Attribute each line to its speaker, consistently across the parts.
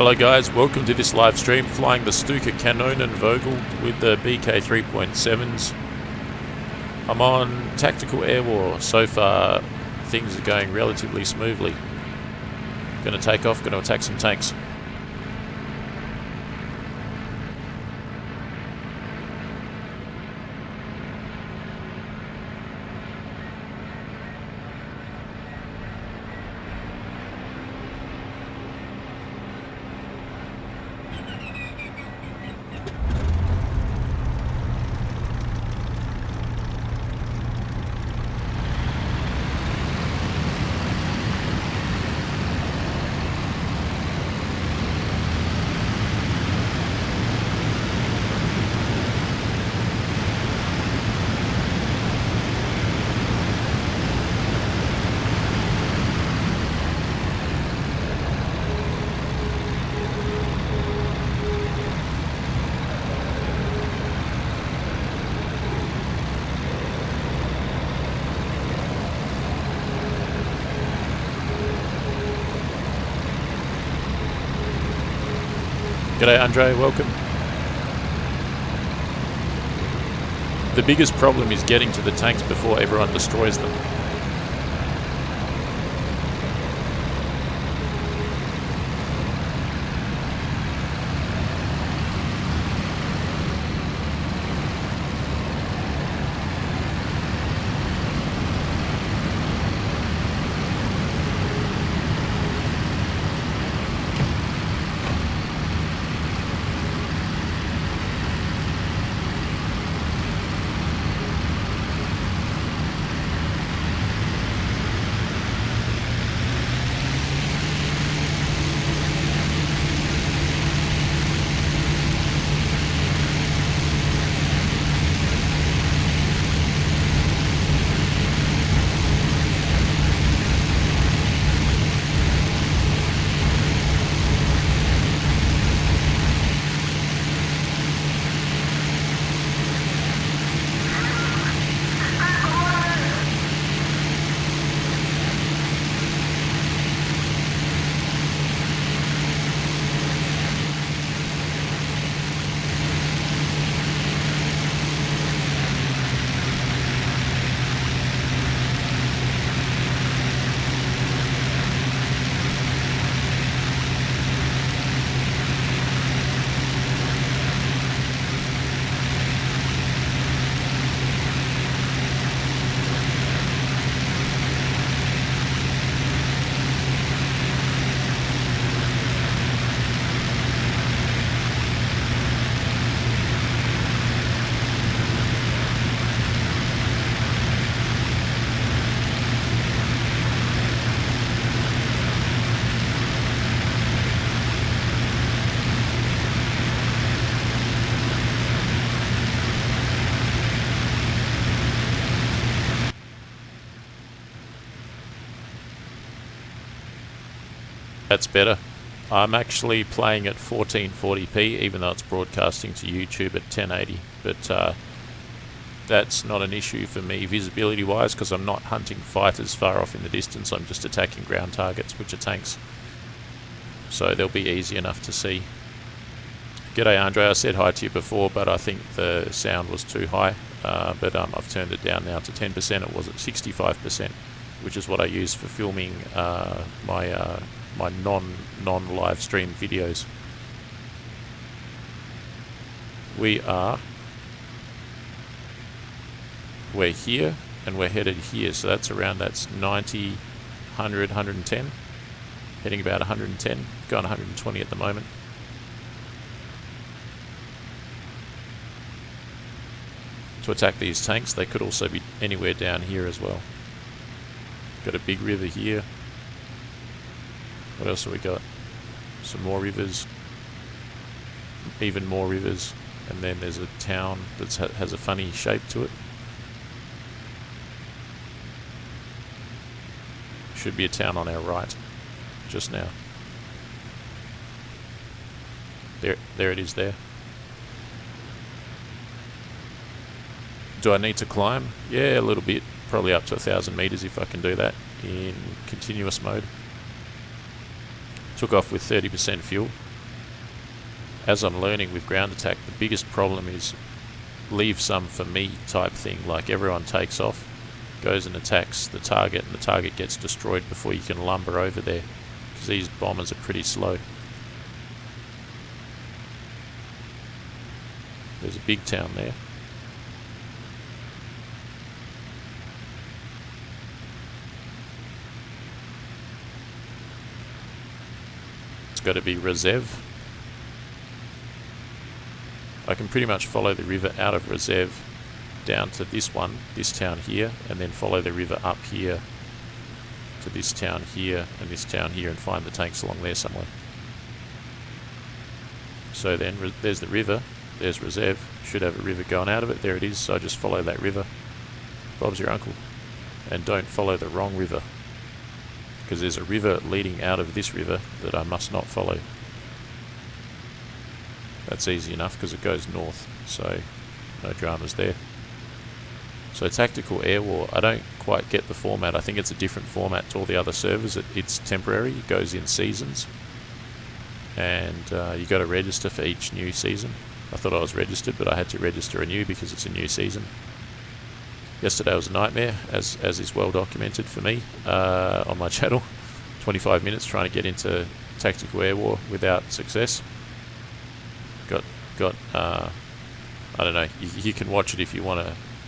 Speaker 1: Hello guys, welcome to this live stream flying the Stuka Kanonenvogel with the BK 3.7s. I'm on Tactical Air War. So far things are going relatively smoothly. Gonna take off, gonna attack some tanks. G'day Andre, welcome. The biggest problem is getting to the tanks before everyone destroys them. That's better. I'm actually playing at 1440p even though it's broadcasting to YouTube at 1080, but that's not an issue for me visibility wise because I'm not hunting fighters far off in the distance. I'm just attacking ground targets, which are tanks, so they'll be easy enough to see. G'day Andre, I said hi to you before but I think the sound was too high, but I've turned it down now to 10%. It was at 65%, which is what I use for filming my non-live stream videos. We're here and we're headed here, so that's 90, 100, 110, heading about 110, going 120 at the moment. To attack these tanks, they could also be anywhere down here as well. Got a big river here. What else have we got? Some more rivers. Even more rivers. And then there's a town that has a funny shape to it. Should be a town on our right. Just now. There it is there. Do I need to climb? Yeah, a little bit. Probably up to 1,000 meters if I can do that in continuous mode. Took off with 30% fuel. as I'm learning with ground attack, the biggest problem is leave some for me type thing. Like everyone takes off, goes and attacks the target, and the target gets destroyed before you can lumber over there, because these bombers are pretty slow. There's a big town there. It's got to be Reserve. I can pretty much follow the river out of Reserve down to this town here, and then follow the river up here to this town here and this town here, and find the tanks along there somewhere. So then there's the river, there's Reserve, should have a river going out of it, there it is, so I just follow that river. Bob's your uncle. And don't follow the wrong river, because there's a river leading out of this river that I must not follow. That's easy enough because it goes north, so no dramas there. So Tactical Air War, I don't quite get the format. I think it's a different format to all the other servers. It's temporary, it goes in seasons, and you got to register for each new season. I thought I was registered, but I had to register anew because it's a new season. Yesterday was a nightmare, as is well documented for me on my channel. 25 minutes trying to get into Tactical Air War without success. Got I don't know, you can watch it if you want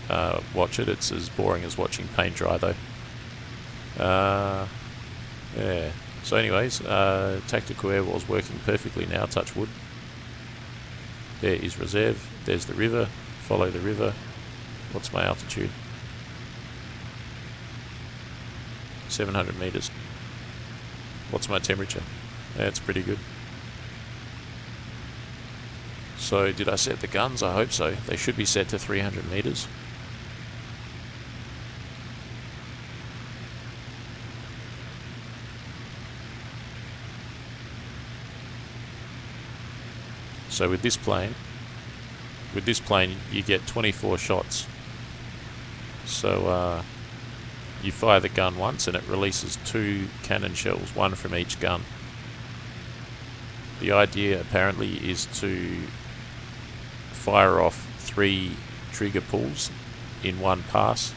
Speaker 1: to watch it. It's as boring as watching paint dry though. Yeah. So anyways, Tactical Air War's working perfectly now, touch wood. There is Reserve, there's the river, follow the river. What's my altitude? 700 meters. What's my temperature? That's pretty good. So did I set the guns? I hope so. They should be set to 300 meters. So with this plane you get 24 shots. So you fire the gun once and it releases 2 cannon shells, 1 from each gun. The idea apparently is to fire off 3 trigger pulls in one pass,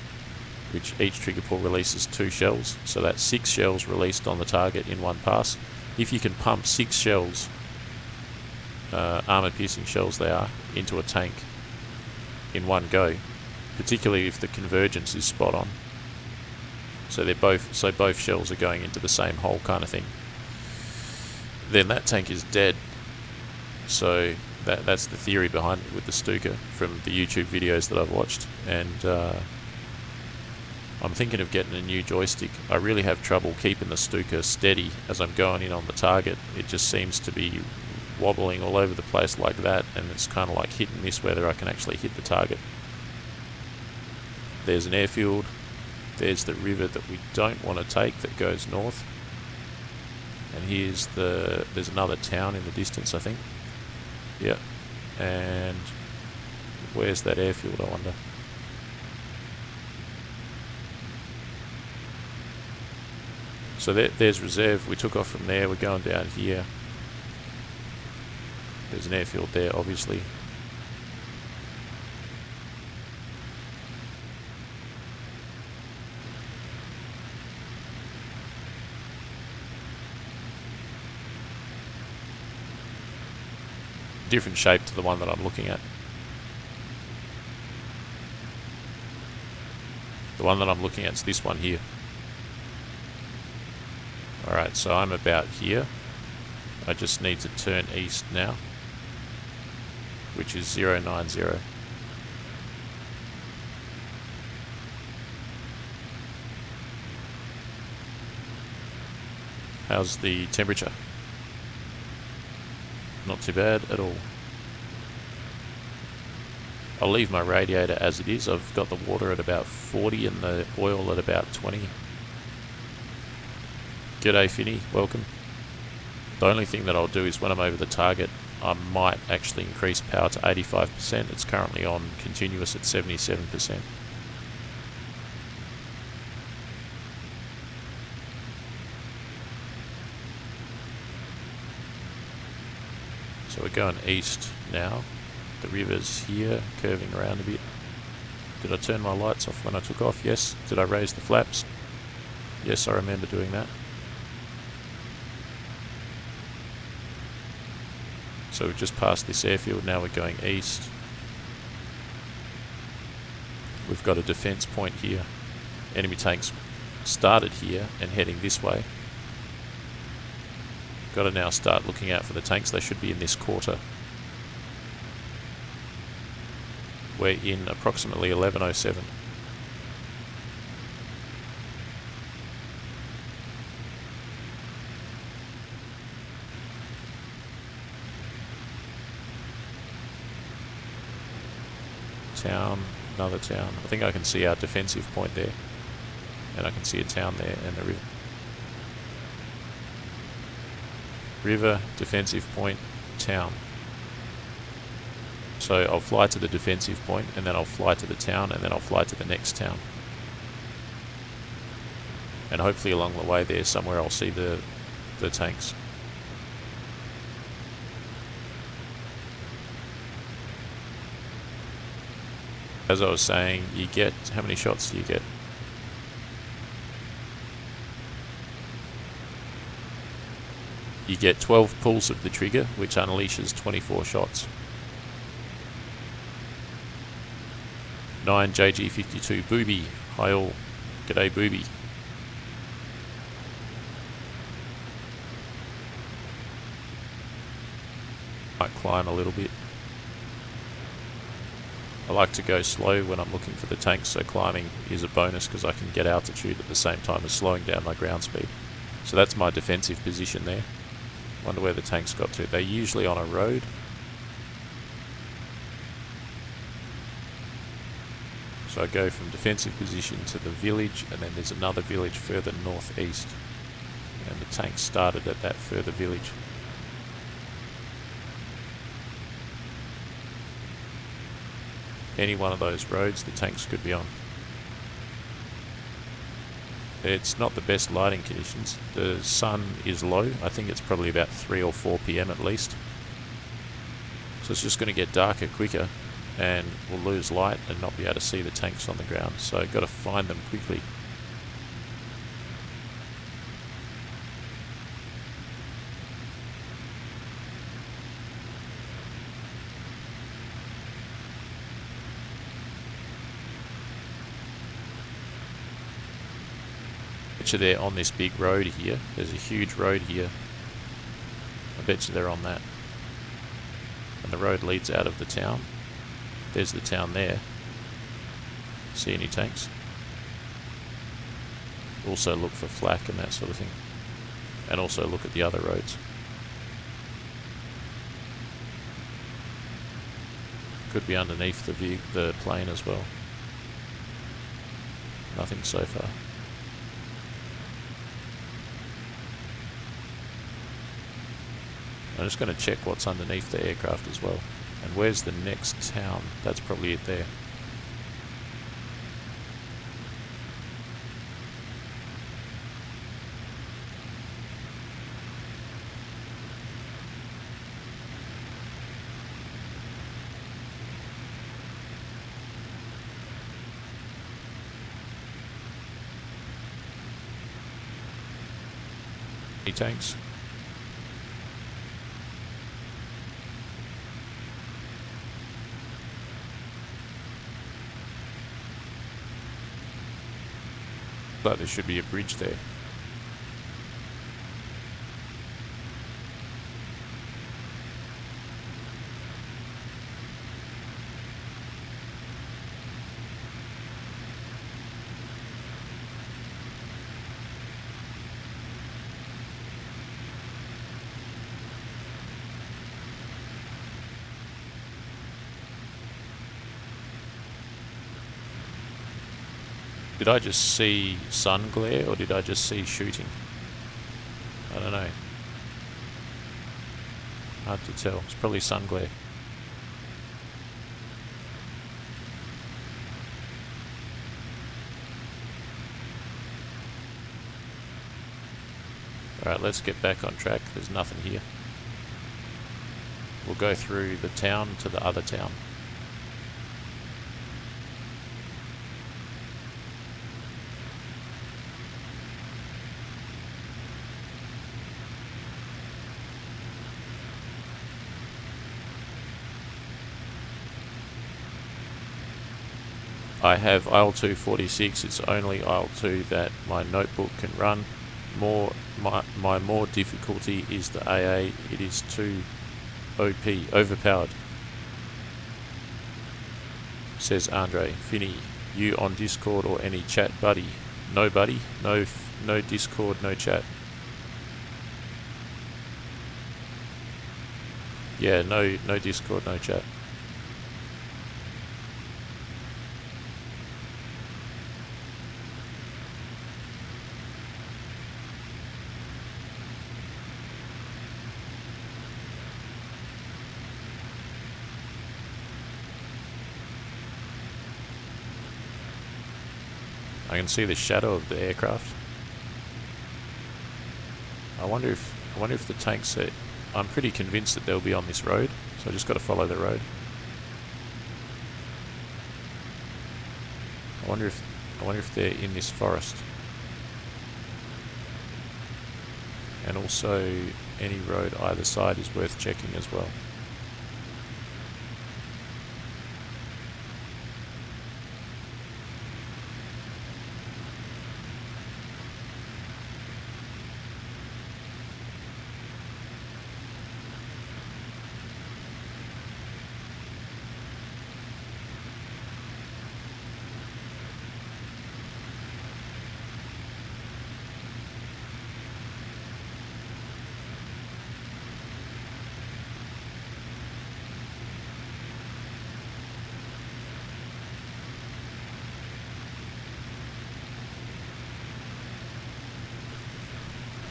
Speaker 1: which each trigger pull releases 2 shells, so that's 6 shells released on the target in one pass. If you can pump 6 shells, armor-piercing shells they are, into a tank in one go, particularly if the convergence is spot on, so both shells are going into the same hole kind of thing, then that tank is dead. So that's the theory behind it with the Stuka from the YouTube videos that I've watched, and I'm thinking of getting a new joystick. I really have trouble keeping the Stuka steady as I'm going in on the target. It just seems to be wobbling all over the place like that, and it's kind of like hit and miss whether I can actually hit the target. There's an airfield, there's the river that we don't want to take that goes north, and there's another town in the distance, I think. Yeah, and where's that airfield, I wonder? So there's Reserve. We took off from there, we're going down here. There's an airfield there, obviously. Different shape to the one that I'm looking at. The one that I'm looking at is this one here. Alright, so I'm about here. I just need to turn east now, which is 090. How's the temperature? Not too bad at all. I'll leave my radiator as it is. I've got the water at about 40 and the oil at about 20. G'day Finny, welcome. The only thing that I'll do is when I'm over the target, I might actually increase power to 85%. It's currently on continuous at 77%. So we're going east now. The river's here, curving around a bit. Did I turn my lights off when I took off? Yes. Did I raise the flaps? Yes, I remember doing that. So we've just passed this airfield, now we're going east. We've got a defence point here. Enemy tanks started here and heading this way. Got to now start looking out for the tanks. They should be in this quarter. We're in approximately 11:07. Town, another town. I think I can see our defensive point there. And I can see a town there and the river. River, defensive point, town. So I'll fly to the defensive point, and then I'll fly to the town, and then I'll fly to the next town. And hopefully along the way there somewhere I'll see the tanks. As I was saying, you get, how many shots do you get? You get 12 pulls of the trigger, which unleashes 24 shots. 9 JG52 Booby. Hi all. G'day Booby. Might climb a little bit. I like to go slow when I'm looking for the tanks, so climbing is a bonus because I can get altitude at the same time as slowing down my ground speed. So that's my defensive position there. Wonder where the tanks got to. They're usually on a road. So I go from defensive position to the village, and then there's another village further northeast. And the tanks started at that further village. Any one of those roads the tanks could be on. It's not the best lighting conditions. The sun is low. I think it's probably about 3 or 4 p.m. at least. So it's just going to get darker quicker, and we'll lose light and not be able to see the tanks on the ground. So I've got to find them quickly. Bet you they're on this big road here. There's a huge road here. I bet you they're on that. And the road leads out of the town. There's the town there. See any tanks? Also look for flak and that sort of thing. And also look at the other roads. Could be underneath the plane as well. Nothing so far. I'm just going to check what's underneath the aircraft as well. And where's the next town? That's probably it there. Any tanks? But there should be a bridge there. Did I just see sun glare, or did I just see shooting? I don't know. Hard to tell. It's probably sun glare. Alright, let's get back on track. There's nothing here. we'll go through the town to the other town. I have IL-246, it's only IL-2 that my notebook can run. My more difficulty is the AA, it is too OP, overpowered. Says Andre. Finny, you on Discord or any chat, buddy? No buddy, no Discord, no chat. Yeah, no Discord, no chat. I can see the shadow of the aircraft. I wonder if the tanks are... I'm pretty convinced that they'll be on this road, so I just got to follow the road. I wonder if they're in this forest. And also, any road either side is worth checking as well.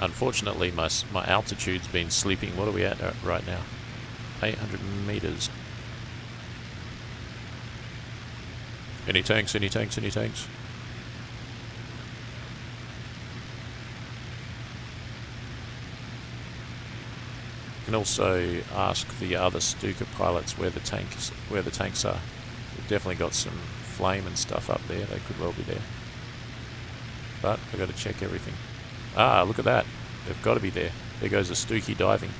Speaker 1: Unfortunately, my altitude's been slipping. What are we at right now? 800 meters. Any tanks, any tanks, any tanks? You can also ask the other Stuka pilots where the tanks are. We've definitely got some flame and stuff up there. They could well be there. But I've got to check everything. Ah, look at that. They've got to be there. There goes a Stuki diving.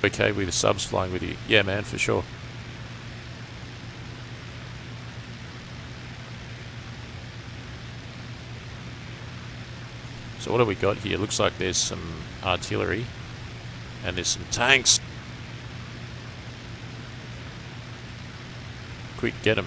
Speaker 1: Okay with the subs flying with you? Yeah, man, for sure. So what have we got here? Looks like there's some artillery and there's some tanks. Quick, get them.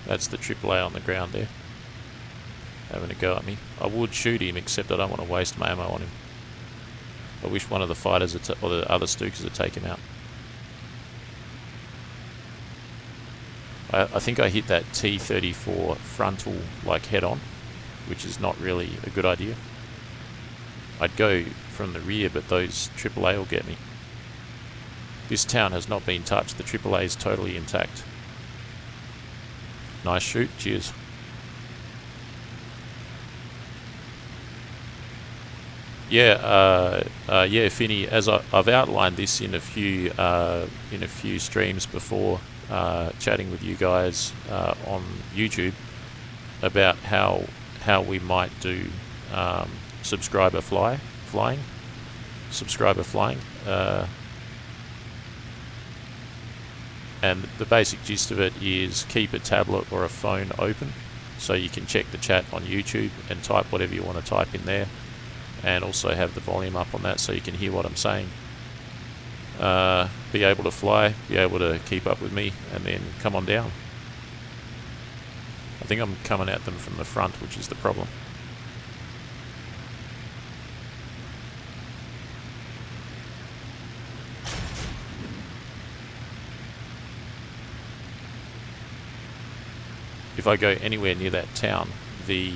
Speaker 1: That's the AAA on the ground there, having a go at me. I would shoot him, except I don't want to waste my ammo on him. I wish one of the fighters or the other Stukas would take him out. I think I hit that T-34 frontal like head on, which is not really a good idea. I'd go from the rear, but those AAA will get me. This town has not been touched. The AAA is totally intact. Nice shoot, cheers. Yeah, Finny. As I've outlined this in a few streams before, chatting with you guys on YouTube about how we might do subscriber flying. And the basic gist of it is keep a tablet or a phone open so you can check the chat on YouTube and type whatever you want to type in there, and also have the volume up on that so you can hear what I'm saying. Be able to fly, be able to keep up with me, and then come on down. I think I'm coming at them from the front, which is the problem. If I go anywhere near that town, the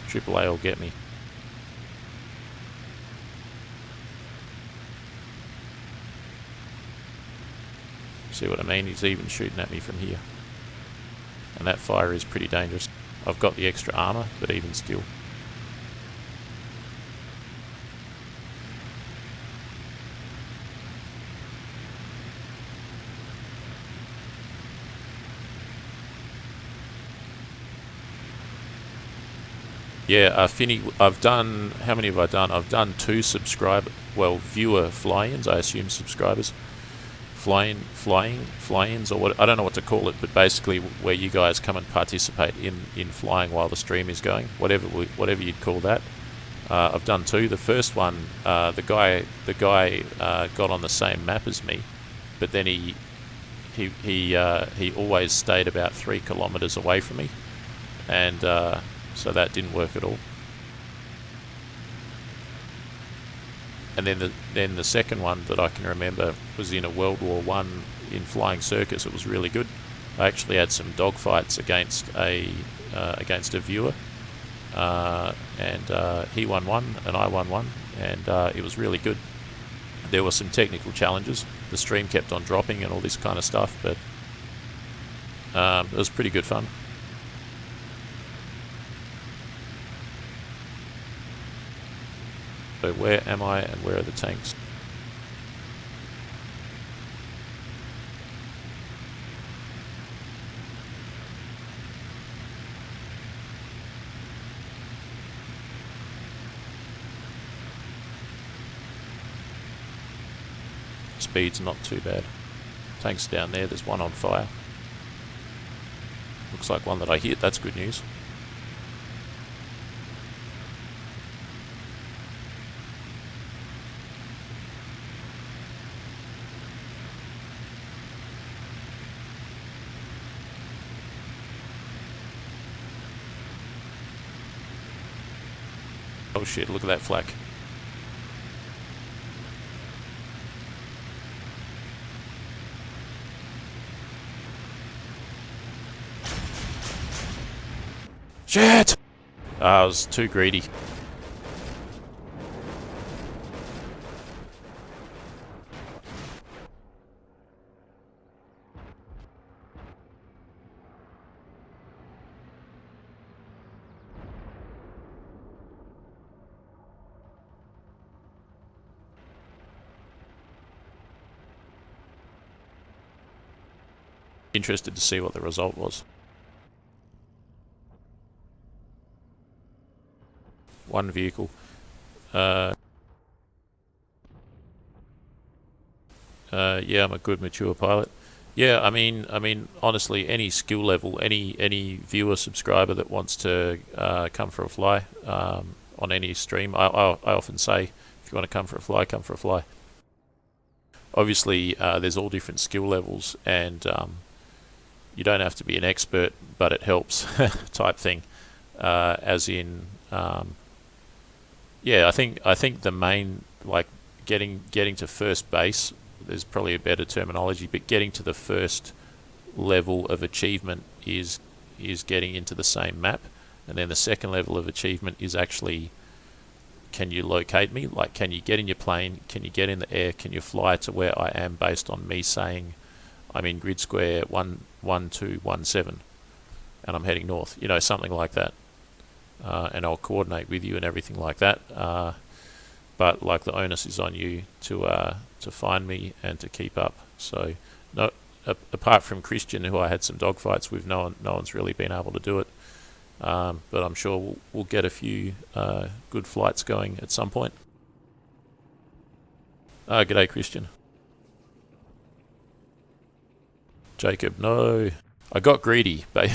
Speaker 1: AAA will get me. See what I mean? He's even shooting at me from here. And that fire is pretty dangerous. I've got the extra armor, but even still. Yeah, Finny, I've done, how many have I done? I've done 2 viewer fly-ins, I assume subscribers. Fly-ins, or what, I don't know what to call it, but basically where you guys come and participate in flying while the stream is going, whatever you'd call that. I've done 2. The first one, the guy got on the same map as me, but then he always stayed about 3 kilometers away from me, and so that didn't work at all. And then the second one that I can remember was in a World War One in Flying Circus. It was really good. I actually had some dogfights against a viewer, and he won one and I won one, and it was really good. There were some technical challenges. The stream kept on dropping and all this kind of stuff, but it was pretty good fun. So where am I and where are the tanks? Speed's not too bad. Tanks down there, there's one on fire. Looks like one that I hit, that's good news. Oh shit, look at that flak. Shit! I was too greedy. Interested to see what the result was. One vehicle. Yeah, I'm a good mature pilot. Yeah, I mean, honestly, any skill level, any viewer subscriber that wants to come for a fly on any stream, I often say, if you want to come for a fly, come for a fly. Obviously, there's all different skill levels, and you don't have to be an expert, but it helps type thing. As in, yeah, I think the main, like, getting to first base, there's probably a better terminology, but getting to the first level of achievement is getting into the same map, and then the second level of achievement is actually, can you locate me? Like, can you get in your plane? Can you get in the air? Can you fly to where I am based on me saying I'm in grid square 11217 and I'm heading north? You know, something like that. And I'll coordinate with you and everything like that. But like, the onus is on you to find me and to keep up. So, no, apart from Christian, who I had some dogfights with, no one's really been able to do it. But I'm sure we'll get a few good flights going at some point. G'day, Christian. Jacob, no. I got greedy, but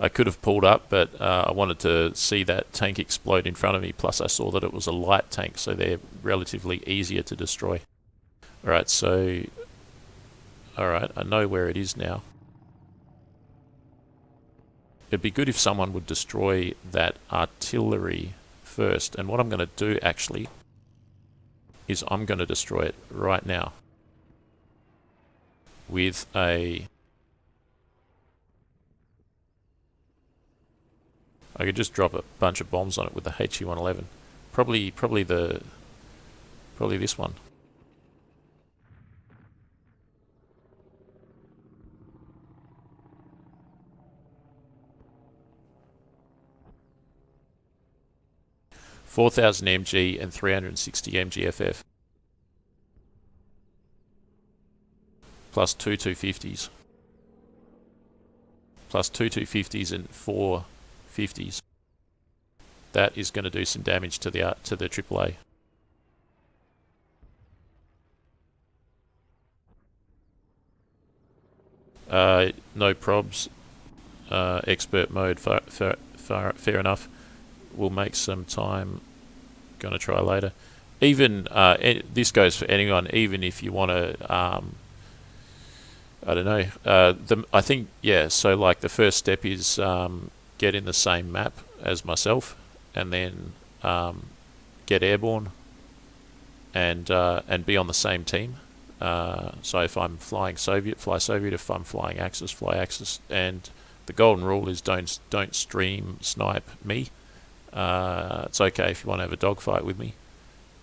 Speaker 1: I could have pulled up, but I wanted to see that tank explode in front of me. Plus, I saw that it was a light tank, so they're relatively easier to destroy. Alright, so... Alright, I know where it is now. it'd be good if someone would destroy that artillery first. And what I'm going to do actually is I'm going to destroy it right now with a... I could just drop a bunch of bombs on it with the HE-111. Probably this one. $4,000 MG and 360 MGFF. Plus two 250s. Plus two 250s and four 50s. That is going to do some damage to the AAA. No probs. Expert mode. Fair enough. We'll make some time. Going to try later. Even this goes for anyone. Even if you want to, I don't know. I think So like the first step is get in the same map as myself, and then get airborne, and be on the same team. So if I'm flying Soviet, fly Soviet. If I'm flying Axis, fly Axis. And the golden rule is don't stream snipe me. It's okay if you want to have a dogfight with me,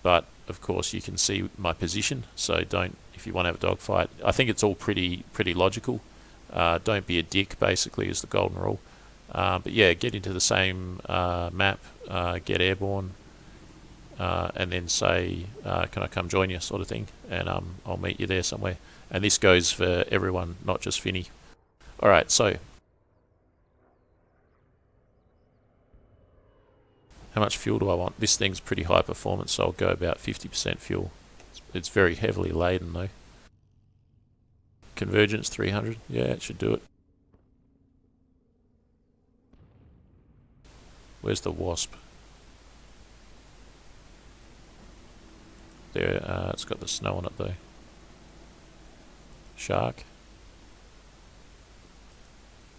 Speaker 1: but of course you can see my position. So don't, if you want to have a dogfight. I think it's all pretty logical. Don't be a dick, basically, is the golden rule. But yeah, get into the same map, get airborne, and then say, can I come join you, sort of thing, and I'll meet you there somewhere. And this goes for everyone, not just Finny. Alright, so how much fuel do I want? This thing's pretty high performance, so I'll go about 50% fuel. It's very heavily laden though. Convergence 300, yeah, it should do it. Where's the Wasp? There, it's got the snow on it though. Shark.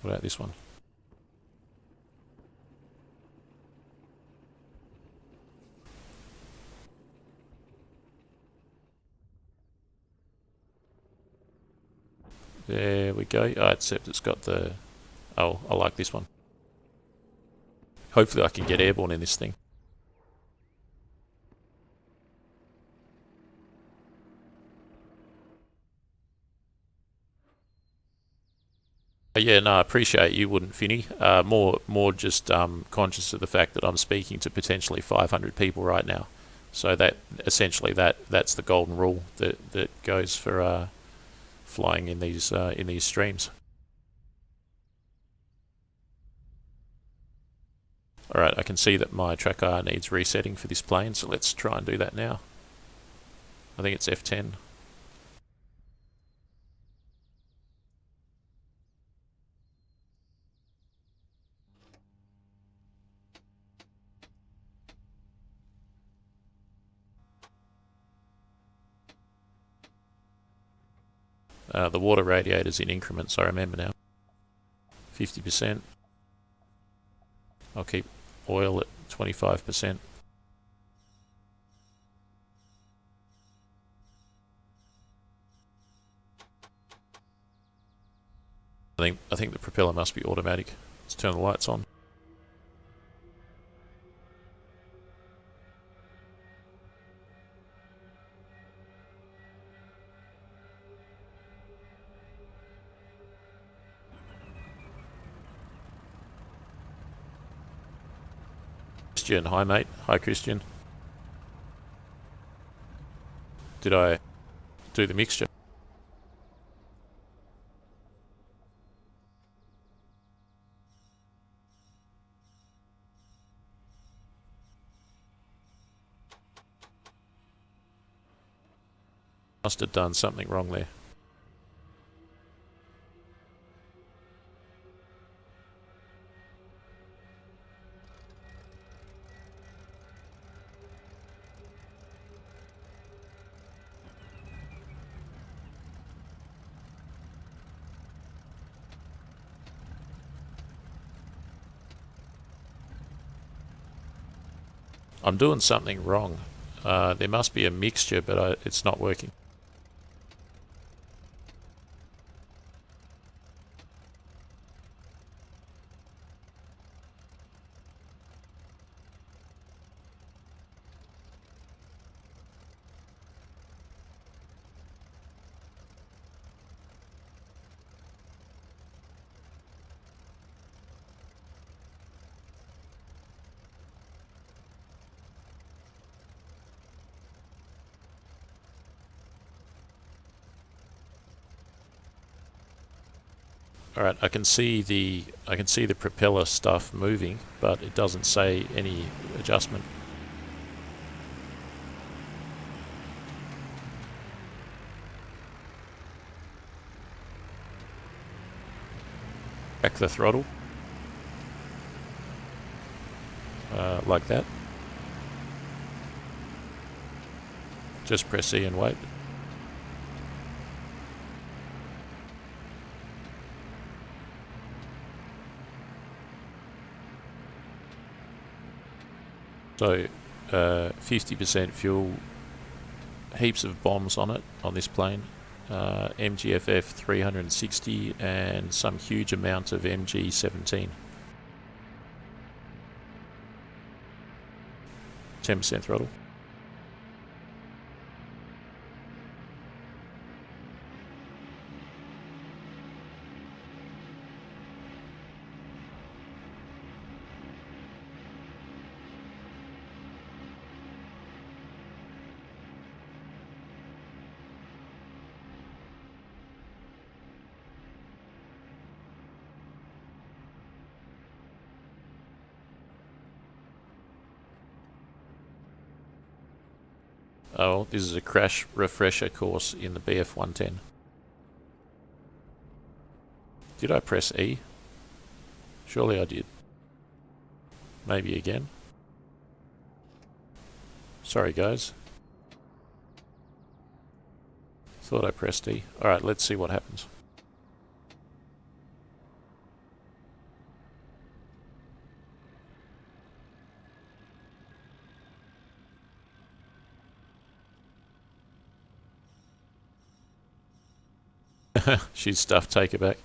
Speaker 1: What about this one? There we go. Except it's got the... Oh, I like this one. Hopefully I can get airborne in this thing. Yeah, no, I appreciate you wouldn't, Finny. More just conscious of the fact that I'm speaking to potentially 500 people right now. So that essentially that's the golden rule that goes for flying in these streams. Alright, I can see that my tracker needs resetting for this plane, so let's try and do that now. I think it's F10. The water radiator's in increments, I remember now. 50%. I'll keep oil at 25%. I think the propeller must be automatic. Let's turn the lights on. Christian, hi mate. Hi Christian. Did I do the mixture? Must have done something wrong there. I'm doing something wrong. There must be a mixture, but it's not working. All right, I can see the propeller stuff moving, but it doesn't say any adjustment. Back the throttle, like that. Just press E and wait. So 50% fuel, heaps of bombs on it, on this plane. MGFF 360 and some huge amount of MG17. 10% throttle. Oh, this is a crash refresher course in the BF110. Did I press E? Surely I did. Maybe again. Sorry guys. Thought I pressed E. Alright, let's see what happens. She's stuffed, take it back.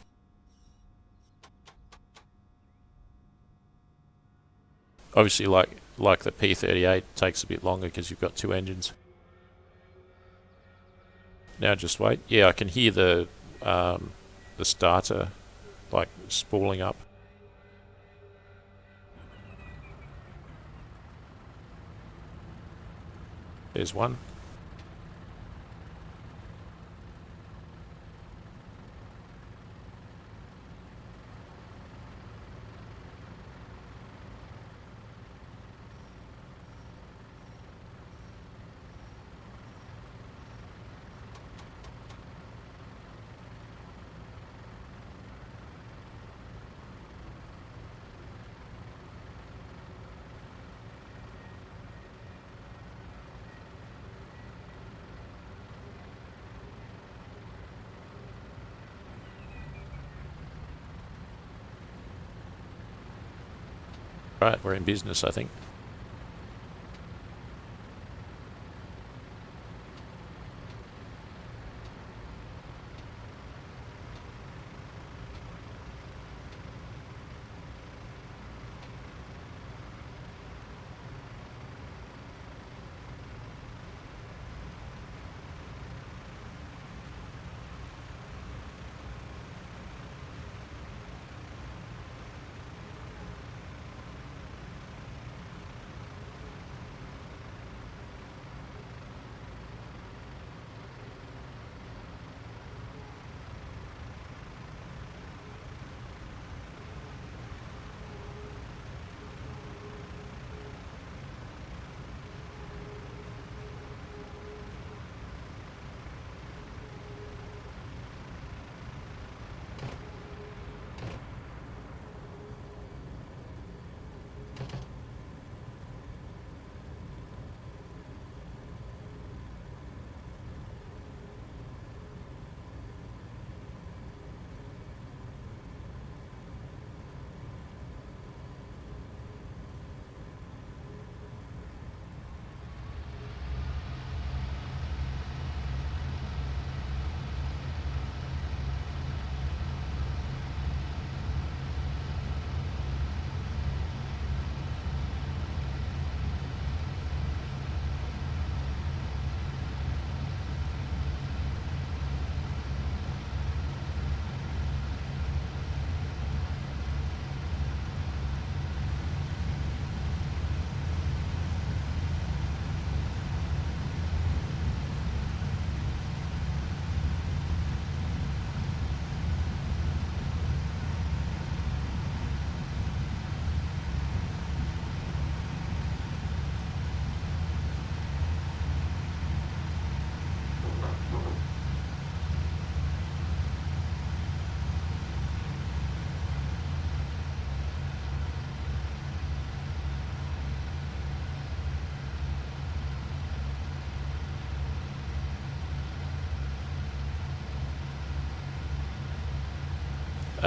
Speaker 1: Obviously, like the P38, takes a bit longer because you've got two engines. Now just wait. Yeah, I can hear the starter like spooling up. There's one. Right, we're in business, I think.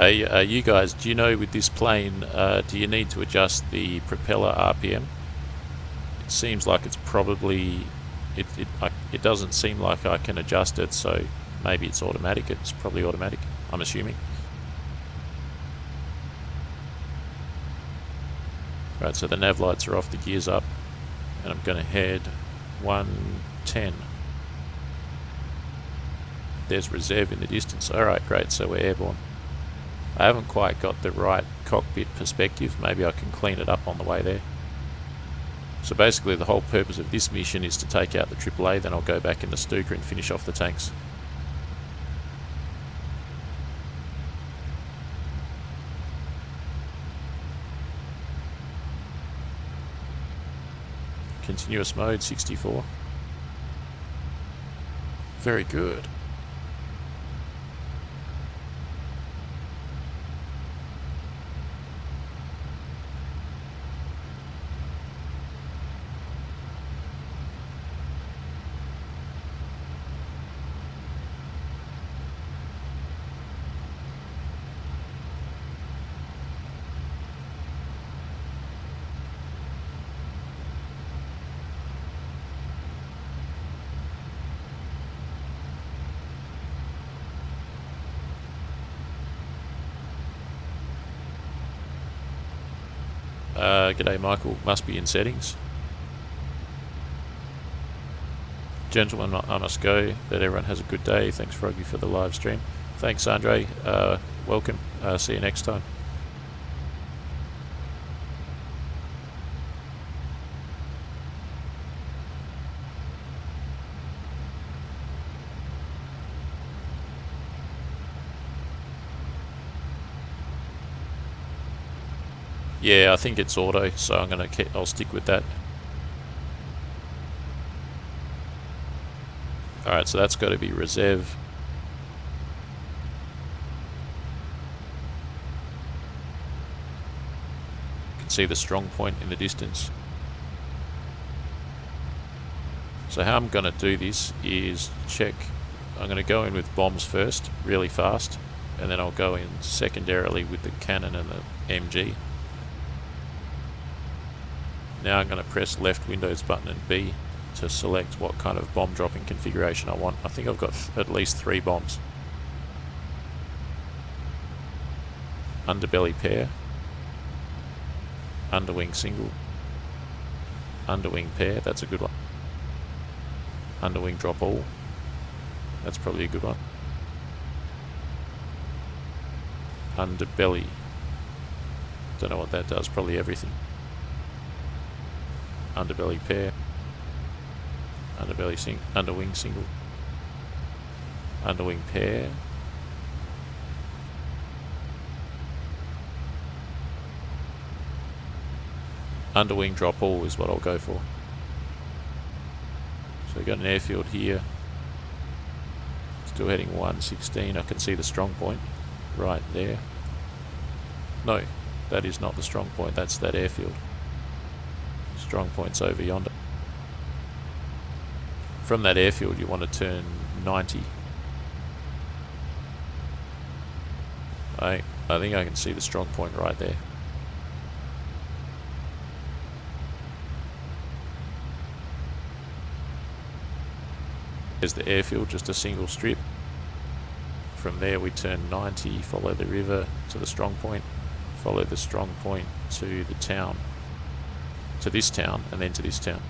Speaker 1: You guys, do you know with this plane, do you need to adjust the propeller RPM? It seems like it's probably, it doesn't seem like I can adjust it, so maybe it's automatic. It's probably automatic, I'm assuming. Right, so the nav lights are off, the gear's up, and I'm going to head 110. There's reserve in the distance. Alright, great, so we're airborne. I haven't quite got the right cockpit perspective. Maybe I can clean it up on the way there. So basically the whole purpose of this mission is to take out the AAA, then I'll go back in the Stuka and finish off the tanks. Continuous mode, 64. Very good. G'day Michael, must be in settings. Gentlemen, I must go. That everyone has a good day. Thanks Froggy for the live stream. Thanks Andre, welcome. See you next time. Yeah, I think it's auto, so I'll stick with that. Alright, so that's got to be reserve. You can see the strong point in the distance. So how I'm going to do this is check. I'm going to go in with bombs first, really fast, and then I'll go in secondarily with the Canon and the MG. Now I'm going to press left Windows button and B to select what kind of bomb dropping configuration I want. I think I've got at least 3 bombs. Underbelly pair, underwing single, underwing pair, that's a good one. Underwing drop all, that's probably a good one. Underbelly, don't know what that does, probably everything. Underbelly pair, underwing single, underwing pair, underwing drop all is what I'll go for. So we've got an airfield here, still heading 116. I can see the strong point right there. No, that is not the strong point, that's that airfield. Strong point's over yonder. From that airfield you want to turn 90. I think I can see the strong point right there. There's the airfield, just a single strip. From there we turn 90, follow the river to the strong point, follow the strong point to the town. To this town, and then to this town.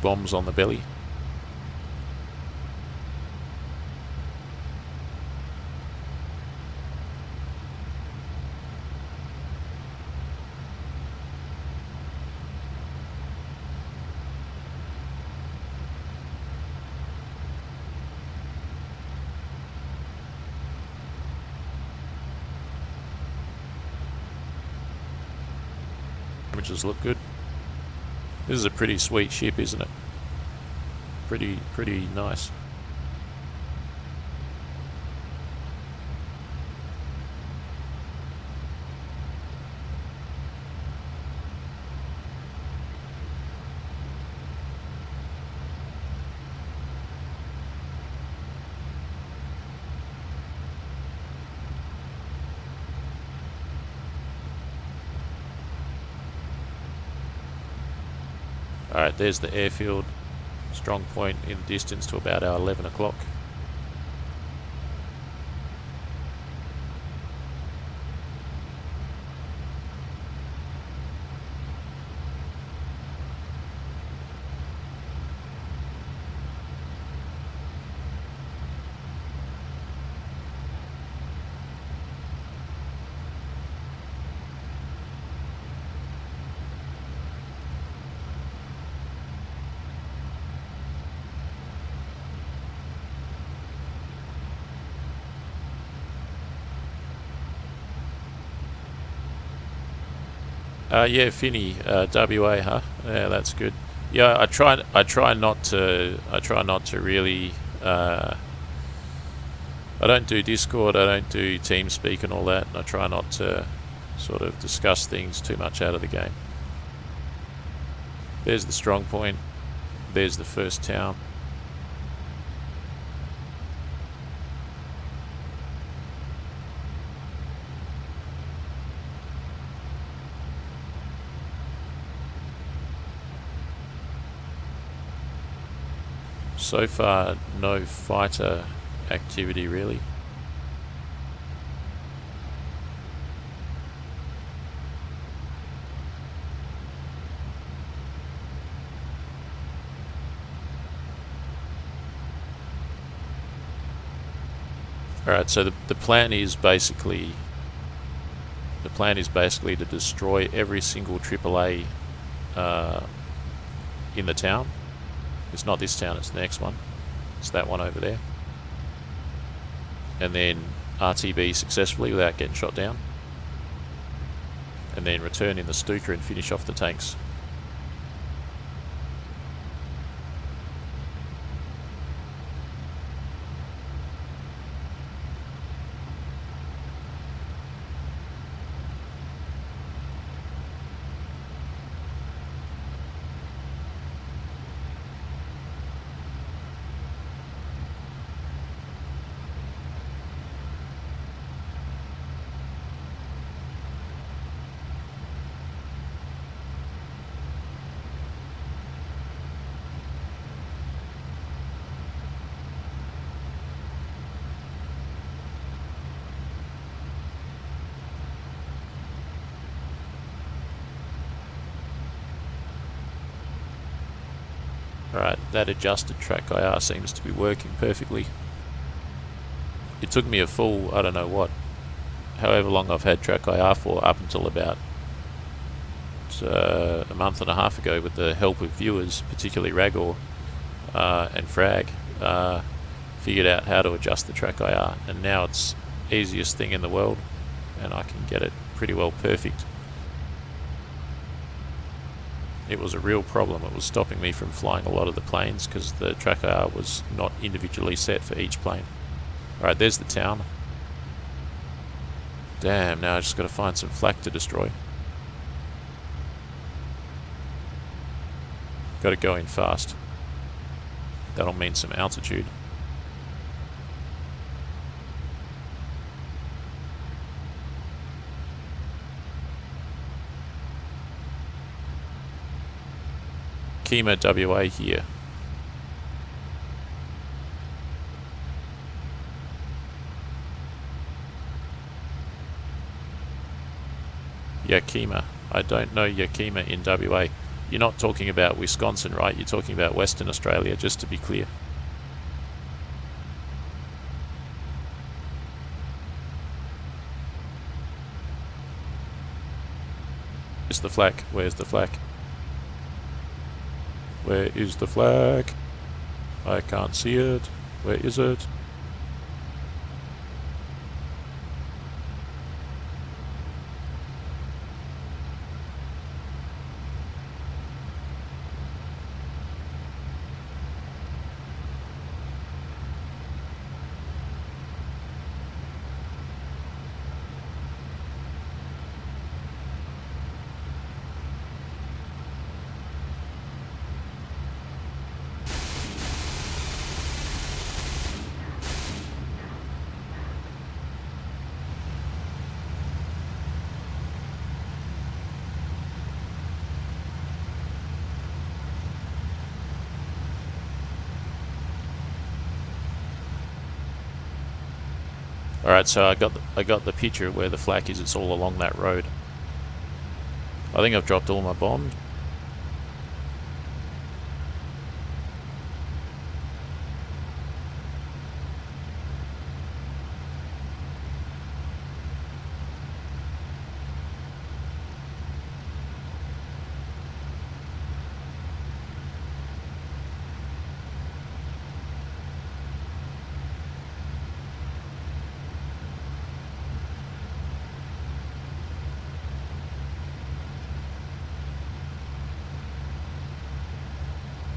Speaker 1: Bombs on the belly. Images look good. This is a pretty sweet ship, isn't it? Pretty nice. Alright, there's the airfield. Strong point in the distance to about our 11 o'clock. Yeah, Finny, WA, huh? Yeah, that's good. Yeah, I try not to really. I don't do Discord. I don't do TeamSpeak and all that. And I try not to sort of discuss things too much out of the game. There's the strong point. There's the first town. So far, no fighter activity really. Alright, so the plan is basically to destroy every single AAA in the town. It's not this town, it's the next one. It's that one over there. And then RTB successfully without getting shot down. And then return in the Stuka and finish off the tanks. Alright, that adjusted track IR seems to be working perfectly. It took me a full, I don't know what, however long I've had track IR for, up until about a month and a half ago, with the help of viewers, particularly Ragor and Frag, figured out how to adjust the track IR, and now it's easiest thing in the world, and I can get it pretty well perfect. It was a real problem. It was stopping me from flying a lot of the planes because the track IR was not individually set for each plane. Alright, there's the town. Damn, now I just got to find some flak to destroy. Got to go in fast. That'll mean some altitude. Kima WA here. Yakima. I don't know Yakima in WA. You're not talking about Wisconsin, right? You're talking about Western Australia, just to be clear. Where's the flak? Where's the flak? Where is the flag? I can't see it. Where is it? Alright, so I got the picture of where the flak is. It's all along that road. I think I've dropped all my bombs.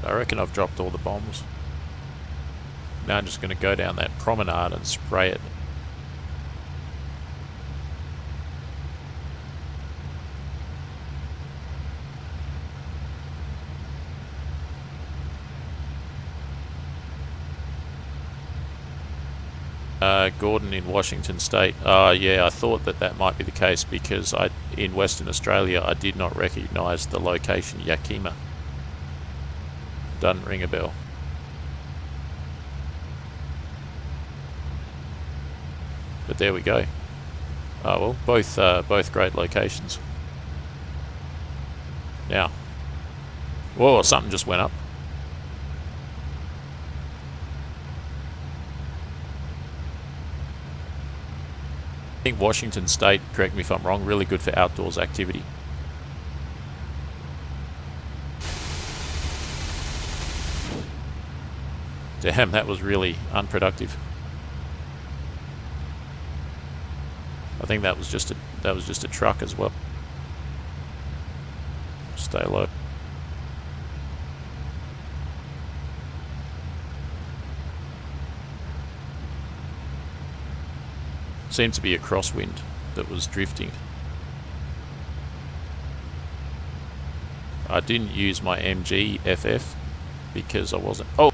Speaker 1: I reckon I've dropped all the bombs. Now I'm just going to go down that promenade and spray it. Gordon in Washington State. Yeah, I thought that might be the case because in Western Australia I did not recognise the location Yakima. Doesn't ring a bell. But there we go. Oh well, both great locations. Now, whoa, something just went up. I think Washington State, correct me if I'm wrong, really good for outdoors activity. Damn, that was really unproductive. I think that was just a truck as well. Stay low. Seemed to be a crosswind that was drifting. I didn't use my MG FF because I wasn't. Oh!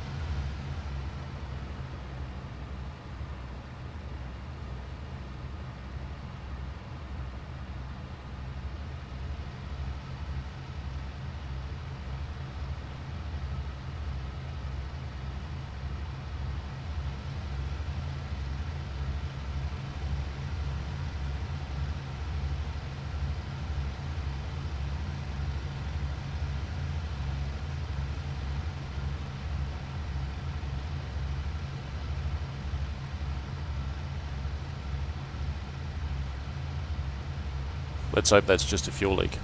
Speaker 1: Let's hope that's just a fuel leak.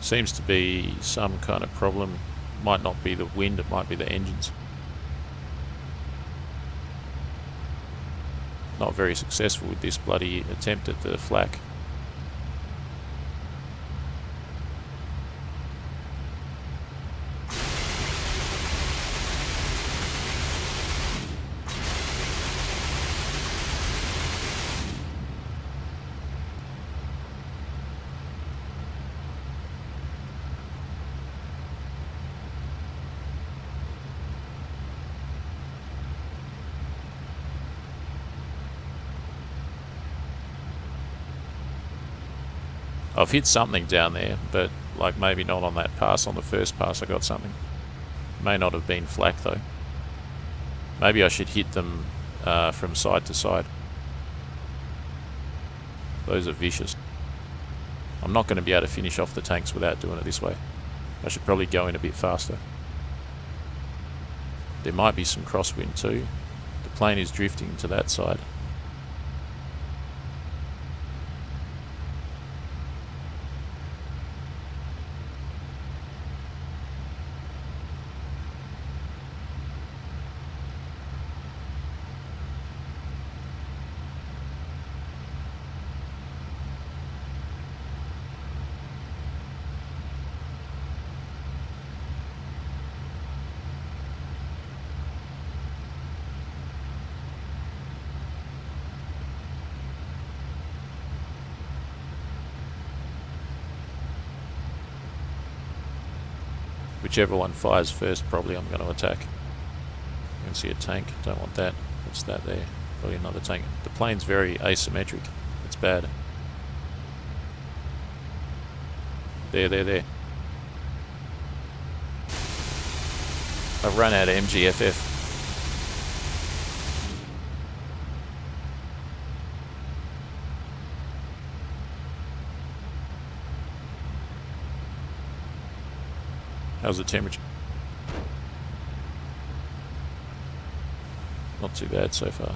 Speaker 1: Seems to be some kind of problem. Might not be the wind, it might be the engines. Not very successful with this bloody attempt at the flak. I've hit something down there, but like maybe not on that pass. On the first pass I got something. May not have been flak though. Maybe I should hit them from side to side. Those are vicious. I'm not going to be able to finish off the tanks without doing it this way. I should probably go in a bit faster. There might be some crosswind too. The plane is drifting to that side. Whichever one fires first, probably I'm going to attack. You can see a tank, don't want that. What's that there? Probably another tank. The plane's very asymmetric, it's bad. There. I've run out of MGFF. How's the temperature? Not too bad so far.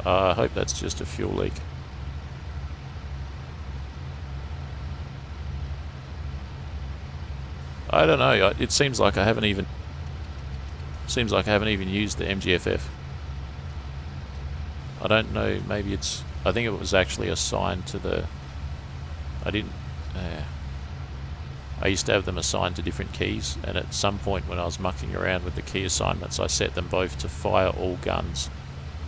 Speaker 1: I hope that's just a fuel leak. I don't know. It seems like I haven't even used the MGFF. I don't know. Maybe it's. I think it was actually assigned to the. I didn't. I used to have them assigned to different keys, and at some point when I was mucking around with the key assignments, I set them both to fire all guns,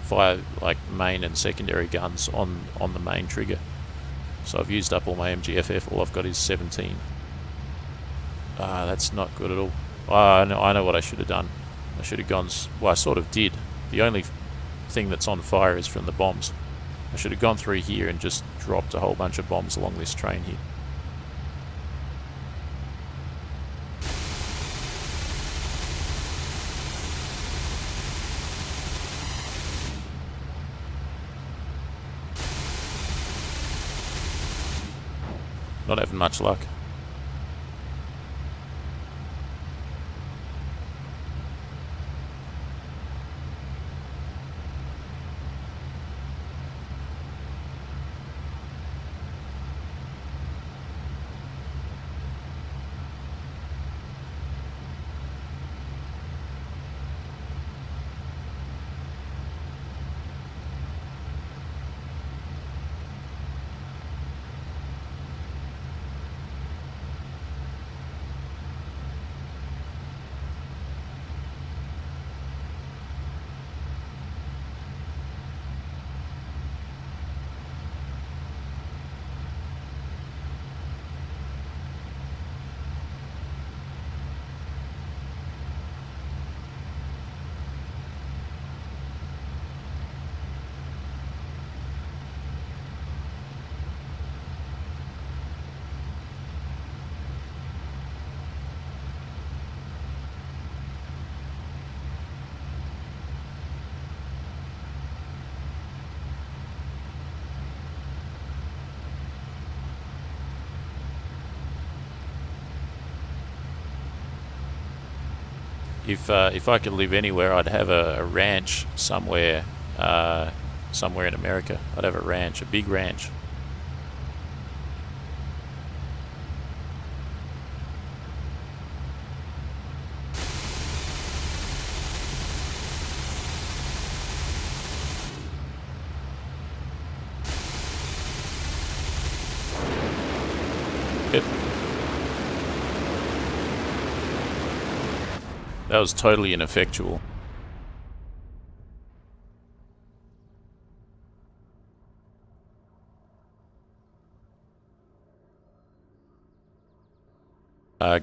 Speaker 1: fire like main and secondary guns on the main trigger. So I've used up all my MGFF. All I've got is 17. That's not good at all. I know what I should have done. I should have gone. Well, I sort of did. The only thing that's on fire is from the bombs. I should have gone through here and just dropped a whole bunch of bombs along this train here. Not having much luck. If I could live anywhere, I'd have a ranch somewhere in America. I'd have a ranch, a big ranch. Yep. That was totally ineffectual.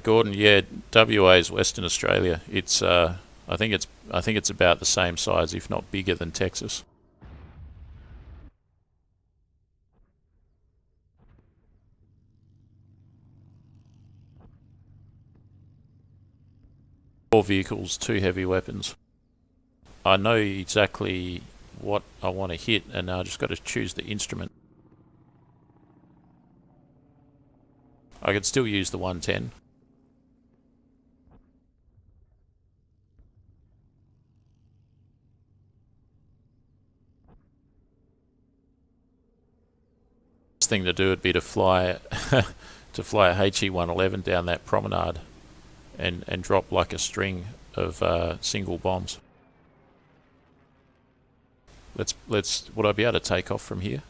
Speaker 1: Gordon, yeah, WA is Western Australia. It's I think it's about the same size, if not bigger than Texas. Four vehicles, two heavy weapons. I know exactly what I want to hit, and I just got to choose the instrument. I could still use the 110. Best thing to do would be to fly to fly a HE-111 down that promenade and drop like a string of single bombs. Would I be able to take off from here?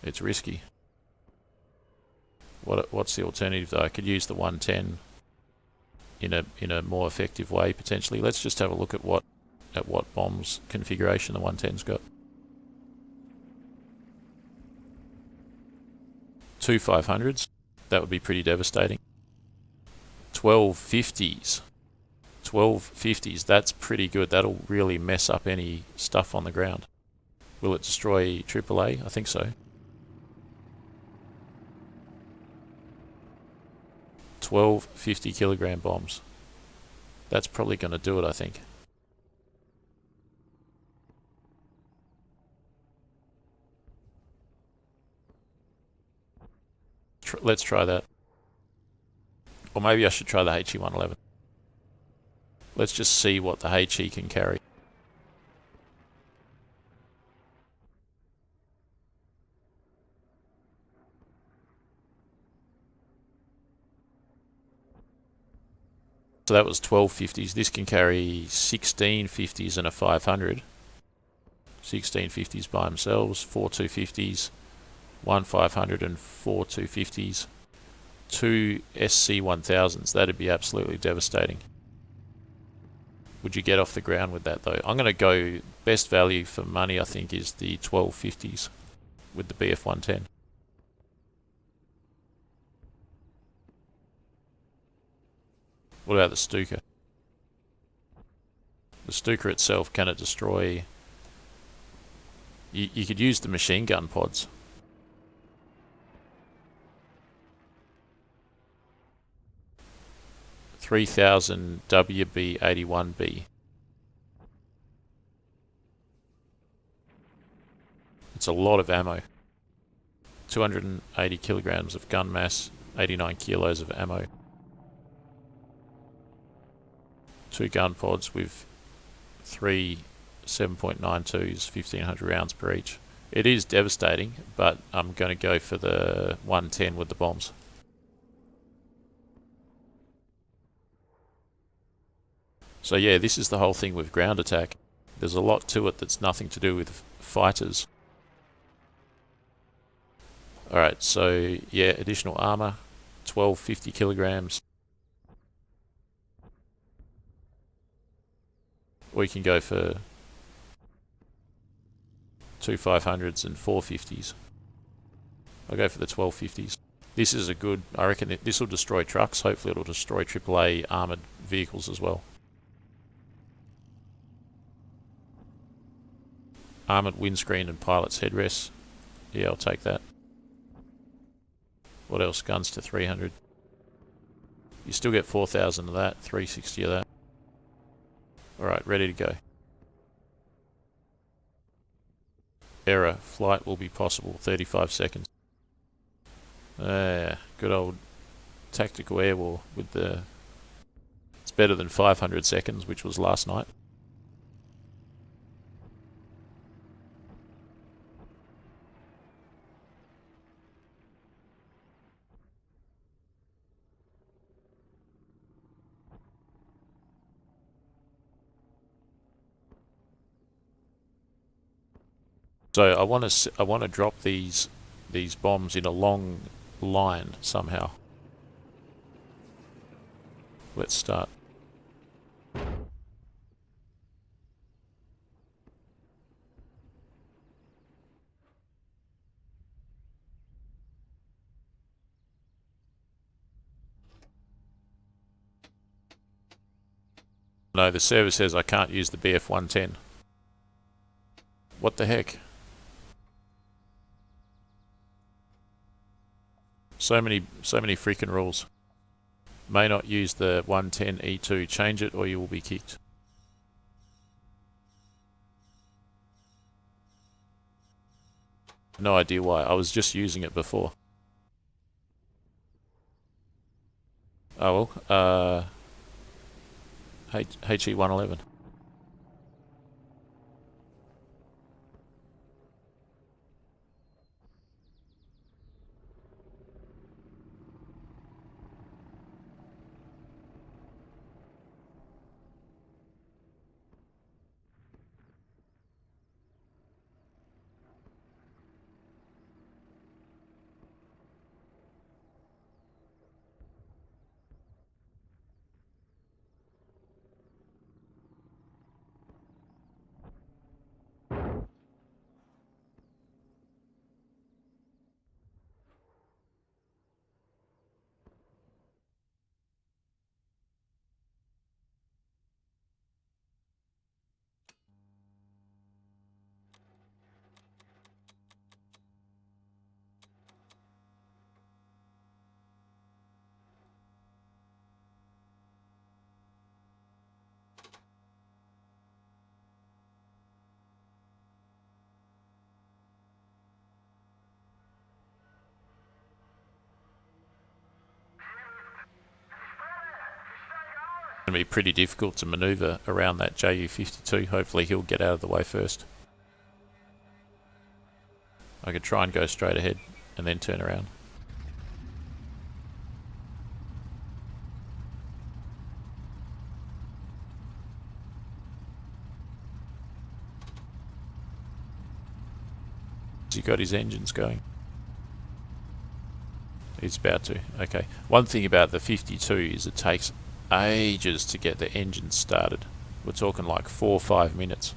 Speaker 1: It's risky. What's the alternative though? I could use the 110 in a more effective way potentially. Let's just have a look at what bombs configuration the 110's got. Two 500s. That would be pretty devastating. 1250s. 1250s. That's pretty good. That'll really mess up any stuff on the ground. Will it destroy AAA? I think so. 12 50-kilogram bombs. That's probably going to do it, I think. Let's try that. Or maybe I should try the HE111. Let's just see what the HE can carry. So that was 12 50s. This can carry 16 50s and a 500. 16 50s by themselves, 4 250s, 1 500 and 4 250s, 2 SC1000s. That'd be absolutely devastating. Would you get off the ground with that though? I'm going to go best value for money, I think, is the 12 50s with the BF110. What about the Stuka? The Stuka itself, can it destroy... You could use the machine gun pods. .3000 WB81B. It's a lot of ammo. 280 kilograms of gun mass, 89 kilos of ammo. 2 gun pods with 3 7.92s, 1500 rounds per each. It is devastating, but I'm going to go for the 110 with the bombs. So yeah, this is the whole thing with ground attack. There's a lot to it that's nothing to do with fighters. Alright, so yeah, additional armor, 12 50 kilograms. Or you can go for 2 500s and 4 50s. I'll go for the 12 50s. This is a good, I reckon this will destroy trucks. Hopefully it'll destroy AAA armoured vehicles as well. Armoured windscreen and pilot's headrests. Yeah, I'll take that. What else? Guns to 300. You still get 4,000 of that, 360 of that. Alright, ready to go. Error. Flight will be possible. 35 seconds. Good old tactical air war with the... It's better than 500 seconds, which was last night. So I want to drop these bombs in a long line somehow. Let's start. No, the server says I can't use the BF110. What the heck? So many freaking rules. May not use the 110E2. Change it or you will be kicked. No idea why. I was just using it before. Oh well. HE111. to be pretty difficult to manoeuvre around that Ju-52. Hopefully he'll get out of the way first. I could try and go straight ahead and then turn around. Has he got his engines going? He's about to. Okay. One thing about the 52 is it takes ages to get the engine started. We're talking like 4 or 5 minutes.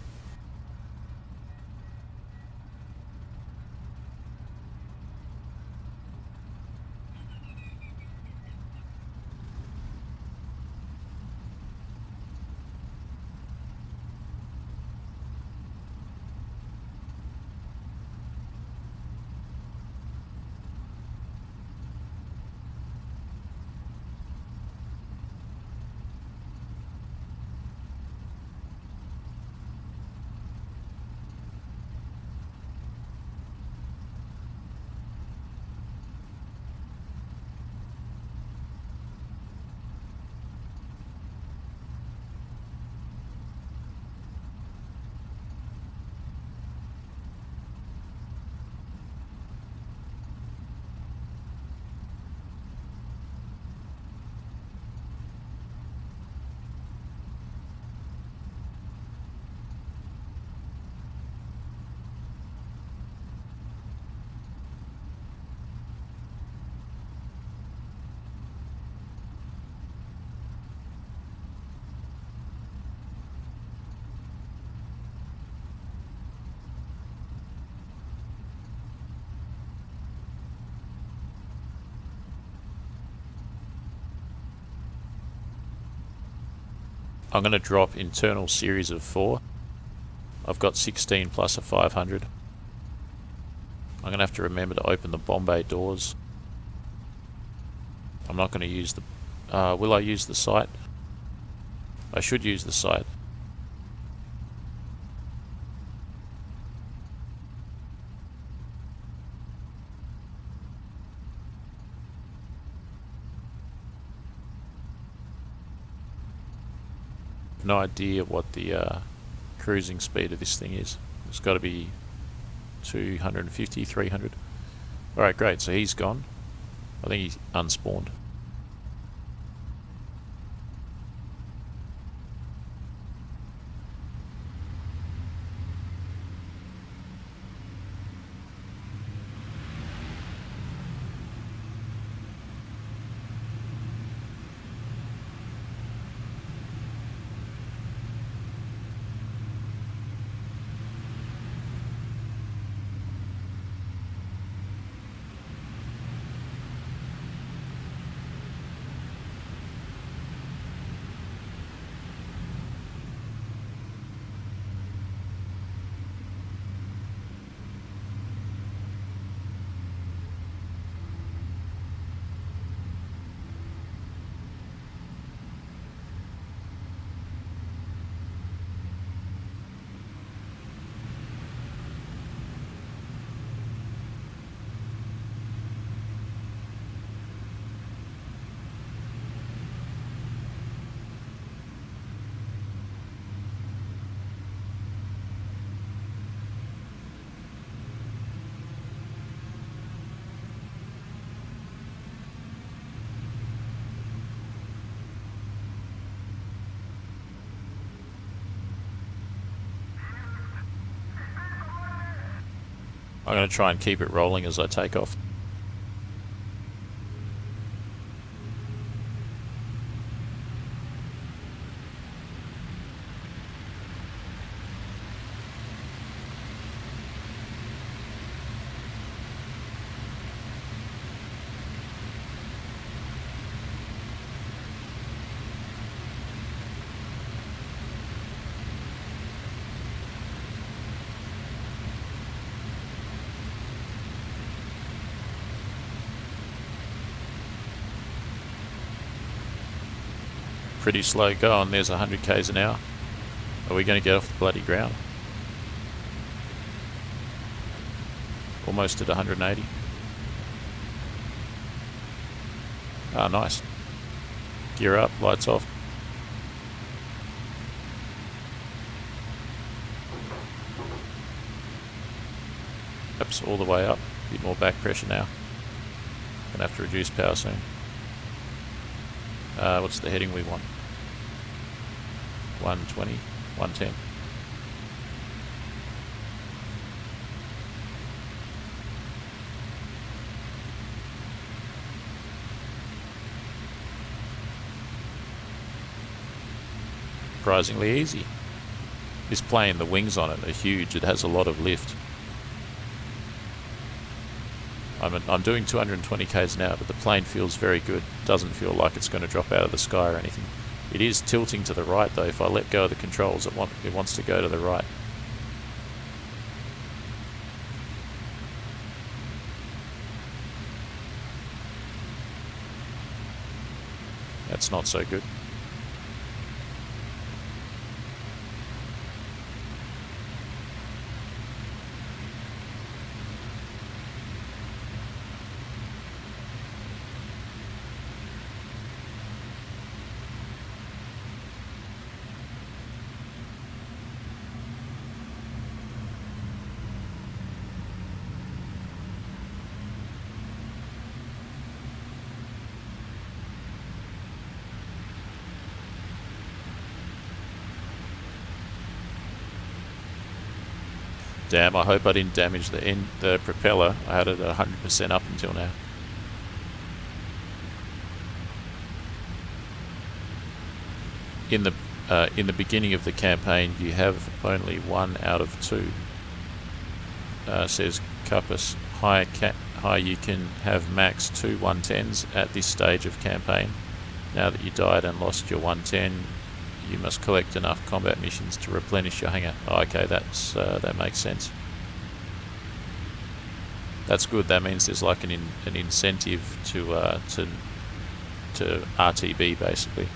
Speaker 1: I'm going to drop internal series of 4. I've got 16 plus a 500. I'm going to have to remember to open the bomb bay doors. I'm not going to use the... will I use the sight? I should use the sight. No idea what the cruising speed of this thing is. It's got to be 250, 300. Alright, great, so he's gone. I think he's unspawned. I'm going to try and keep it rolling as I take off. Pretty slow going. There's 100 k's an hour. Are we going to get off the bloody ground? Almost at 180. Ah, nice. Gear up, lights off. flaps all the way up. A bit more back pressure now. Gonna have to reduce power soon. What's the heading we want? 120, 110. Surprisingly easy. This plane, the wings on it are huge. It has a lot of lift. I'm doing 220 k's an hour, but the plane feels very good. Doesn't feel like it's going to drop out of the sky or anything. It is tilting to the right though. If I let go of the controls, it wants to go to the right. That's not so good. Damn, I hope I didn't damage the propeller. I had it at 100% up until now. In the beginning of the campaign, you have only 1 out of 2. Says Cupus, hi, you can have max 2 110s at this stage of campaign. Now that you died and lost your 110, you must collect enough combat missions to replenish your hangar. Oh, okay, that makes sense. That's good. That means there's like an incentive to RTB basically.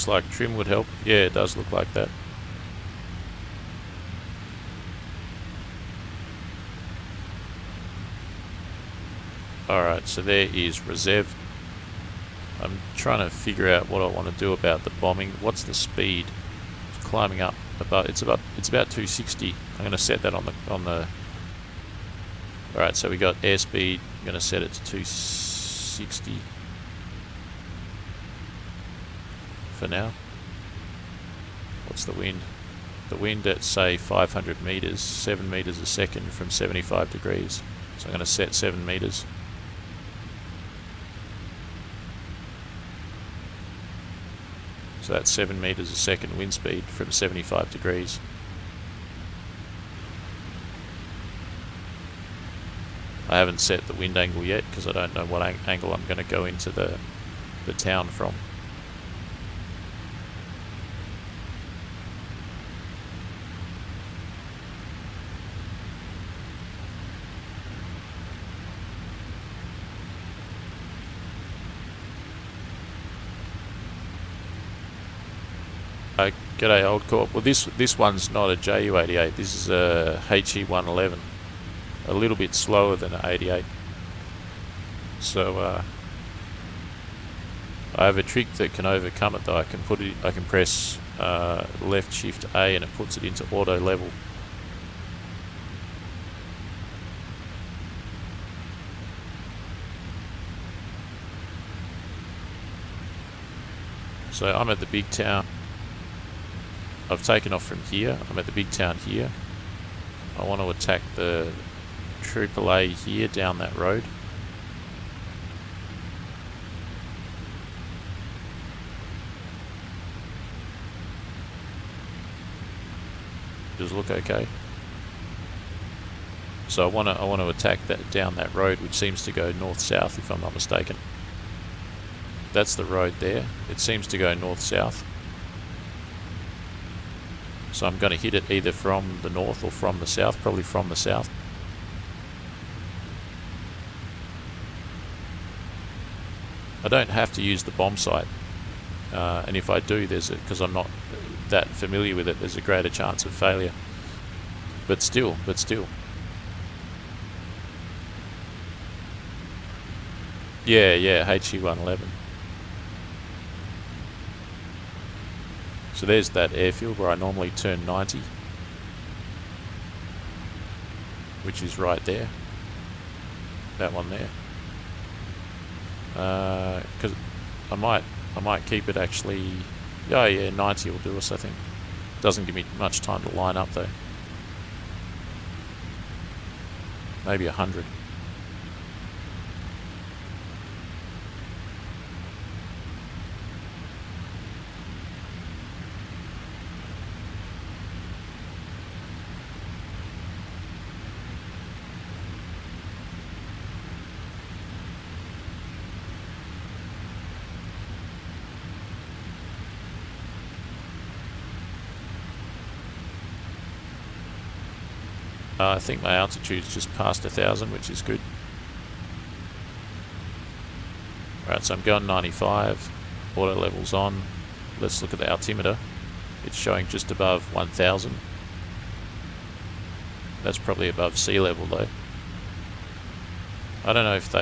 Speaker 1: Looks like trim would help. Yeah, it does look like that. Alright, so there is reserve. I'm trying to figure out what I want to do about the bombing. What's the speed? It's climbing up about it's about 260. I'm going to set that on the Alright, so we got airspeed. I'm going to set it to 260 for now. What's the wind? The wind at say 500 meters, 7 meters a second from 75 degrees. So I'm going to set 7 meters. So that's 7 meters a second wind speed from 75 degrees. I haven't set the wind angle yet because I don't know what angle I'm going to go into the town from. G'day Old Corp. Well, this one's not a Ju-88. This is a HE-111. A little bit slower than an 88. So I have a trick that can overcome it though. I can press left shift A and it puts it into auto level. So I'm at the big town. I've taken off from here. I'm at the big town here. I want to attack the AAA here down that road. Does it look okay? So I want to attack that down that road, which seems to go north-south, if I'm not mistaken. That's the road there. It seems to go north-south. So I'm going to hit it either from the north or from the south, probably from the south. I don't have to use the bomb site, and if I do, because I'm not that familiar with it, there's a greater chance of failure. But still. Yeah, HE-111. So there's that airfield where I normally turn 90, which is right there. That one there. Because I might keep it actually. Oh yeah, 90 will do us, I think. Doesn't give me much time to line up though. Maybe 100. I think my altitude's just past 1,000, which is good. Alright, so I'm going 95, auto level's on. Let's look at the altimeter. It's showing just above 1,000. That's probably above sea level though. I don't know if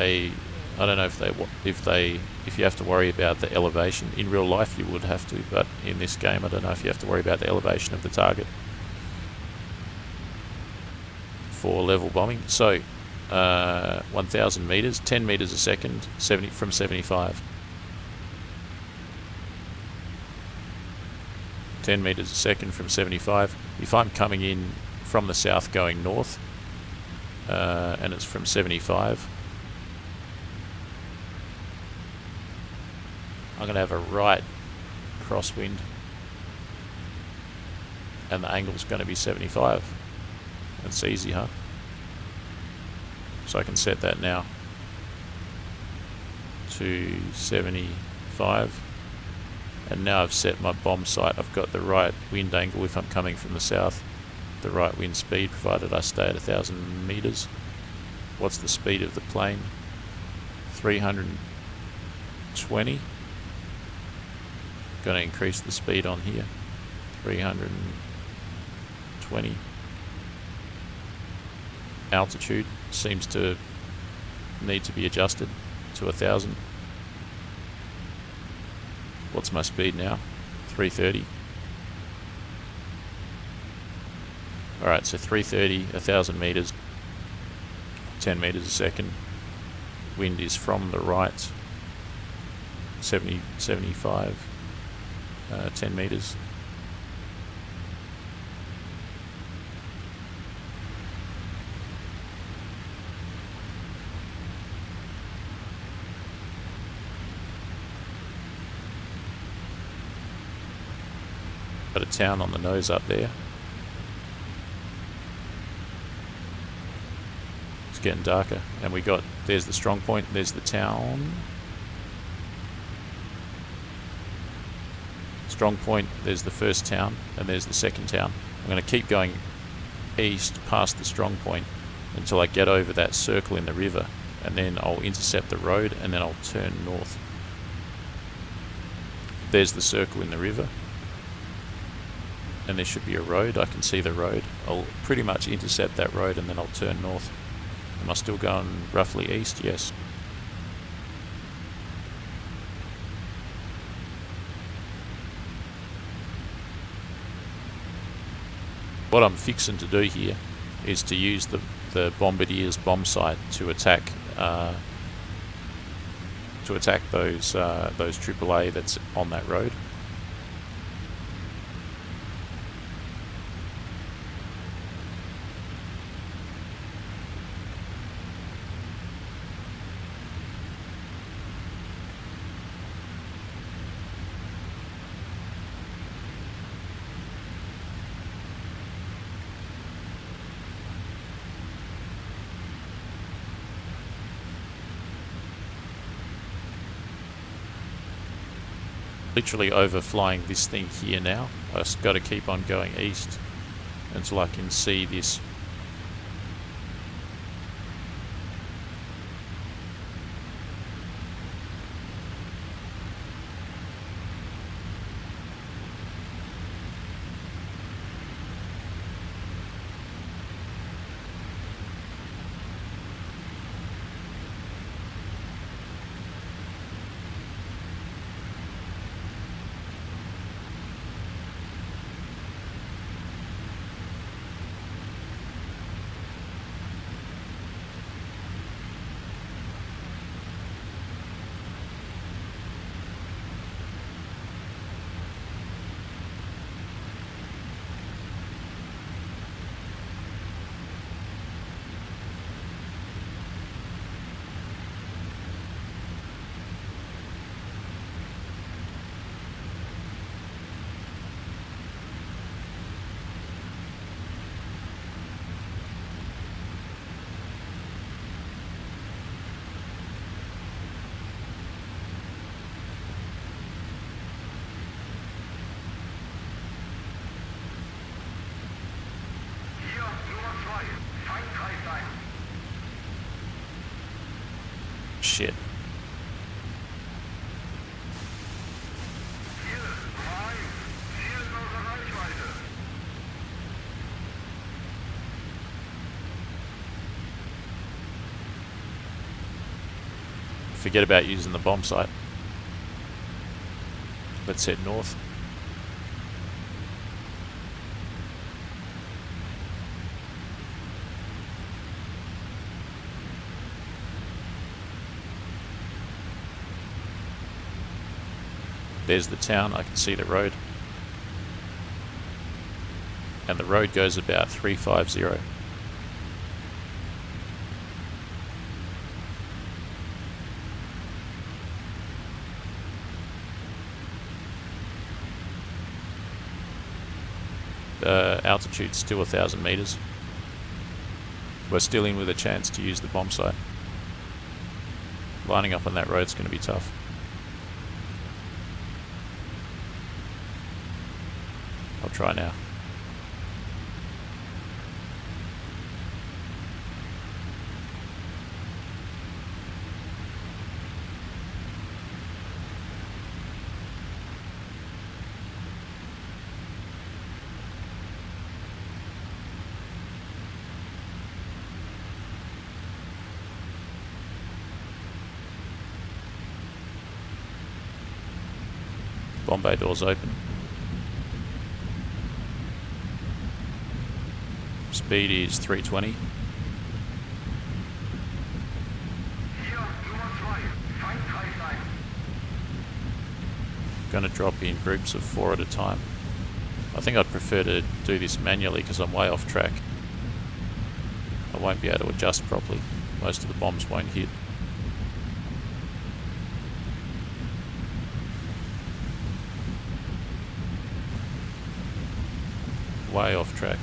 Speaker 1: you have to worry about the elevation. In real life you would have to, but in this game I don't know if you have to worry about the elevation of the target for level bombing. So 1,000 meters, 10 meters a second, 70 from 75. 10 meters a second from 75. If I'm coming in from the south going north, and it's from 75, I'm going to have a right crosswind, and the angle's going to be 75. That's easy, huh? So I can set that now to 75, and now I've set my bomb site. I've got the right wind angle if I'm coming from the south, the right wind speed provided I stay at 1,000 meters. What's the speed of the plane? 320. Going to increase the speed on here. 320. Altitude seems to need to be adjusted to 1,000. What's my speed now? 330. Alright, so 330, 1,000 meters, 10 meters a second. Wind is from the right, 70, 75, 10 meters. Got a town on the nose up there. It's getting darker, and there's the strong point, there's the town. Strong point, there's the first town, and there's the second town. I'm going to keep going east past the strong point until I get over that circle in the river, and then I'll intercept the road, and then I'll turn north. There's the circle in the river, and there should be a road. I can see the road. I'll pretty much intercept that road, and then I'll turn north. Am I still going roughly east? Yes. What I'm fixing to do here is to use the Bombardier's bomb site to attack those AAA that's on that road. literally overflying this thing here now. I've just got to keep on going east until I can see this. Shit. Forget about using the bomb site. Let's head north. There's the town, I can see the road. And the road goes about 350. Altitude's still 1,000 meters. We're still in with a chance to use the bomb site. Lining up on that road's going to be tough. I'll try now. Bomb bay doors open. Speed is 320. Going to drop in groups of 4 at a time. I think I'd prefer to do this manually because I'm way off track. I won't be able to adjust properly. Most of the bombs won't hit. Way off track.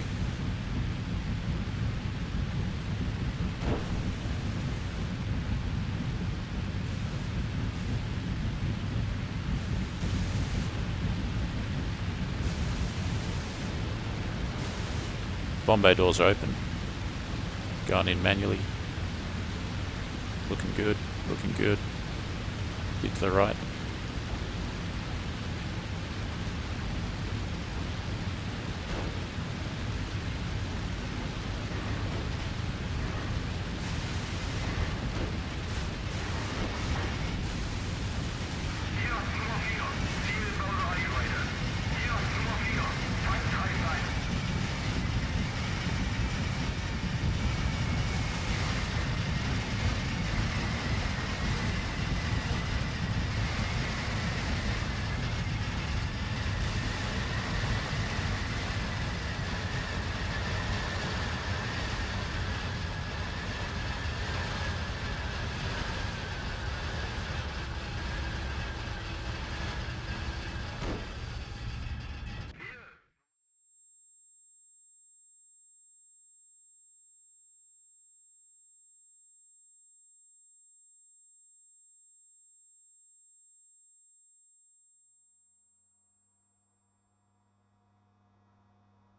Speaker 1: Bomb bay doors are open. Going in manually. Looking good, looking good. Bit to the right.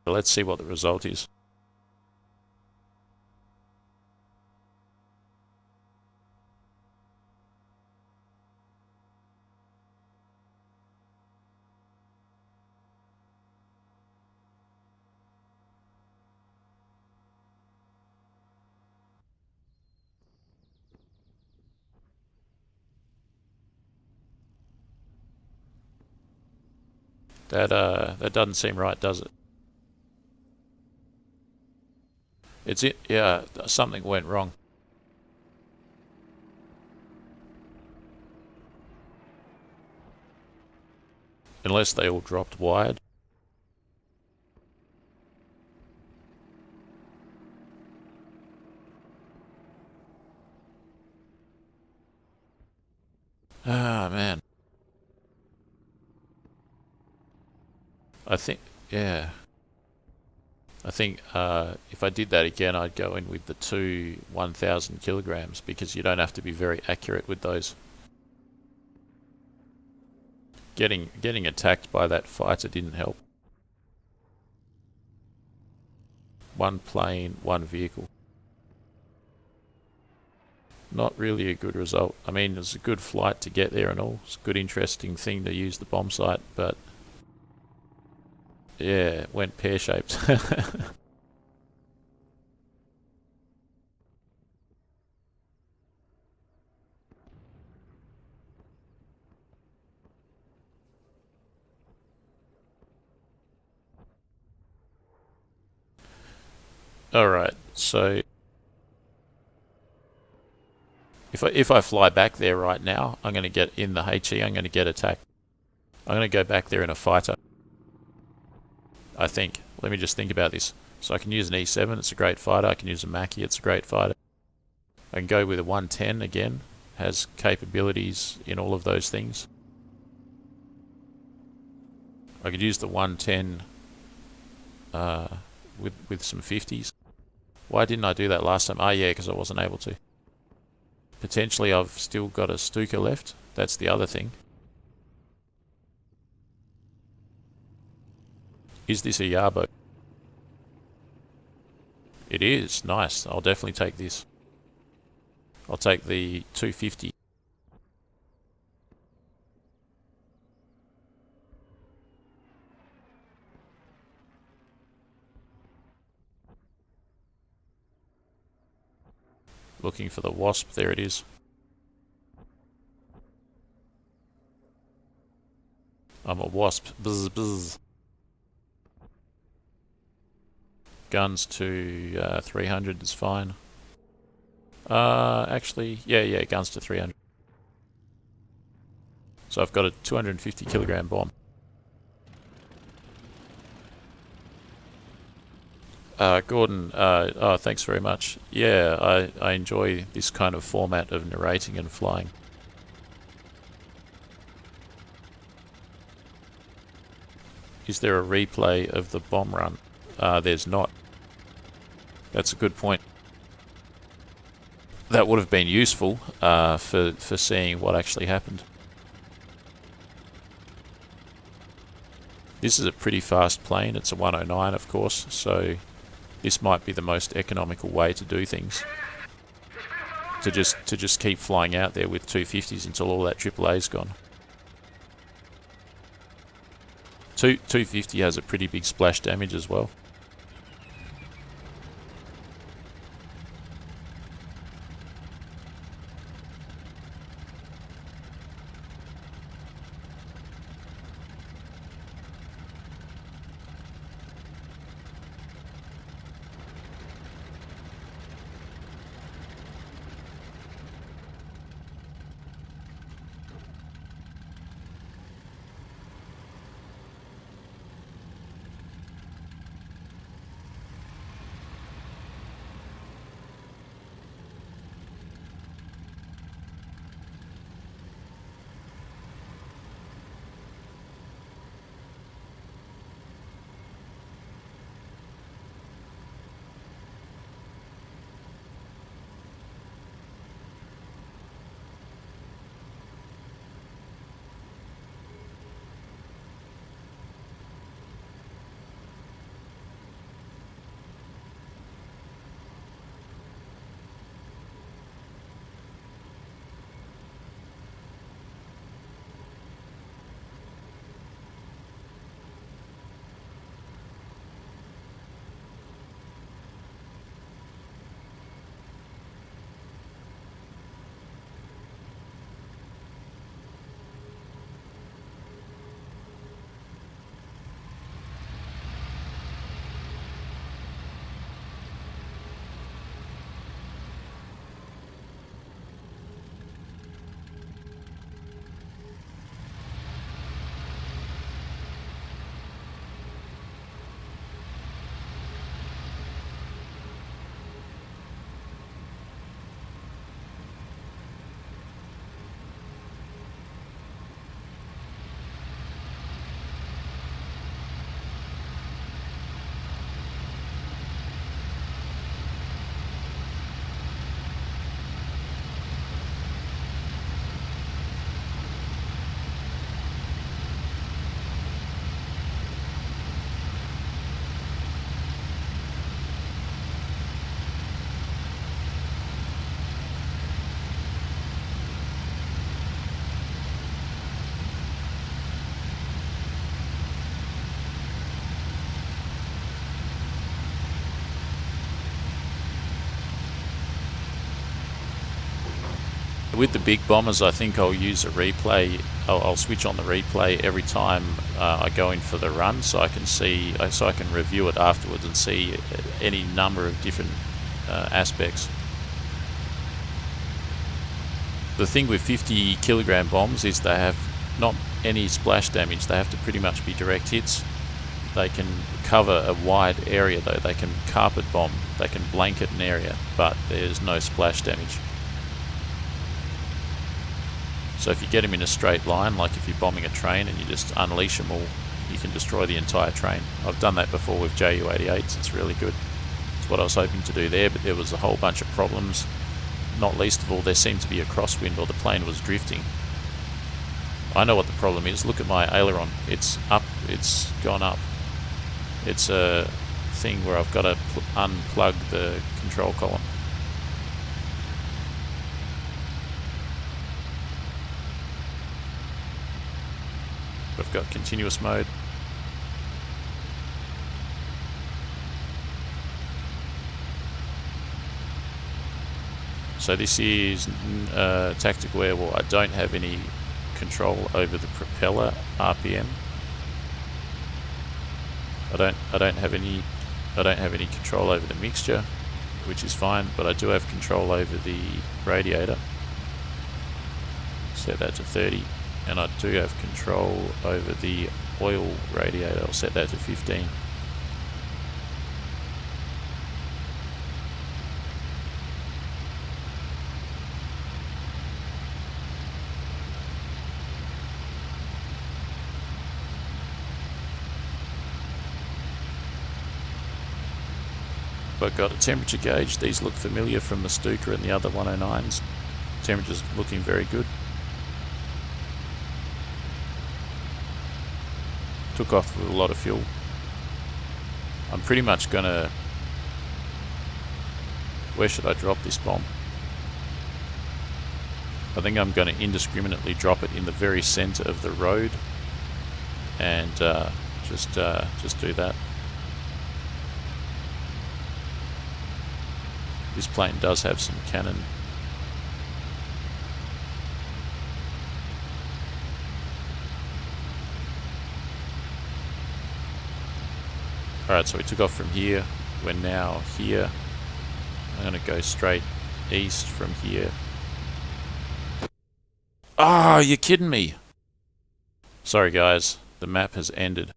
Speaker 1: Let's see what the result is. That doesn't seem right, does it? Yeah, something went wrong. Unless they all dropped wired. Ah, man. I think, yeah. I think if I did that again, I'd go in with the two 1,000 kilograms because you don't have to be very accurate with those. Getting attacked by that fighter didn't help. One plane, one vehicle. Not really a good result. I mean, it was a good flight to get there and all. It's a good, interesting thing to use the bomb site, but yeah, it went pear-shaped. Alright, so if I fly back there right now, I'm going to get in the HE, I'm going to get attacked. I'm going to go back there in a fighter. I think. Let me just think about this. So I can use an E7, it's a great fighter. I can use a Mackie, it's a great fighter. I can go with a 110 again, has capabilities in all of those things. I could use the 110 with some 50s. Why didn't I do that last time? Oh yeah, because I wasn't able to. Potentially I've still got a Stuka left. That's the other thing. Is this a Yarbo? It is. Nice. I'll definitely take this. I'll take the 250. Looking for the Wasp. There it is. I'm a Wasp. Bzz, bzz. Guns to 300 is fine. Actually, yeah, guns to 300. So I've got a 250 kilogram bomb. Gordon, oh, thanks very much. Yeah, I enjoy this kind of format of narrating and flying. Is there a replay of the bomb run? There's not. That's a good point. That would have been useful for seeing what actually happened. This is a pretty fast plane. It's a 109, of course, so this might be the most economical way to do things. To just keep flying out there with 250s until all that AAA's gone. 250 has a pretty big splash damage as well. With the big bombers, I think I'll use a replay. I'll switch on the replay every time I go in for the run, so I can review it afterwards and see any number of different aspects. The thing with 50 kilogram bombs is they have not any splash damage. They have to pretty much be direct hits. They can cover a wide area though. They can carpet bomb. They can blanket an area, but there's no splash damage. So if you get them in a straight line, like if you're bombing a train and you just unleash them all, you can destroy the entire train. I've done that before with Ju-88s. It's really good. It's what I was hoping to do there, but there was a whole bunch of problems. Not least of all, there seemed to be a crosswind, or the plane was drifting. I know what the problem is. Look at my aileron. It's up. It's gone up. It's a thing where I've got to unplug the control column. I've got continuous mode. So this is tactical air war. I don't have any control over the propeller RPM. I don't have any control over the mixture, which is fine, but I do have control over the radiator. Set that to 30, and I do have control over the oil radiator. I'll set that to 15. I've got a temperature gauge. These look familiar from the Stuka and the other 109s. Temperature's looking very good. Took off with a lot of fuel. I'm pretty much gonna... Where should I drop this bomb? I think I'm going to indiscriminately drop it in the very center of the road, and just do that. This plane does have some cannon. Alright, so we took off from here. We're now here. I'm going to go straight east from here. Ah, you're kidding me! Sorry guys, the map has ended.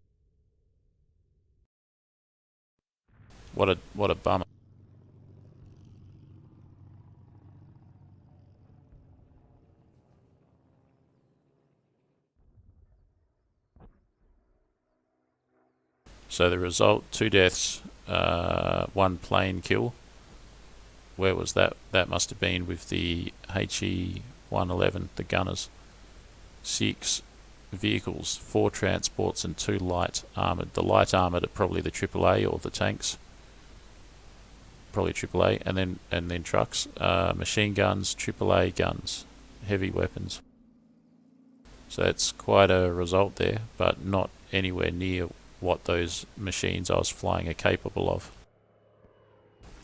Speaker 1: What a bummer. So the result, 2 deaths, 1 plane kill. Where was that? That must have been with the HE-111, the gunners. 6 vehicles, 4 transports and 2 light armoured. The light armoured are probably the AAA or the tanks. Probably AAA, and then trucks. Machine guns, AAA guns, heavy weapons. So that's quite a result there, but not anywhere near what those machines I was flying are capable of.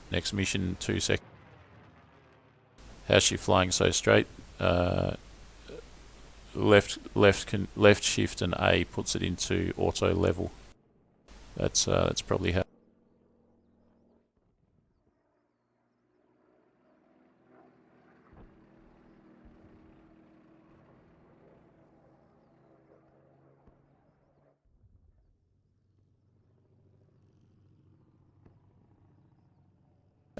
Speaker 1: Next mission, 2 seconds. How's she flying so straight? Left shift and A puts it into auto level. That's probably how.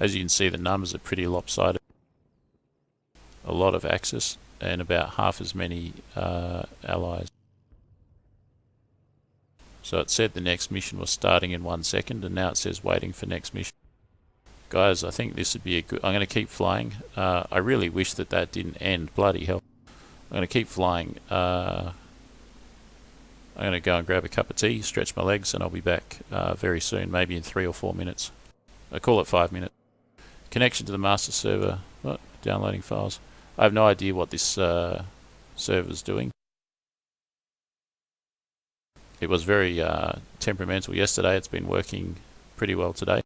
Speaker 1: As you can see, the numbers are pretty lopsided. A lot of Axis and about half as many allies. So it said the next mission was starting in 1 second, and now it says waiting for next mission. Guys, I think this would be a good... I'm going to keep flying. I really wish that didn't end. Bloody hell. I'm going to keep flying. I'm going to go and grab a cup of tea, stretch my legs, and I'll be back very soon, maybe in 3 or 4 minutes. I call it 5 minutes. Connection to the master server. What? Downloading files. I have no idea what this server's doing. It was very temperamental yesterday. It's been working pretty well today.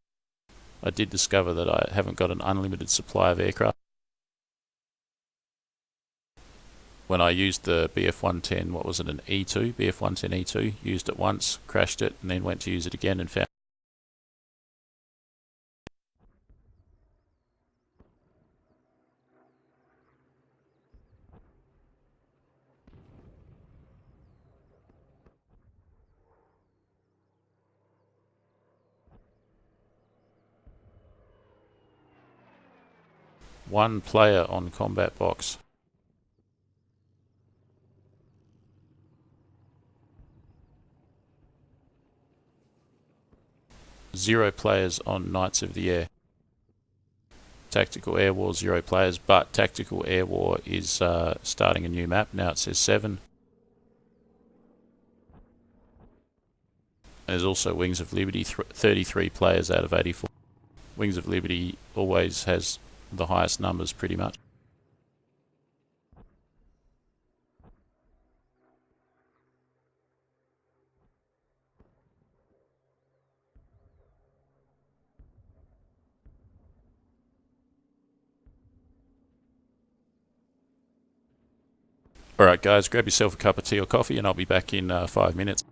Speaker 1: I did discover that I haven't got an unlimited supply of aircraft. when I used the BF110, what was it, an E2, BF110 E2, used it once, crashed it, and then went to use it again and found one player on combat box. Zero players on Knights of the Air. Tactical Air War, zero players, but Tactical Air War is starting a new map. Now it says 7. There's also Wings of Liberty, 33 players out of 84. Wings of Liberty always has the highest numbers pretty much. Alright guys, grab yourself a cup of tea or coffee and I'll be back in 5 minutes.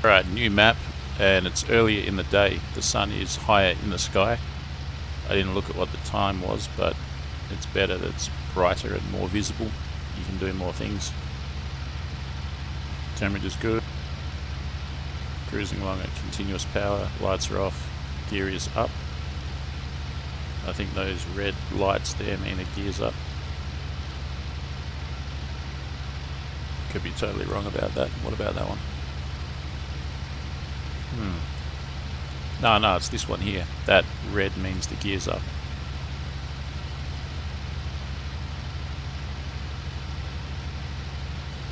Speaker 1: Alright, new map, and it's earlier in the day. The sun is higher in the sky. I didn't look at what the time was, but it's better that it's brighter and more visible. You can do more things. Temperature's good. Cruising along at continuous power, lights are off, gear is up. I think those red lights there mean the gear's up. Could be totally wrong about that. What about that one? No, it's this one here. That red means the gear's up.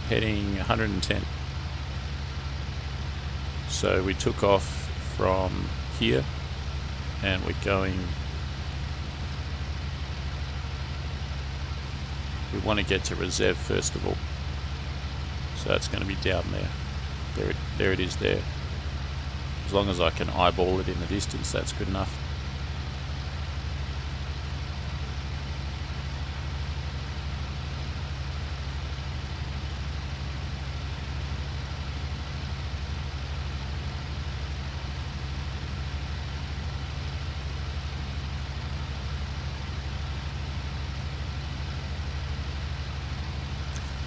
Speaker 1: Heading 110. So we took off from here and we're going... We want to get to reserve first of all. So that's going to be down there. There it is there. As long as I can eyeball it in the distance, that's good enough.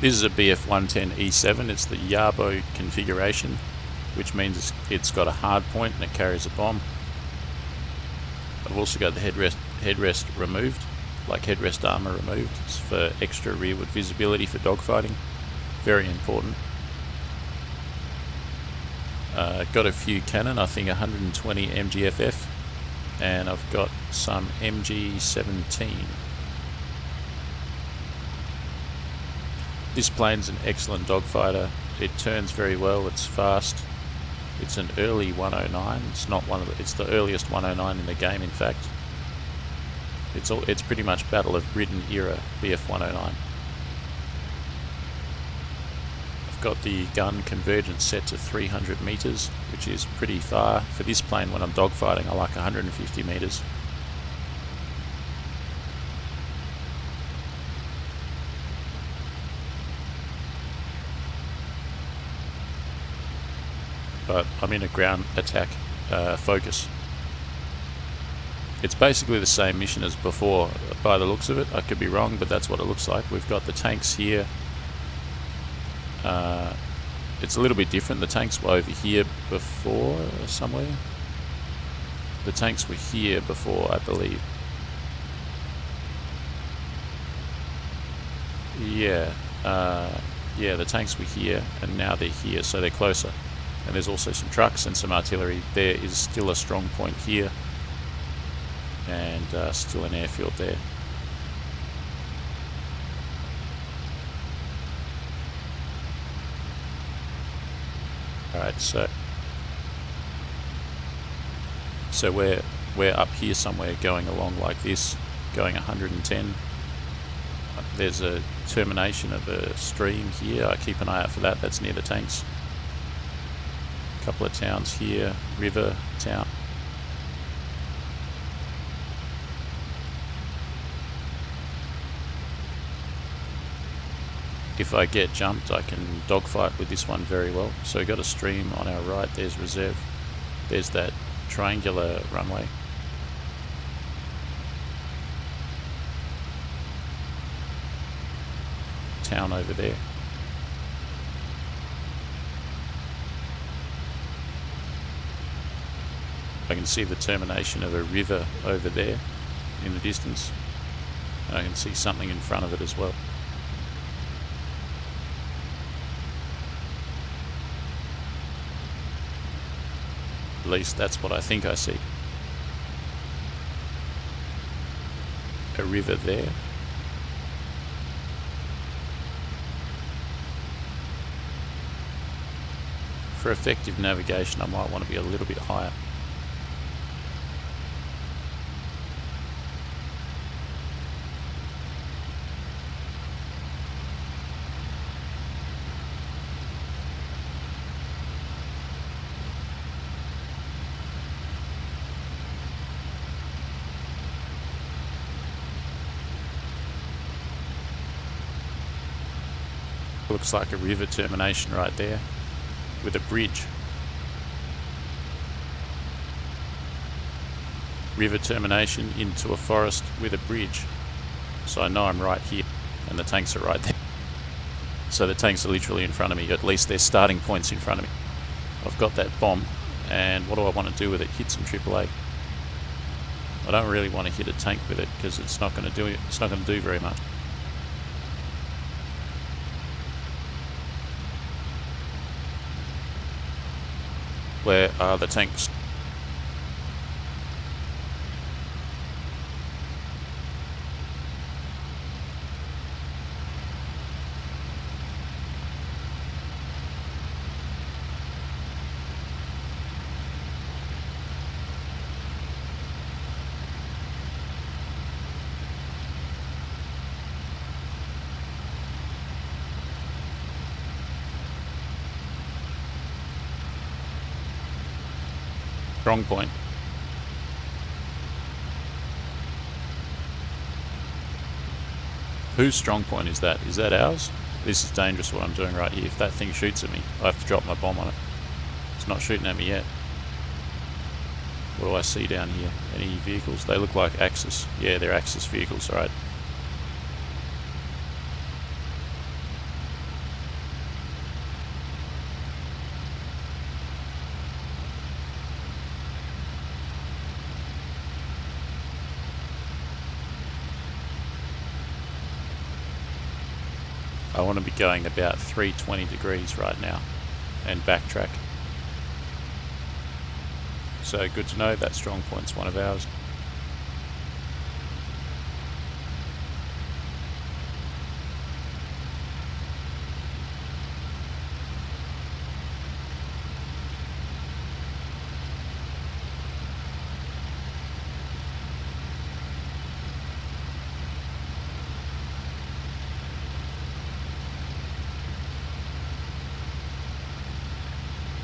Speaker 1: This is a BF-110E7, it's the Yarbo configuration, which means it's got a hard point and it carries a bomb. I've also got the headrest removed, like headrest armour removed. It's for extra rearward visibility for dogfighting, very important. Got a few Canon, I think 120 MGFF, and I've got some MG17. This plane's an excellent dogfighter. It turns very well, it's fast. It's an early 109. It's not one of the, it's the earliest 109 in the game, in fact. It's pretty much Battle of Britain era BF 109. I've got the gun convergence set to 300 meters, which is pretty far. For this plane, when I'm dogfighting, I like 150 meters. But I'm in a ground attack focus. It's basically the same mission as before by the looks of it. I could be wrong, but that's what it looks like. We've got the tanks here. It's a little bit different. The tanks were over here before somewhere. The tanks were here before, I believe. Yeah, the tanks were here and now they're here, so they're closer. And there's also some trucks and some artillery. There is still a strong point here, and still an airfield there. Alright, so we're up here somewhere going along like this, going 110. There's a termination of a stream here. I keep an eye out for that. That's near the tanks. Couple of towns here, river town. If I get jumped, I can dogfight with this one very well. So we've got a stream on our right, there's reserve. There's that triangular runway. Town over there. I can see the termination of a river over there in the distance. And I can see something in front of it as well. At least that's what I think I see. A river there. For effective navigation, I might want to be a little bit higher. Looks like a river termination right there with a bridge. river termination into a forest with a bridge. So I know I'm right here, and the tanks are right there. So the tanks are literally in front of me, at least their starting point's in front of me. I've got that bomb, and what do I want to do with it? Hit some AAA. I don't really want to hit a tank with it because it's not going to do it. It's not going to do very much. Where are the tanks? Strong point. Whose strong point is that? Is that ours? This is dangerous what I'm doing right here. If that thing shoots at me, I have to drop my bomb on it. It's not shooting at me yet. What do I see down here? Any vehicles? They look like Axis. Yeah, they're Axis vehicles, right? I want to be going about 320 degrees right now and backtrack. So good to know that strong point's one of ours.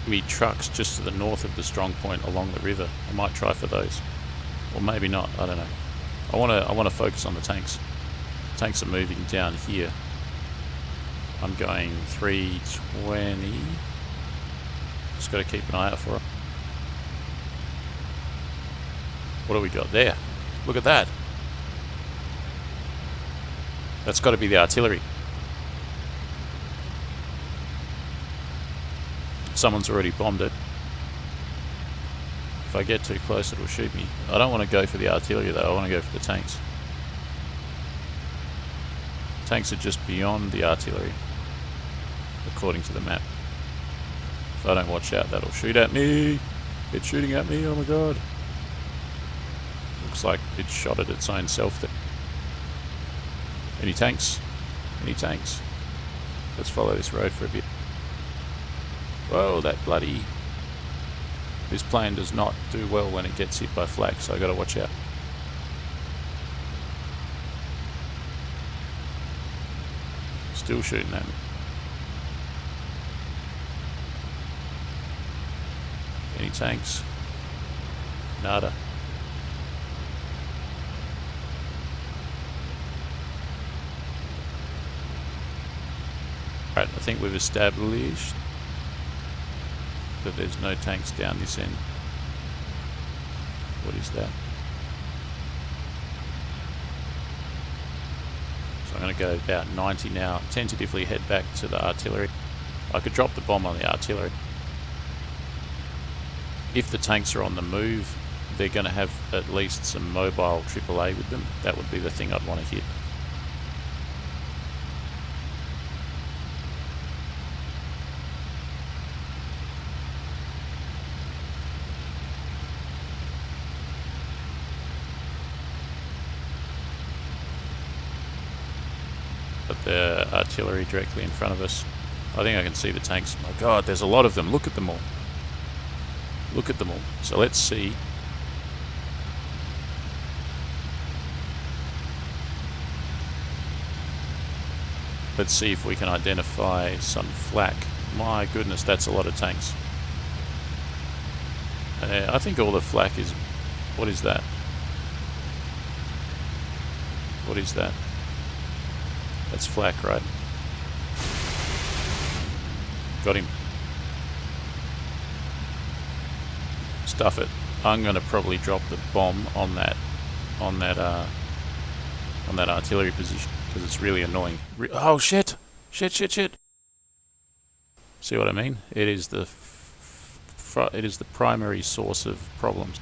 Speaker 1: Be trucks just to the north of the strong point along the river. I might try for those, or maybe not. I don't know. I want to focus on the tanks. Tanks are moving down here. I'm going 320. Just got to keep an eye out for it. What do we got there? Look at that. That's got to be the artillery. Someone's already bombed it. If I get too close, it'll shoot me. I don't want to go for the artillery though, I want to go for the tanks. Tanks are just beyond the artillery, according to the map. If I don't watch out, that'll shoot at me. It's shooting at me, oh my god. Looks like it shot at its own self there. Any tanks? Any tanks? Let's follow this road for a bit. Whoa, that bloody... This plane does not do well when it gets hit by flak, so I gotta watch out. Still shooting at me. Any tanks? Nada. Right, I think we've established that there's no tanks down this end. What is that? So I'm going to go about 90 now, tentatively head back to the artillery. I could drop the bomb on the artillery. If the tanks are on the move, they're going to have at least some mobile AAA with them. That would be the thing I'd want to hit. The artillery directly in front of us. I think I can see the tanks. My god, there's a lot of them. Look at them all. Look at them all. So let's see. Let's see if we can identify some flak. My goodness, that's a lot of tanks. I think all the flak is... What is that? What is that? That's flak, right? Got him. Stuff it. I'm going to probably drop the bomb on that artillery position because it's really annoying. Oh shit! Shit! See what I mean? It is the primary source of problems.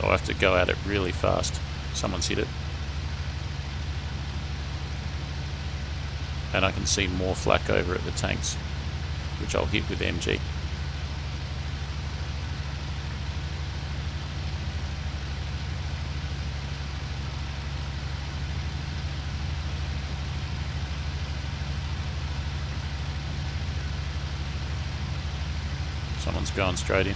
Speaker 1: I'll have to go at it really fast. Someone's hit it. And I can see more flak over at the tanks, which I'll hit with MG. Someone's going straight in.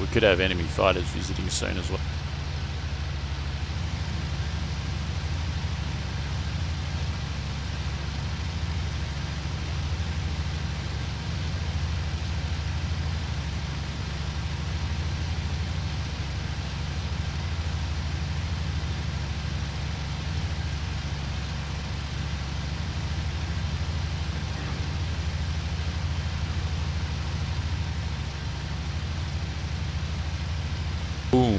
Speaker 1: We could have enemy fighters visiting soon as well. Ooh.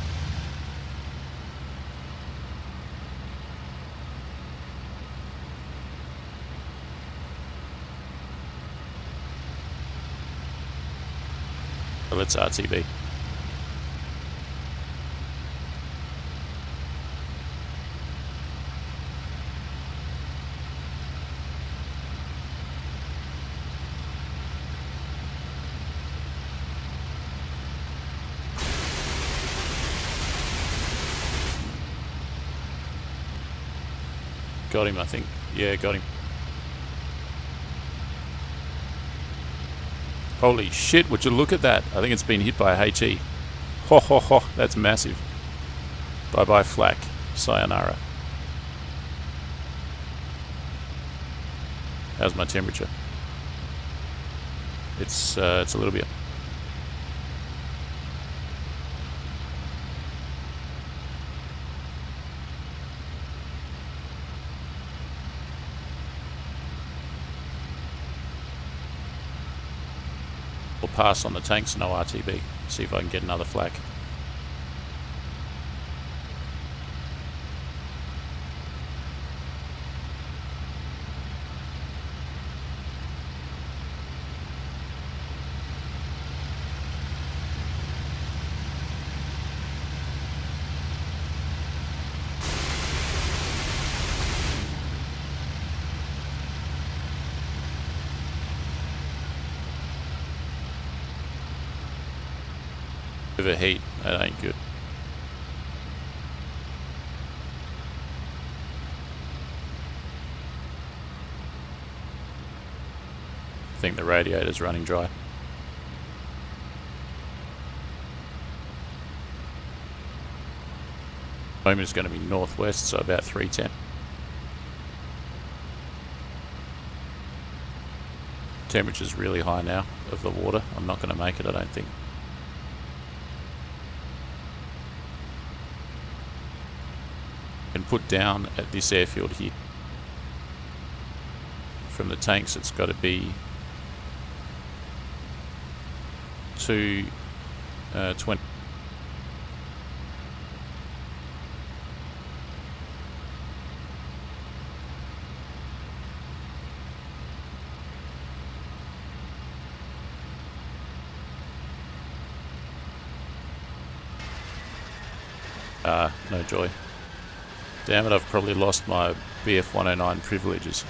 Speaker 1: Let's RTB. Got him, I think. Yeah, got him. Holy shit, would you look at that? I think it's been hit by a HE. Ho ho ho, that's massive. Bye bye flak. Sayonara. How's my temperature? It's a little bit. We'll pass on the tanks, no RTB. See if I can get another flak. Overheat, that ain't good. I think the radiator's running dry. Home is going to be northwest, so about 310. Temperature's really high now of the water. I'm not going to make it, I don't think. And put down at this airfield here. From the tanks, it's got to be 220. No joy. Damn it, I've probably lost my BF 109 privileges.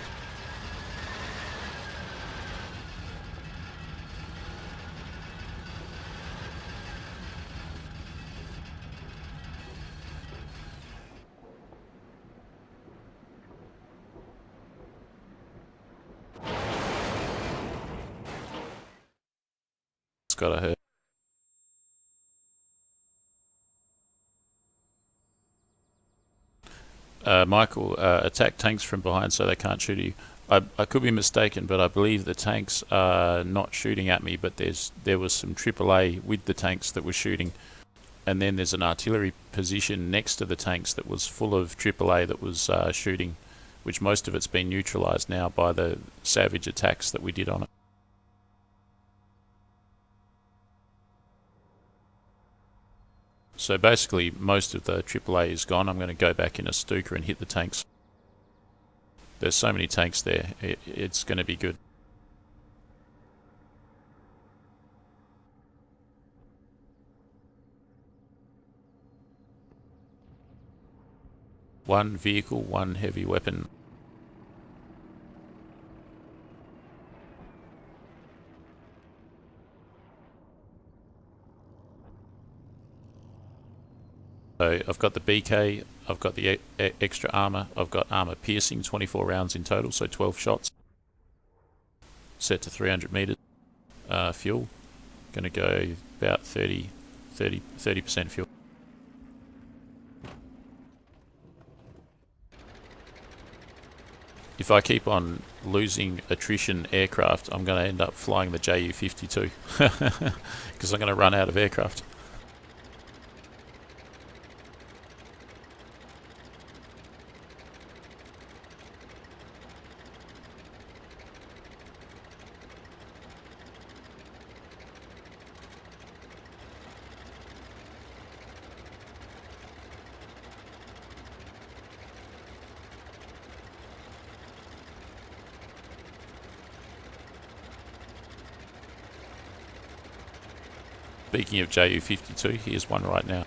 Speaker 1: It's gotta hurt. Michael, attack tanks from behind so they can't shoot you. I could be mistaken, but I believe the tanks are not shooting at me, but there was some AAA with the tanks that were shooting. and then there's an artillery position next to the tanks that was full of AAA that was shooting, which most of it's been neutralised now by the savage attacks that we did on it. So basically most of the AAA is gone. I'm going to go back in a Stuka and hit the tanks. There's so many tanks there, it's going to be good. One vehicle, one heavy weapon. So I've got the BK, I've got the extra armour, I've got armour piercing, 24 rounds in total, so 12 shots. Set to 300 metres. Fuel, going to go about 30% fuel. If I keep on losing attrition aircraft, I'm going to end up flying the Ju-52 because I'm going to run out of aircraft. Speaking of Ju-52, here's one right now.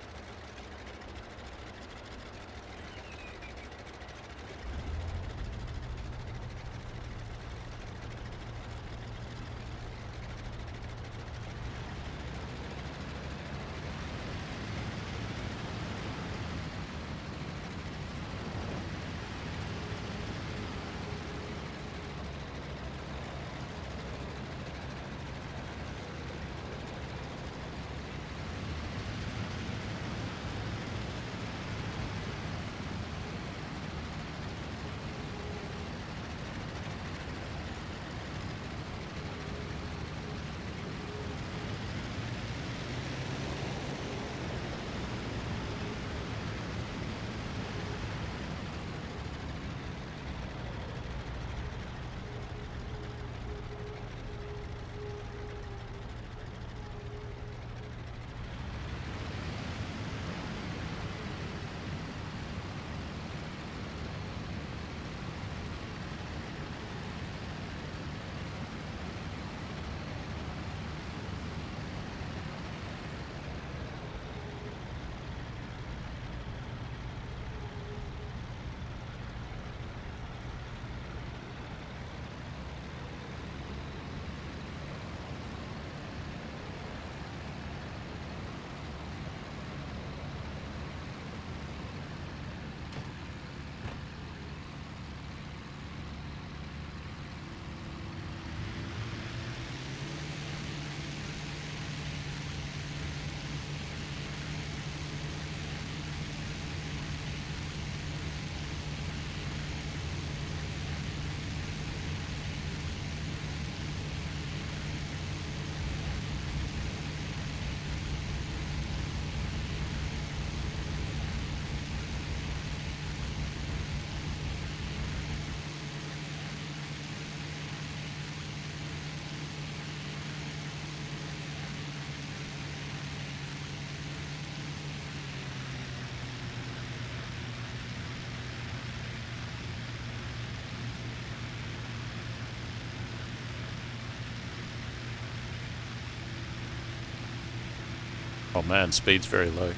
Speaker 1: Oh man, speed's very low.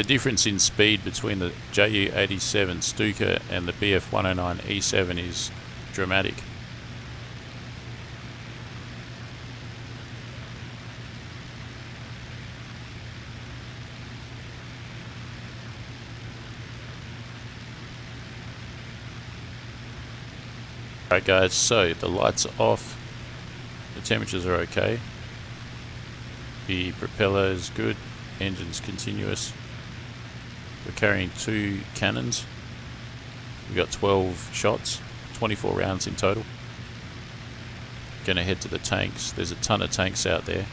Speaker 1: the difference in speed between the Ju-87 Stuka and the Bf-109 E7 is dramatic. Alright guys, so the lights are off, the temperatures are okay, the propeller is good, engine's continuous. We're carrying 2 cannons, we've got 12 shots, 24 rounds in total. Gonna head to the tanks, there's a ton of tanks out there.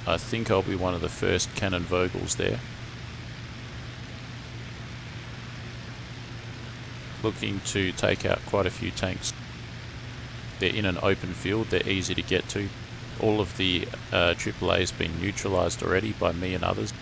Speaker 1: I think I'll be one of the first Kanonenvogels there. Looking to take out quite a few tanks. They're in an open field, they're easy to get to. All of the AAA has been neutralised already by me and others.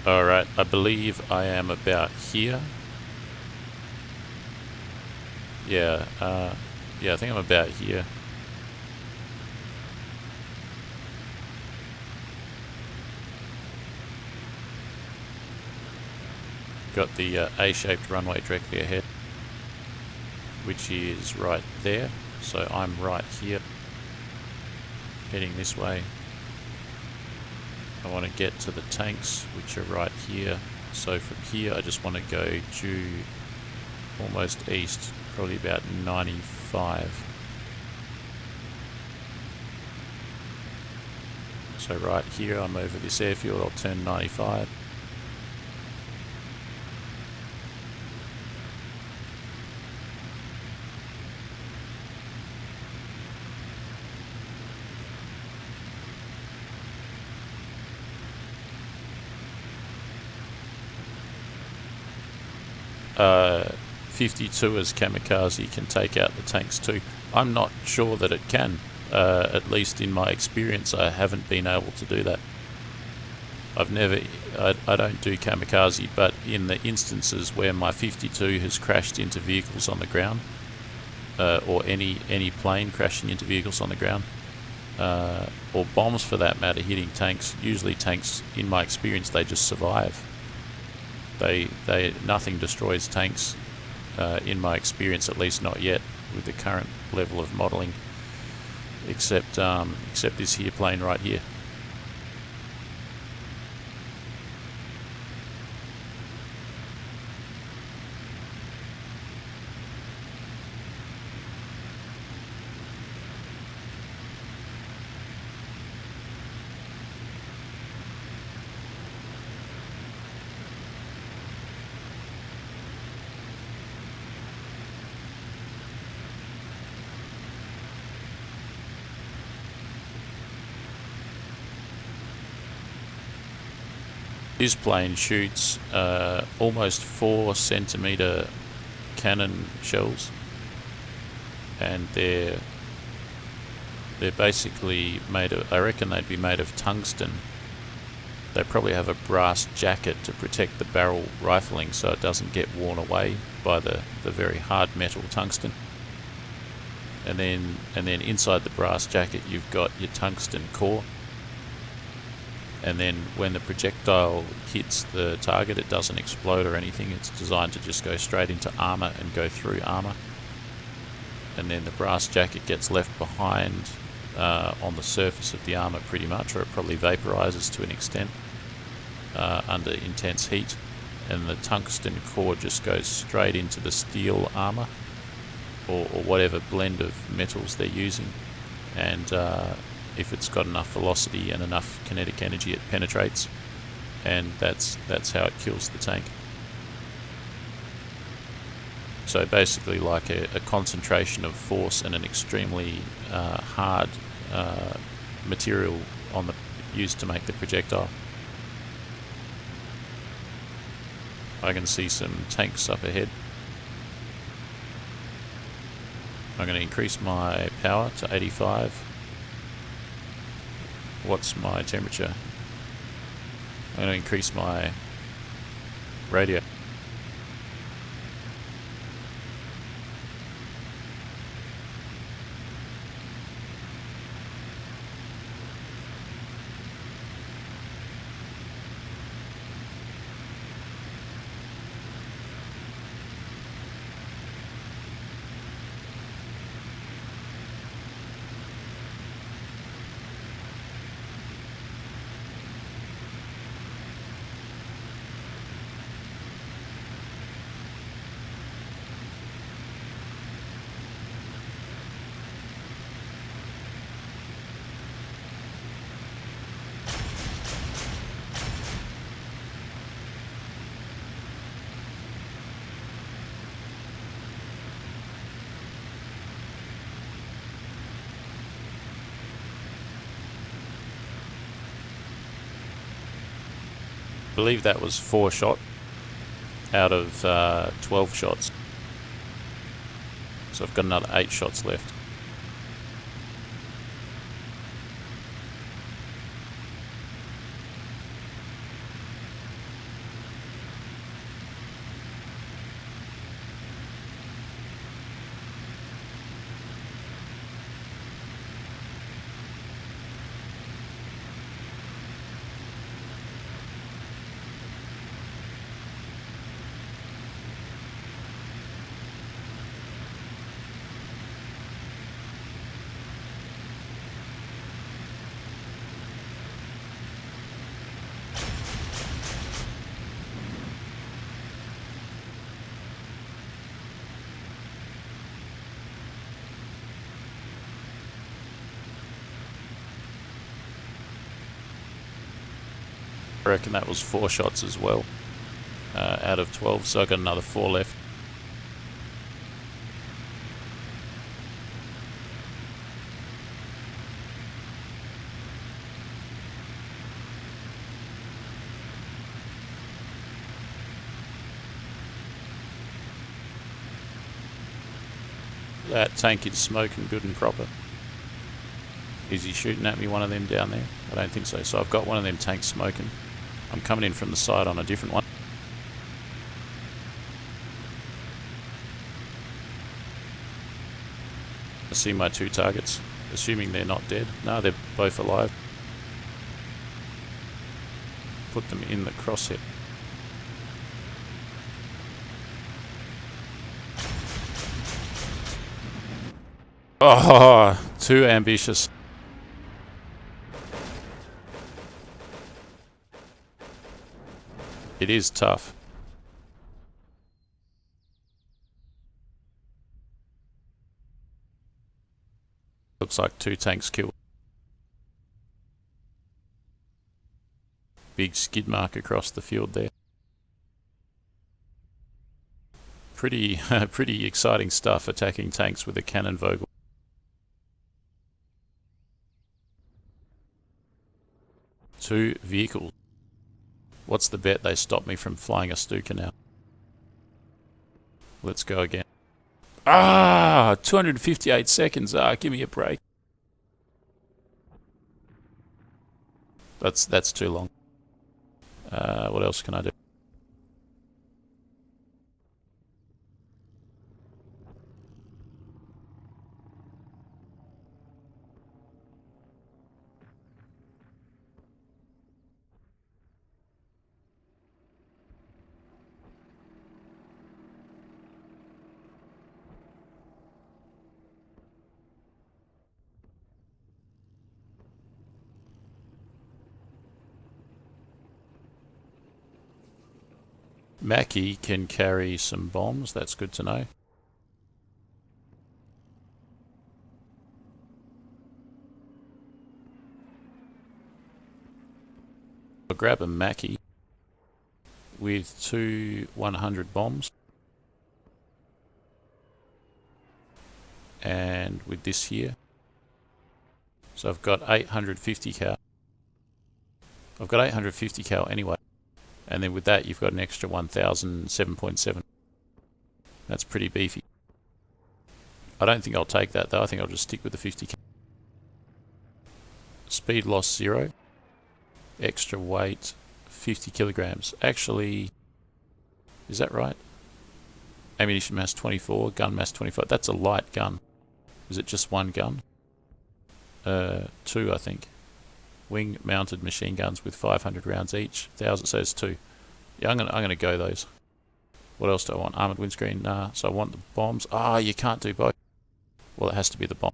Speaker 1: Alright, I believe I am about here. Yeah, I think I'm about here. Got the A-shaped runway directly ahead, which is right there. So I'm right here, heading this way. I want to get to the tanks, which are right here. So from here I just want to go due almost east, probably about 95. So right here I'm over this airfield, I'll turn 95. Uh, 52 as kamikaze can take out the tanks too. I'm not sure that it can. At least in my experience, I haven't been able to do that. I don't do kamikaze, but in the instances where my 52 has crashed into vehicles on the ground, or any plane crashing into vehicles on the ground, or bombs for that matter hitting tanks, usually tanks, in my experience, they just survive. Nothing destroys tanks, in my experience, at least not yet, with the current level of modelling, except this here plane right here. This plane shoots almost 4 centimetre cannon shells, and they're basically made of, I reckon they'd be made of tungsten. They probably have a brass jacket to protect the barrel rifling so it doesn't get worn away by the very hard metal tungsten. And then inside the brass jacket you've got your tungsten core. And then when the projectile hits the target, it doesn't explode or anything. It's designed to just go straight into armor and go through armor. And then the brass jacket gets left behind on the surface of the armor pretty much, or it probably vaporizes to an extent under intense heat. And the tungsten core just goes straight into the steel armor, or whatever blend of metals they're using. And if it's got enough velocity and enough kinetic energy, it penetrates, and that's how it kills the tank. So basically like a concentration of force and an extremely hard material used to make the projectile. I can see some tanks up ahead. I'm going to increase my power to 85. What's my temperature? I'm going to increase my radio. I believe that was 4 shot out of 12 shots. So I've got another 8 shots left. I reckon that was 4 shots as well out of 12, so I got another 4 left. That tank is smoking good and proper. Is he shooting at me, one of them down there? I don't think so. So I've got one of them tanks smoking. I'm coming in from the side on a different one. I see my 2 targets, assuming they're not dead. No, they're both alive. Put them in the crosshair. Oh, too ambitious. It is tough. Looks like 2 tanks killed. Big skid mark across the field there. Pretty exciting stuff, attacking tanks with a Kanonenvogel. Two vehicles. What's the bet they stop me from flying a Stuka now? Let's go again. 258 seconds. Give me a break. That's too long. What else can I do? Mackie can carry some bombs, that's good to know. I'll grab a Mackie with 2 100 bombs. And with this here. So I've got 850 cal. I've got 850 cal anyway. And then with that you've got an extra 1000 7.7. That's pretty beefy. I don't think I'll take that though. I think I'll just stick with the 50 cal. Speed loss 0. Extra weight 50 kilograms. Actually, is that right? Ammunition mass 24, gun mass 25. That's a light gun. Is it just one gun? 2, I think. Wing mounted machine guns with 500 rounds each. 1000, so it's 2. Yeah, I'm gonna go those. What else do I want? Armored windscreen? Nah. So I want the bombs. Ah, you can't do both. Well, it has to be the bomb.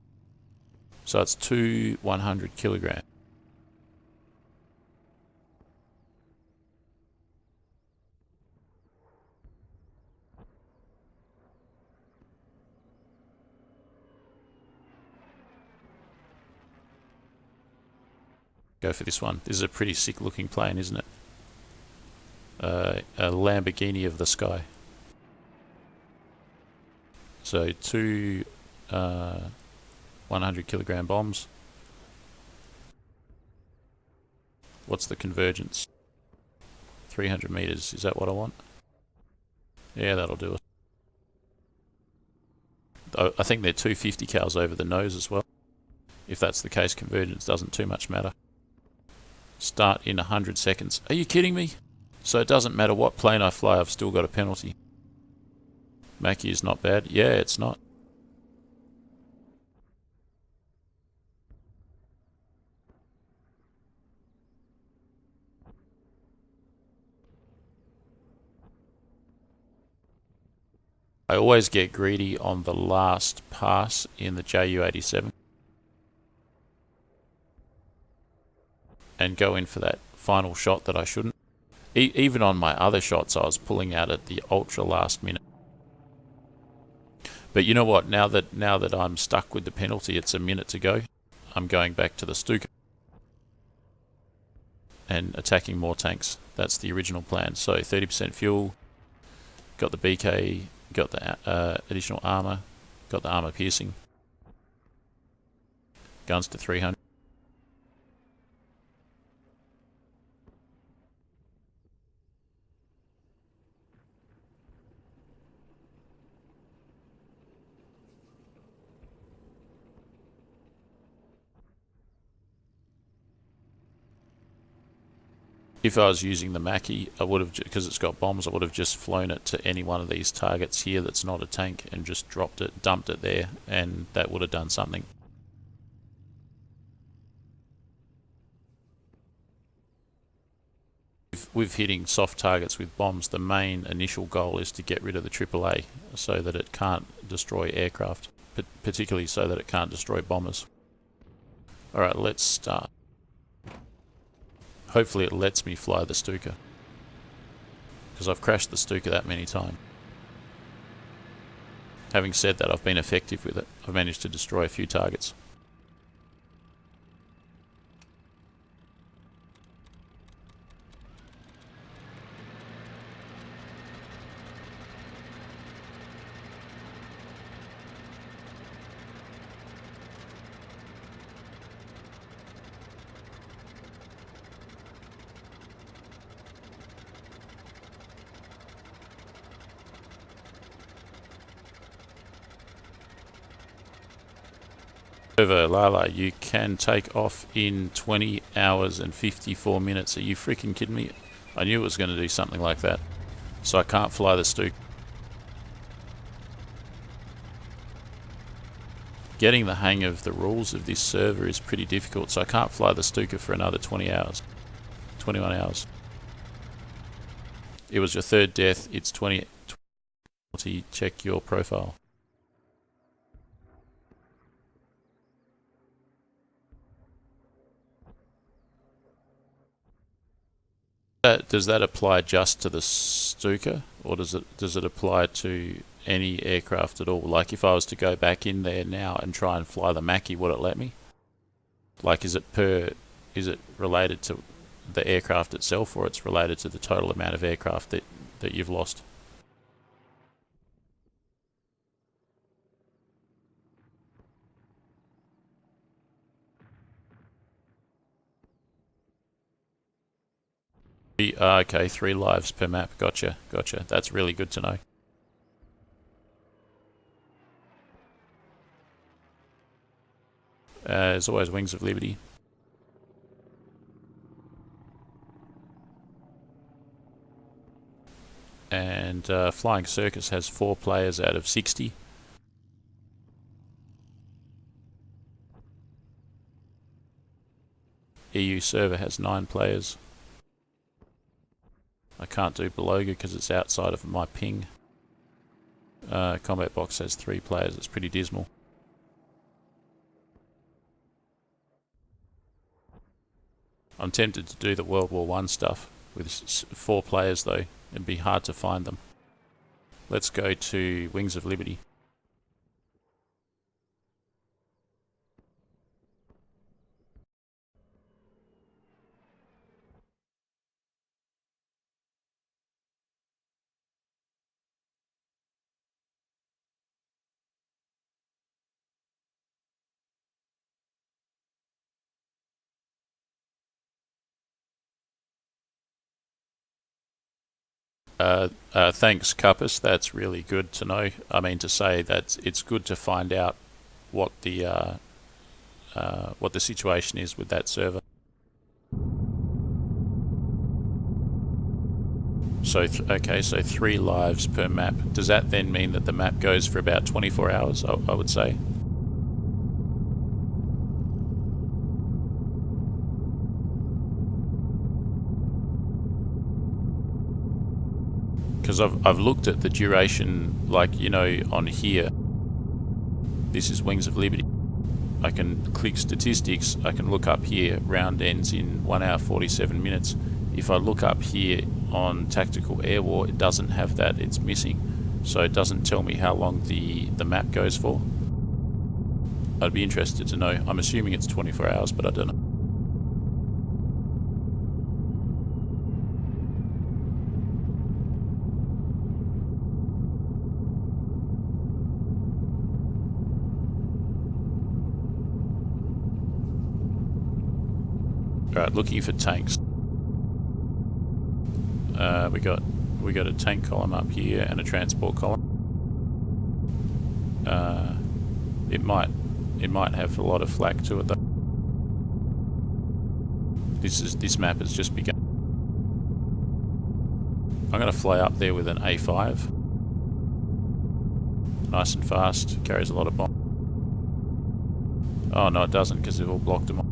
Speaker 1: So it's 2 100 kilogram. Go for this one. This is a pretty sick looking plane, isn't it? A Lamborghini of the sky. So 2 100 kilogram bombs. What's the convergence? 300 meters. Is that what I want? Yeah, that'll do it. I think they're 250 cals over the nose as well. If that's the case, convergence doesn't too much matter. Start in 100 seconds. Are you kidding me? So it doesn't matter what plane I fly, I've still got a penalty. Mackie is not bad. Yeah, it's not. I always get greedy on the last pass in the Ju-87 and go in for that final shot that I shouldn't. Even on my other shots, I was pulling out at the ultra last minute. But you know what? Now that I'm stuck with the penalty, it's a minute to go. I'm going back to the Stuka and attacking more tanks. That's the original plan. So 30% fuel, got the BK, got the additional armor, got the armor piercing, guns to 300. If I was using the Mackie, I would have, because it's got bombs, I would have just flown it to any one of these targets here that's not a tank and just dropped it, dumped it there, and that would have done something. With hitting soft targets with bombs, the main initial goal is to get rid of the AAA so that it can't destroy aircraft, particularly so that it can't destroy bombers. Alright, let's start. Hopefully it lets me fly the Stuka, because I've crashed the Stuka that many times. Having said that, I've been effective with it. I've managed to destroy a few targets. Over Lala, you can take off in 20 hours and 54 minutes. Are you freaking kidding me? I knew it was going to do something like that. So I can't fly the Stuka. Getting the hang of the rules of this server is pretty difficult, so I can't fly the Stuka for another 20 hours. 21 hours. It was your third death, it's 20. Check your profile. Does that apply just to the Stuka, or does it apply to any aircraft at all? Like if I was to go back in there now and try and fly the Mackie, would it let me? Like is it related to the aircraft itself, or it's related to the total amount of aircraft that you've lost? Okay, 3 lives per map. Gotcha. That's really good to know. There's always Wings of Liberty. And Flying Circus has 4 players out of 60. EU server has 9 players. I can't do Beloga because it's outside of my ping. Combat Box has 3 players. It's pretty dismal. I'm tempted to do the World War I stuff with 4 players though. It'd be hard to find them. Let's go to Wings of Liberty. Thanks, Cuppus. That's really good to know. I mean, to say that it's good to find out what the situation is with that server. So okay, so 3 lives per map. Does that then mean that the map goes for about 24 hours? I would say. Because I've looked at the duration, like on here. This is Wings of Liberty. I can click statistics. I can look up here. Round ends in 1 hour 47 minutes. If I look up here on Tactical Air War, it doesn't have that. It's missing, so it doesn't tell me how long the map goes for. I'd be interested to know. I'm assuming it's 24 hours, but I don't know. Alright, looking for tanks. We got a tank column up here and a transport column. It might have a lot of flak to it though. This map has just begun. I'm going to fly up there with an A5. Nice and fast. Carries a lot of bombs. Oh no, it doesn't because they've all blocked them off.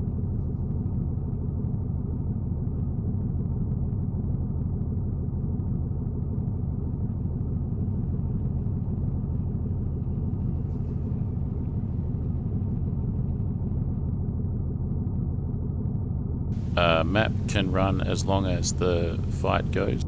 Speaker 1: Map can run as long as the fight goes.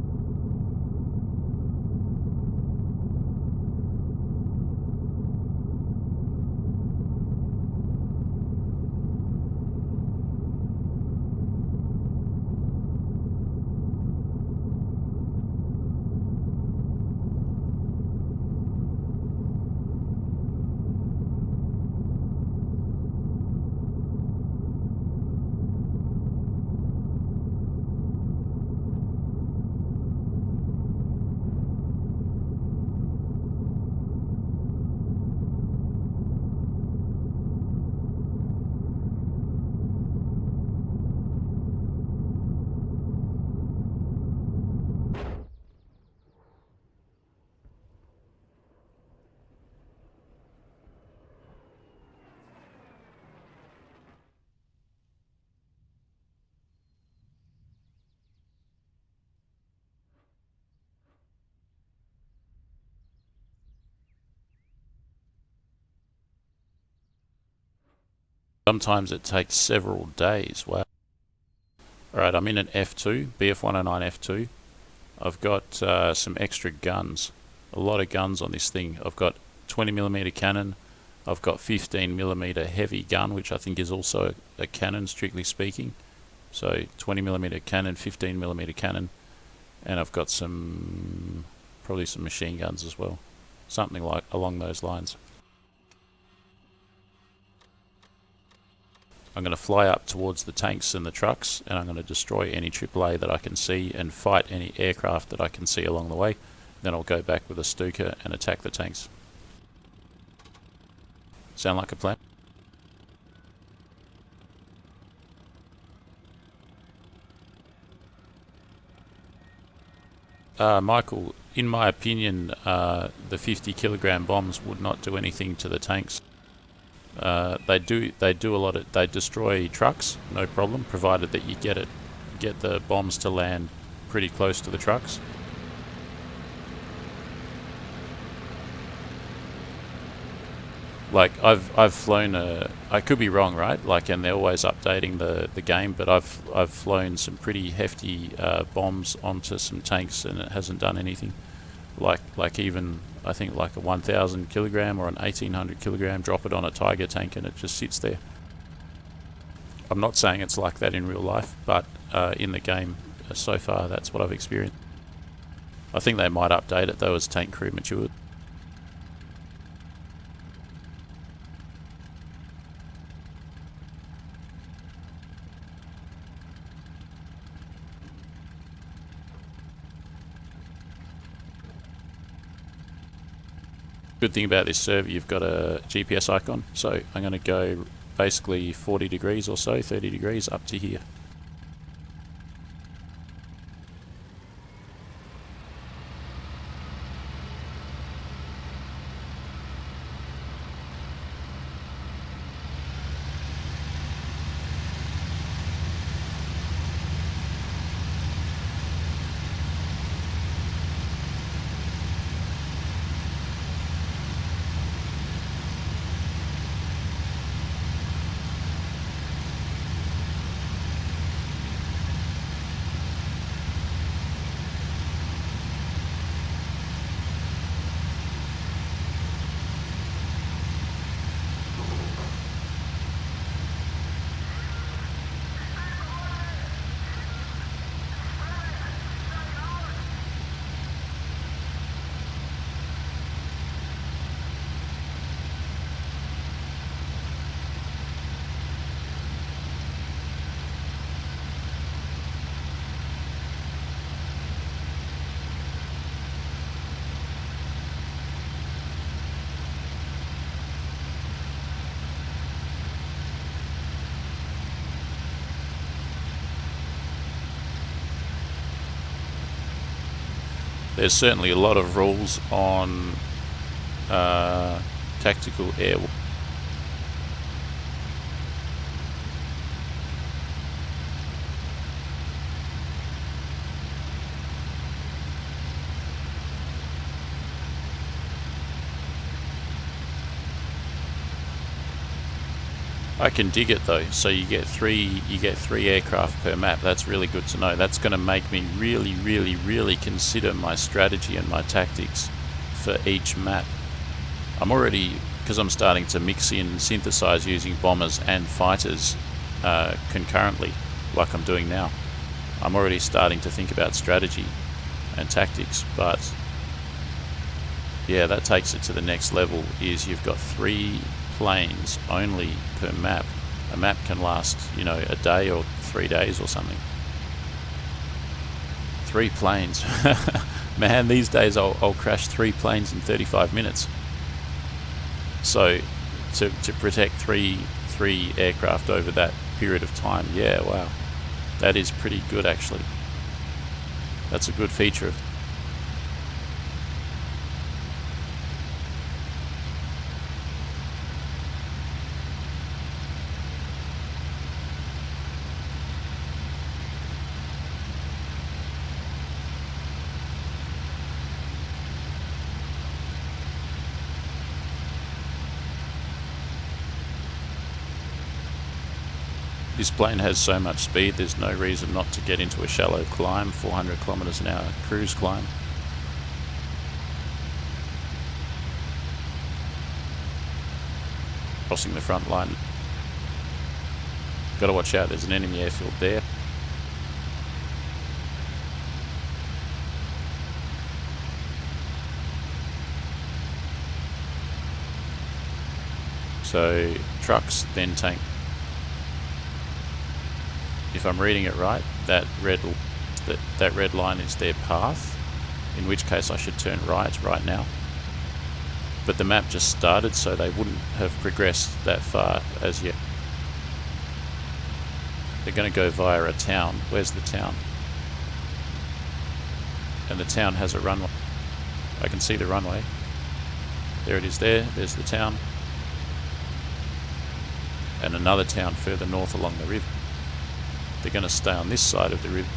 Speaker 1: Sometimes it takes several days. Wow. Alright, I'm in an F2, BF109 F2. I've got some extra guns. A lot of guns on this thing. I've got 20mm cannon. I've got 15mm heavy gun, which I think is also a cannon, strictly speaking. So 20mm cannon, 15mm cannon, and I've got probably some machine guns as well. Something like along those lines. I'm going to fly up towards the tanks and the trucks, and I'm going to destroy any AAA that I can see and fight any aircraft that I can see along the way. Then I'll go back with a Stuka and attack the tanks. Sound like a plan? Michael, in my opinion, the 50kg bombs would not do anything to the tanks. They do a lot of, they destroy trucks, no problem, provided that you get the bombs to land pretty close to the trucks. Like I've flown I could be wrong, right? Like, and they're always updating the game, but I've flown some pretty hefty bombs onto some tanks, and it hasn't done anything. Like even I think like a 1,000kg or an 1,800kg, drop it on a Tiger tank and it just sits there. I'm not saying it's like that in real life, but in the game so far that's what I've experienced. I think they might update it though as tank crew matures. Good thing about this server, you've got a GPS icon, so I'm going to go basically 40 degrees or so, 30 degrees up to here. There's certainly a lot of rules on tactical air. I can dig it though, so you get three aircraft per map. That's really good to know. That's going to make me really consider my strategy and my tactics for each map. I'm already, because I'm starting to mix in, synthesize using bombers and fighters concurrently, like I'm doing now. I'm already starting to think about strategy and tactics, but yeah, that takes it to the next level. Is you've got 3 planes only per map. A map can last, you know, a day or 3 days or something. 3 planes. Man, these days I'll crash 3 planes in 35 minutes. So to protect three aircraft over that period of time, yeah, wow, that is pretty good actually. That's a good feature of This plane has so much speed, there's no reason not to get into a shallow climb, 400 kilometers an hour cruise climb. Crossing the front line. Got to watch out, there's an enemy airfield there. So trucks, then tank. If I'm reading it right, that red line is their path, in which case I should turn right now. But the map just started, so they wouldn't have progressed that far as yet. They're going to go via a town. Where's the town? And the town has a runway. I can see the runway. There it is there. There's the town. And another town further north along the river. They're going to stay on this side of the river.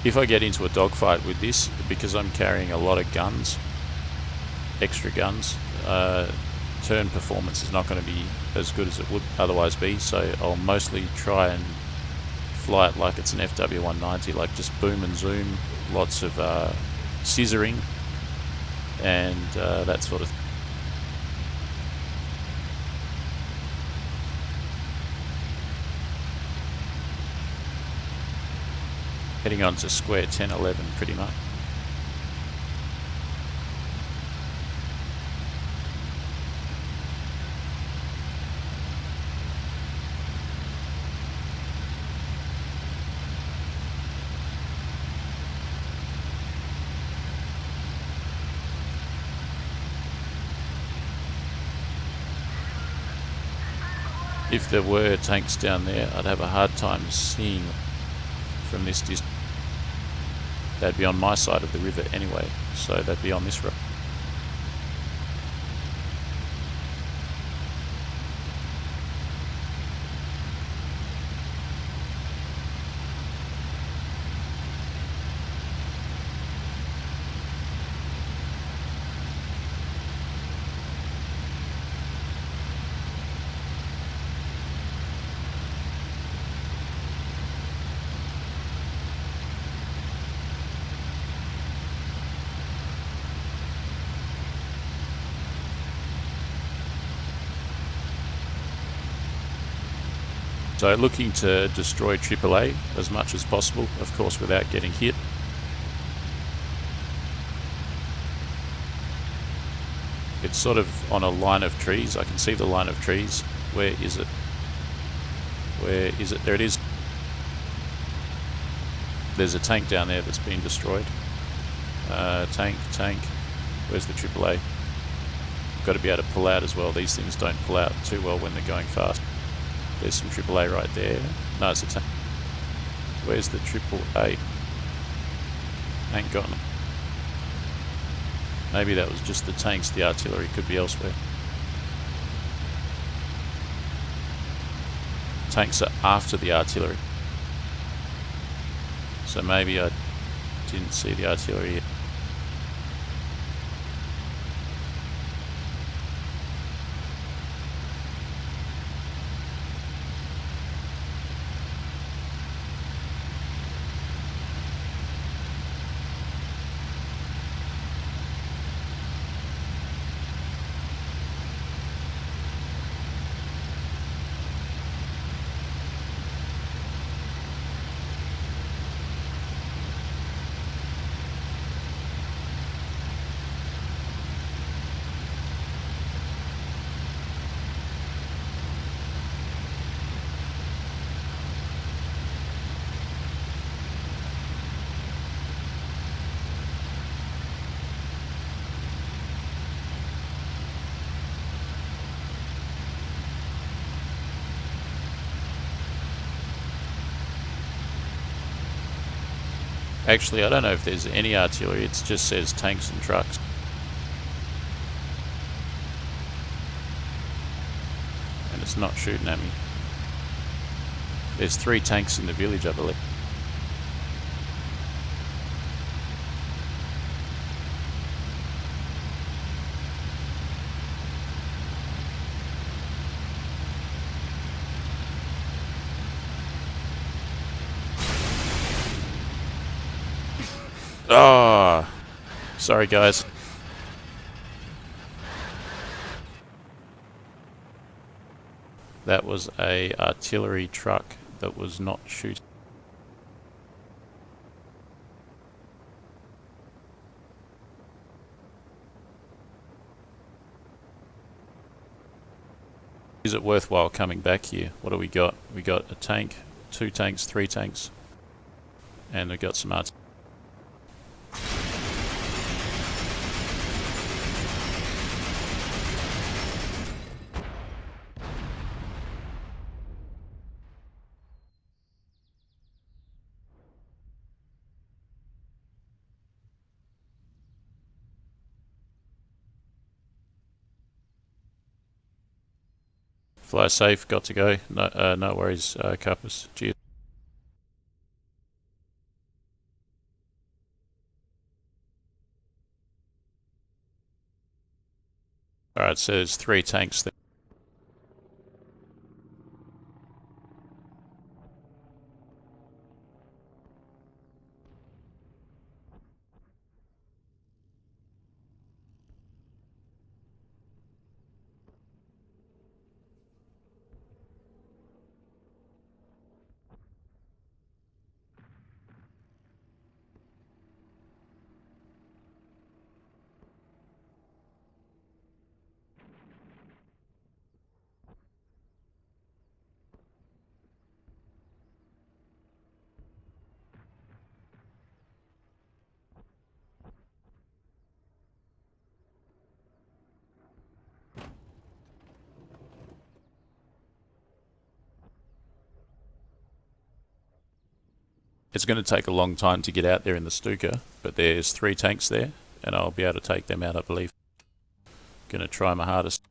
Speaker 1: If I get into a dogfight with this, because I'm carrying a lot of guns, extra guns, turn performance is not going to be as good as it would otherwise be, so I'll mostly try and fly it like it's an FW190, like just boom and zoom, lots of scissoring and that sort of thing. Heading on to square 1011 pretty much. If there were tanks down there, I'd have a hard time seeing from this distance. They'd be on my side of the river anyway, so they'd be on this road. So looking to destroy AAA as much as possible, of course without getting hit. It's sort of on a line of trees. I can see the line of trees. Where is it? Where is it? There it is. There's a tank down there that's been destroyed. Tank. Where's the AAA? Got to be able to pull out as well. These things don't pull out too well when they're going fast. There's some AAA right there. No, it's a tank. Where's the AAA? Ain't got them. Maybe that was just the tanks. The artillery could be elsewhere. Tanks are after the artillery. So maybe I didn't see the artillery yet. Actually, I don't know if there's any artillery, it just says tanks and trucks. And it's not shooting at me. There's 3 tanks in the village, I believe. Oh, sorry guys. That was a artillery truck that was not shooting. Is it worthwhile coming back here? What do we got? We got a tank, 2 tanks, 3 tanks, and we got some artillery. Fly safe, got to go. No, no worries, Cuppers. Cheers. Alright, so there's 3 tanks there. It's going to take a long time to get out there in the Stuka, but there's 3 tanks there, and I'll be able to take them out, I believe. Going to try my hardest.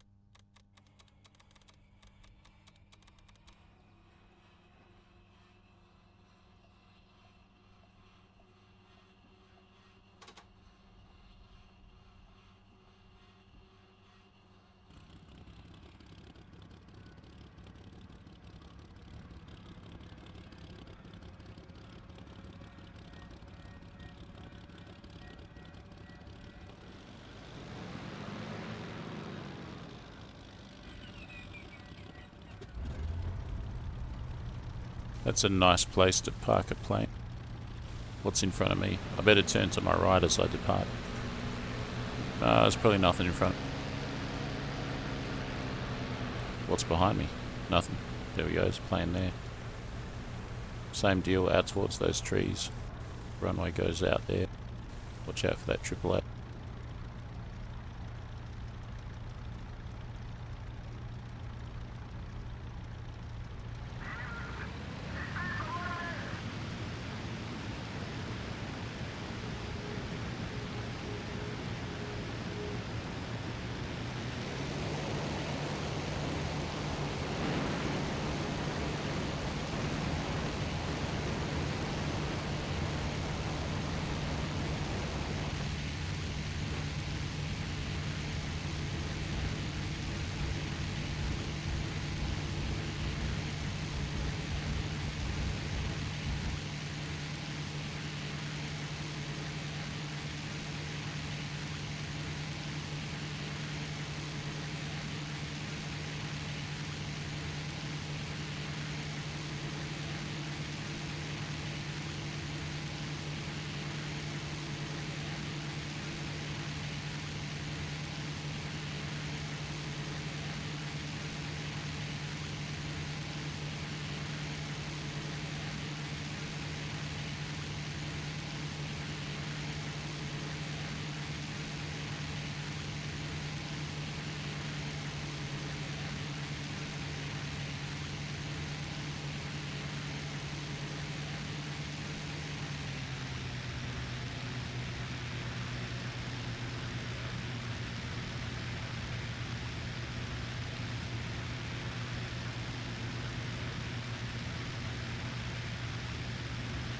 Speaker 1: That's a nice place to park a plane. What's in front of me? I better turn to my right as I depart. There's probably nothing in front. What's behind me? Nothing. There we go, there's a plane there. Same deal, out towards those trees. Runway goes out there. Watch out for that AAA.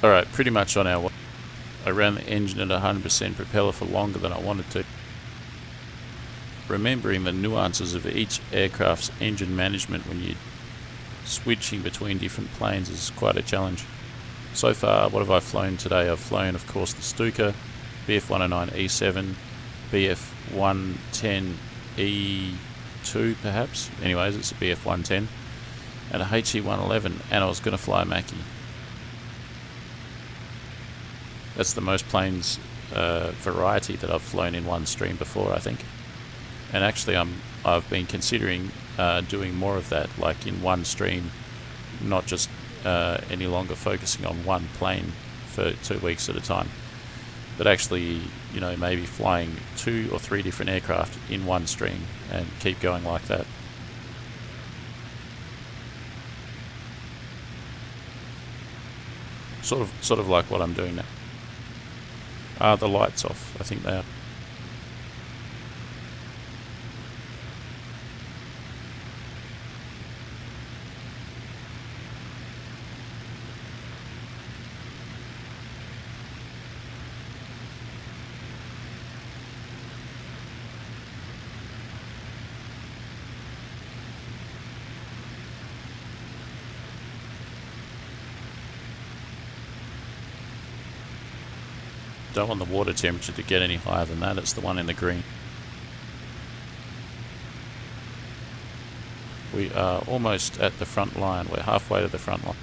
Speaker 1: Alright, pretty much on our way. I ran the engine at 100% propeller for longer than I wanted to. Remembering the nuances of each aircraft's engine management when you're switching between different planes is quite a challenge. So far, what have I flown today? I've flown, of course, the Stuka, BF109E7, BF110E2 perhaps. Anyways, it's a BF110 and a HE111, and I was going to fly a Mackie. That's the most planes variety that I've flown in one stream before, I think. And actually, I've been considering doing more of that, like in one stream, not just any longer focusing on one plane for 2 weeks at a time, but actually, you know, maybe flying 2 or 3 different aircraft in one stream and keep going like that. Sort of like what I'm doing now. The lights off, I think they are. Don't want the water temperature to get any higher than that. It's the one in the green. We are almost at the front line. We're halfway to the front line.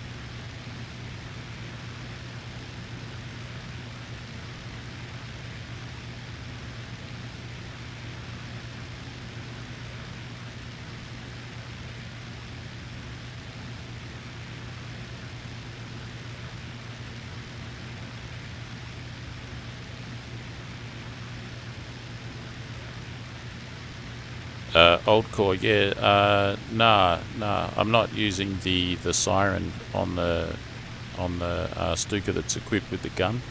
Speaker 1: Old core, yeah. Nah. I'm not using the siren on the Stuka that's equipped with the gun.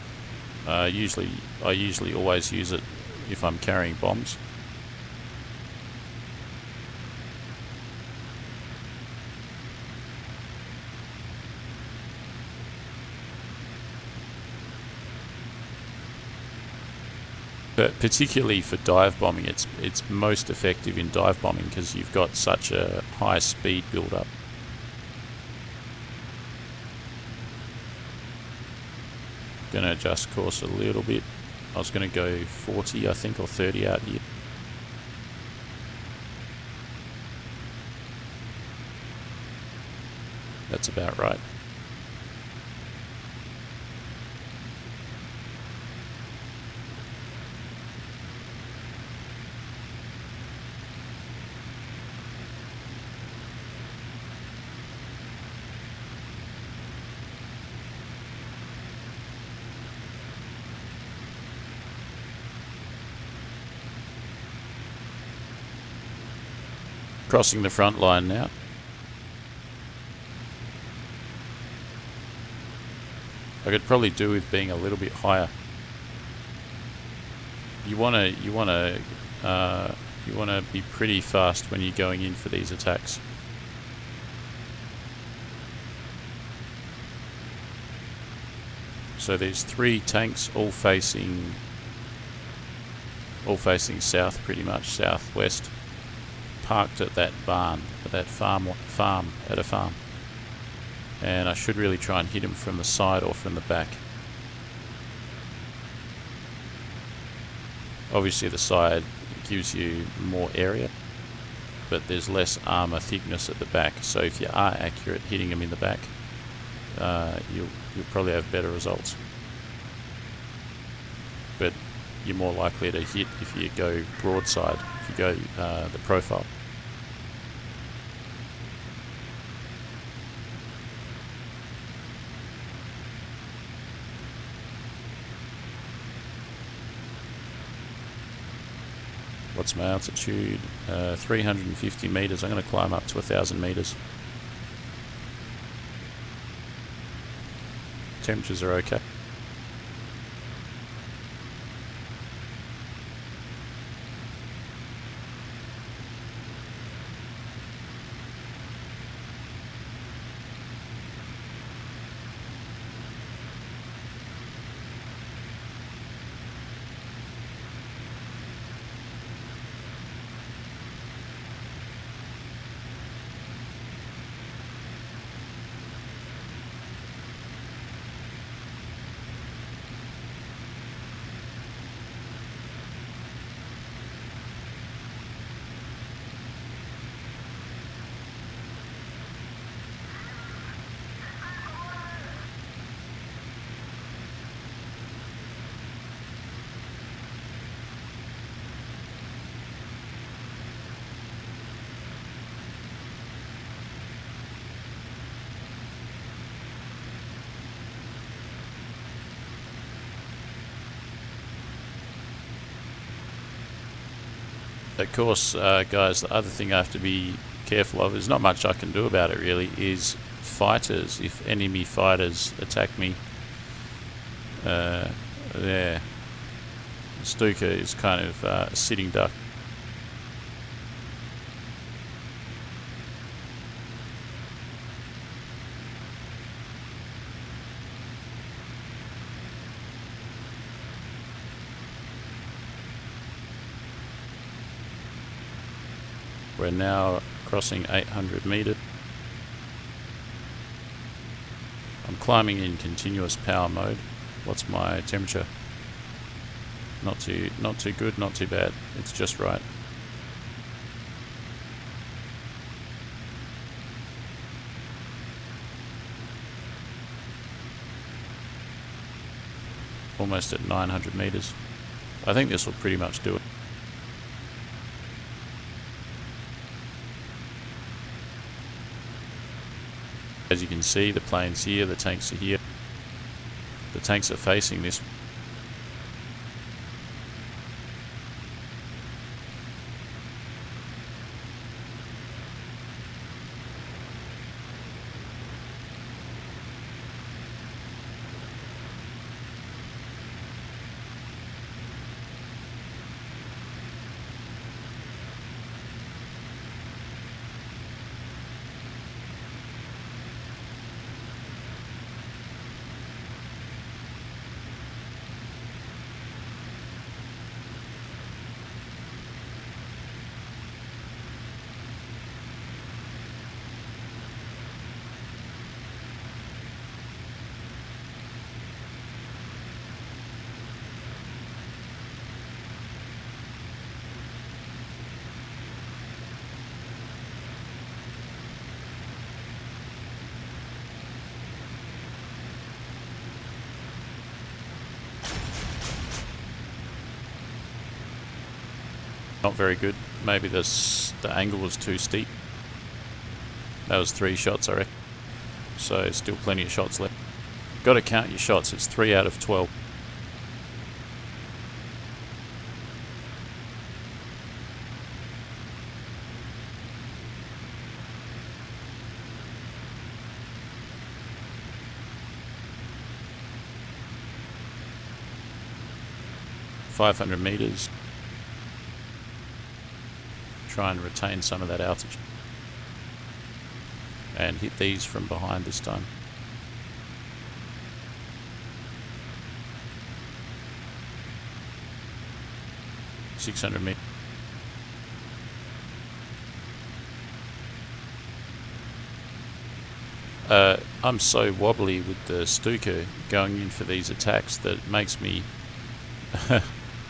Speaker 1: I usually always use it if I'm carrying bombs. But particularly for dive bombing, it's most effective in dive bombing because you've got such a high speed build up. Going to adjust course a little bit. I was going to go 40, I think, or 30 out here. That's about right. Crossing the front line now. I could probably do with being a little bit higher. You wanna be pretty fast when you're going in for these attacks. So there's 3 tanks all facing south, pretty much southwest, parked at that barn, at that farm, and I should really try and hit him from the side or from the back. Obviously the side gives you more area, but there's less armor thickness at the back, so if you are accurate hitting him in the back, you'll probably have better results. But you're more likely to hit if you go broadside, if you go the profile. What's my altitude? 350 meters. I'm going to climb up to 1,000 meters. Temperatures are okay. Of course, guys, the other thing I have to be careful of, there's not much I can do about it really, is fighters. If enemy fighters attack me, there, Stuka is kind of a sitting duck. We're now crossing 800 meters. I'm climbing in continuous power mode. What's my temperature? Not too good, not too bad. It's just right. Almost at 900 meters. I think this will pretty much do it. As you can see, the plane's here, the tanks are here. The tanks are facing this. Not very good. Maybe the angle was too steep. That was 3 shots, I reckon. So still plenty of shots left. Got to count your shots. It's 3 out of 12. .500 meters. Try and retain some of that altitude and hit these from behind this time. .600 meters. I'm so wobbly with the Stuka going in for these attacks that it makes me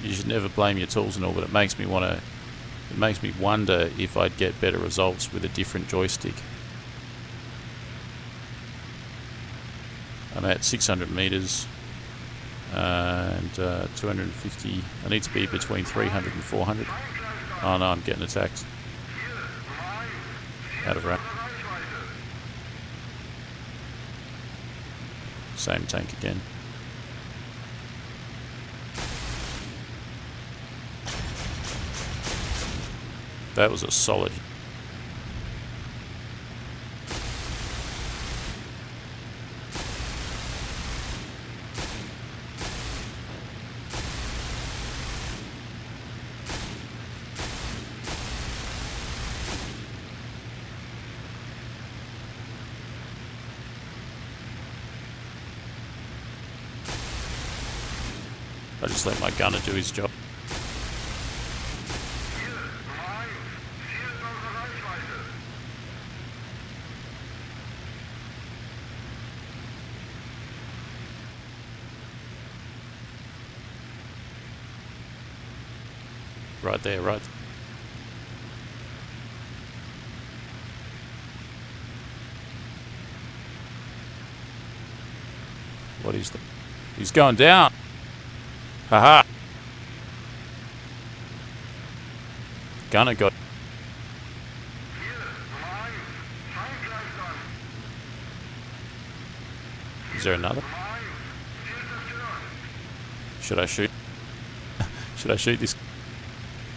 Speaker 1: you should never blame your tools and all, but it makes me want to. It makes me wonder if I'd get better results with a different joystick. I'm at 600 meters and 250. I need to be between 300 and 400. Oh no, I'm getting attacked. Out of range. Same tank again. That was a solid. I just let my gunner do his job. Right there, right. What is the... He's going down. Haha. Gunner got... Is there another? Should I shoot? Should I shoot this?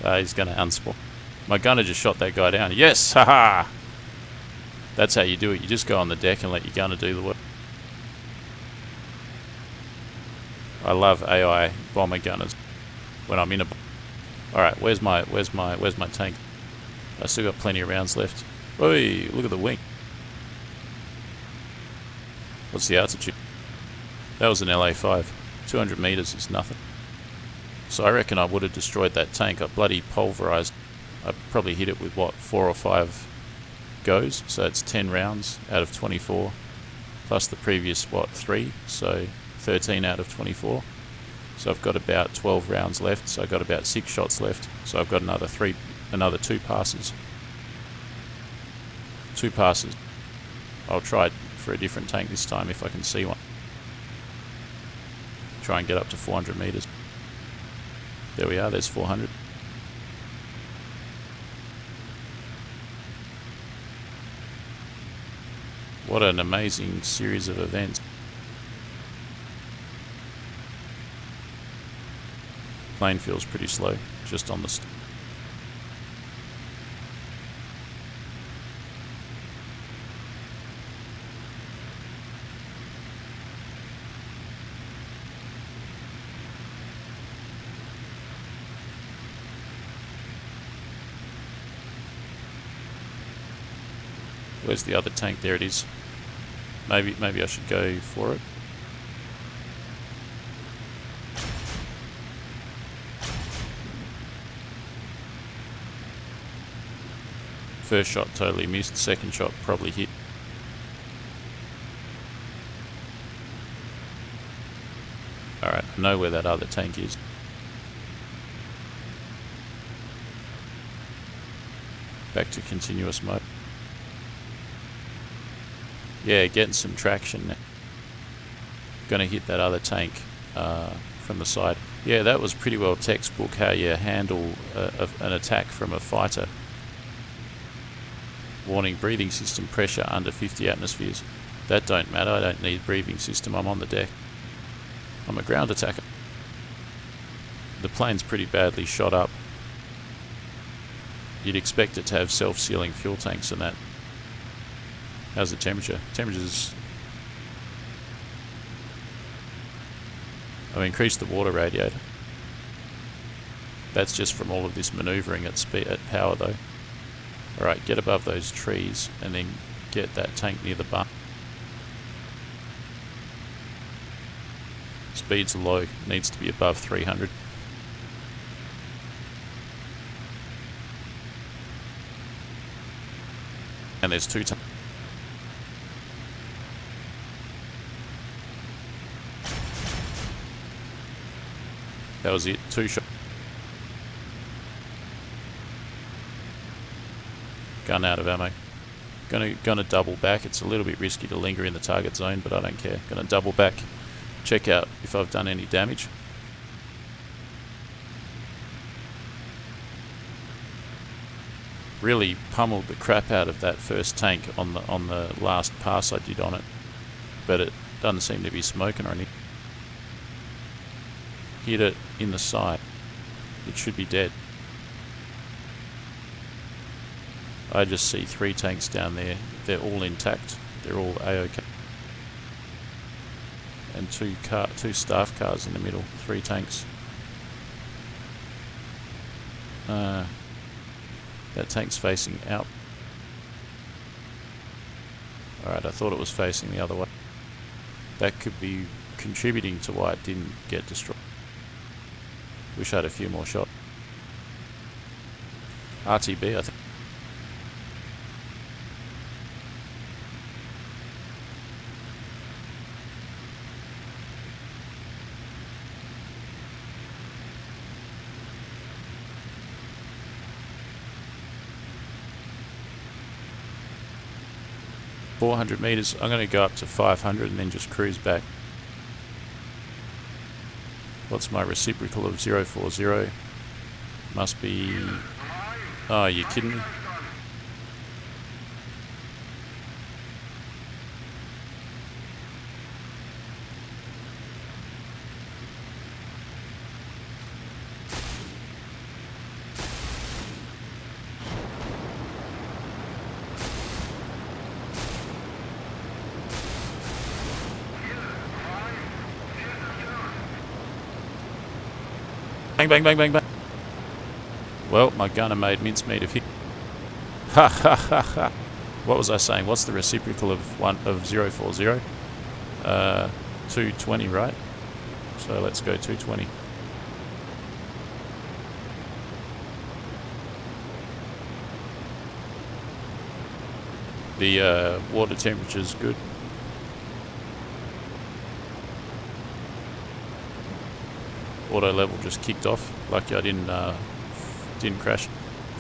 Speaker 1: He's going to unspawn. My gunner just shot that guy down. Yes! Haha! That's how you do it. You just go on the deck and let your gunner do the work. I love AI bomber gunners when I'm in a... Alright, where's my tank? I still got plenty of rounds left. Oi, look at the wing. What's the altitude? That was an LA5. 200 meters is nothing. So I reckon I would have destroyed that tank. I bloody pulverized. I probably hit it with, what, 4 or 5 goes. So that's 10 rounds out of 24. Plus the previous, what, 3. So 13 out of 24. So I've got about 12 rounds left. So I've got about 6 shots left. So I've got another 2 passes. 2 passes. I'll try for a different tank this time if I can see one. Try and get up to 400 meters. There we are, there's 400. What an amazing series of events. Plane feels pretty slow, just on the... Where's the other tank? There it is. Maybe I should go for it. First shot totally missed. Second shot probably hit. Alright, I know where that other tank is. Back to continuous mode. Yeah, getting some traction now. Gonna hit that other tank from the side. Yeah, that was pretty well textbook how you handle an attack from a fighter. Warning, breathing system pressure under 50 atmospheres. That don't matter, I don't need breathing system, I'm on the deck. I'm a ground attacker. The plane's pretty badly shot up. You'd expect it to have self-sealing fuel tanks and that. How's the temperature? Temperature's... I've increased the water radiator. That's just from all of this manoeuvring at power though. Alright, get above those trees and then get that tank near the barn. Speed's low, needs to be above 300. And there's 2 tanks. That was it, 2 shots. Gun out of ammo. Gonna double back. It's a little bit risky to linger in the target zone, but I don't care. Gonna double back, check out if I've done any damage. Really pummeled the crap out of that first tank on the last pass I did on it, but it doesn't seem to be smoking or anything. Hit it in the side. It should be dead. I just see 3 tanks down there. They're all intact. They're all A-OK. And 2 staff cars in the middle. 3 tanks. That tank's facing out. Alright, I thought it was facing the other way. That could be contributing to why it didn't get destroyed. Wish I had a few more shots. RTB, I think. $400 meters. I'm going to go up to 500 and then just cruise back. What's my reciprocal of 040? Must be... Oh, you kidding me? Bang, bang, bang, bang, bang. Well, my gunner made mincemeat of him. Ha ha ha ha. What was I saying? What's the reciprocal of 040? 220, right? So let's go 220. The water temperature is good. Auto level just kicked off. Lucky I didn't crash.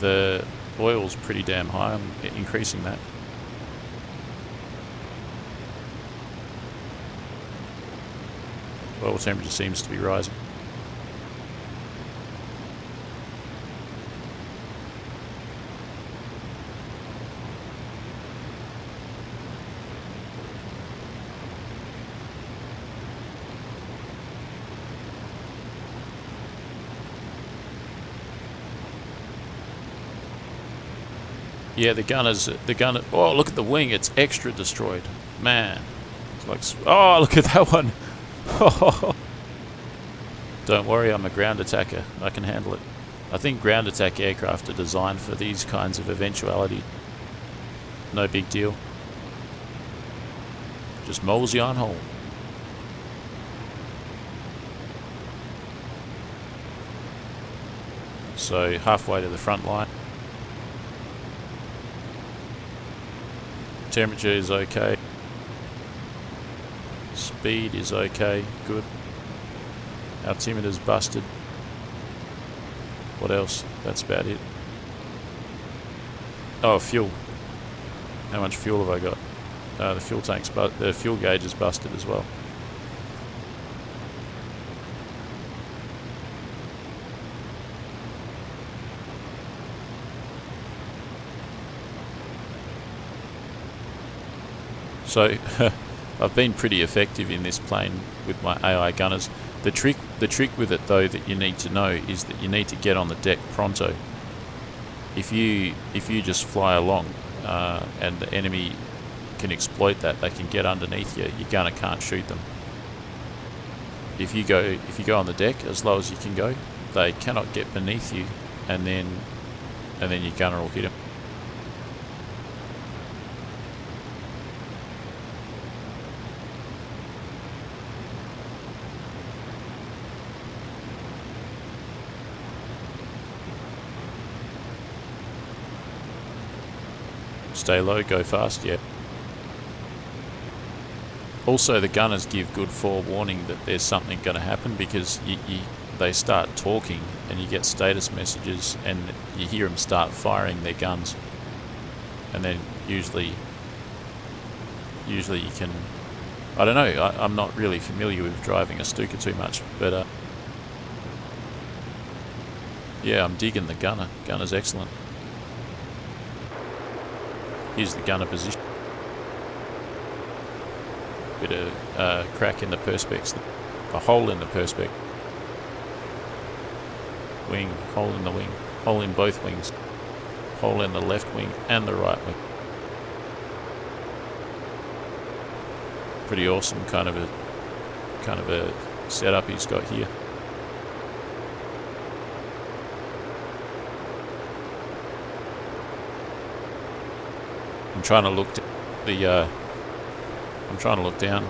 Speaker 1: The oil's pretty damn high. I'm increasing that. Oil temperature seems to be rising. Yeah, the gunner. Oh, look at the wing. It's extra destroyed. Man. It's like, oh, look at that one. Don't worry, I'm a ground attacker. I can handle it. I think ground attack aircraft are designed for these kinds of eventuality. No big deal. Just mosey on home. So halfway to the front line. Temperature is okay. Speed is okay, good. Altimeter's busted. What else? That's about it. Oh, fuel. How much fuel have I got? The fuel tank's the fuel gauge is busted as well. So I've been pretty effective in this plane with my AI gunners. The trick with it though that you need to know is that you need to get on the deck pronto. If you just fly along and the enemy can exploit that, they can get underneath you. Your gunner can't shoot them. If you go on the deck as low as you can go, they cannot get beneath you, and then your gunner will hit them. Stay low, go fast, yeah. Also, the gunners give good forewarning that there's something going to happen, because they start talking and you get status messages and you hear them start firing their guns. And then usually you can... I don't know, I'm not really familiar with driving a Stuka too much, but yeah, I'm digging the gunner. Gunner's excellent. Here's the gunner position. Bit of crack in the perspex. A hole in the perspex. Wing, hole in the wing. Hole in both wings. Hole in the left wing and the right wing. Pretty awesome kind of a setup he's got here. I'm trying to look down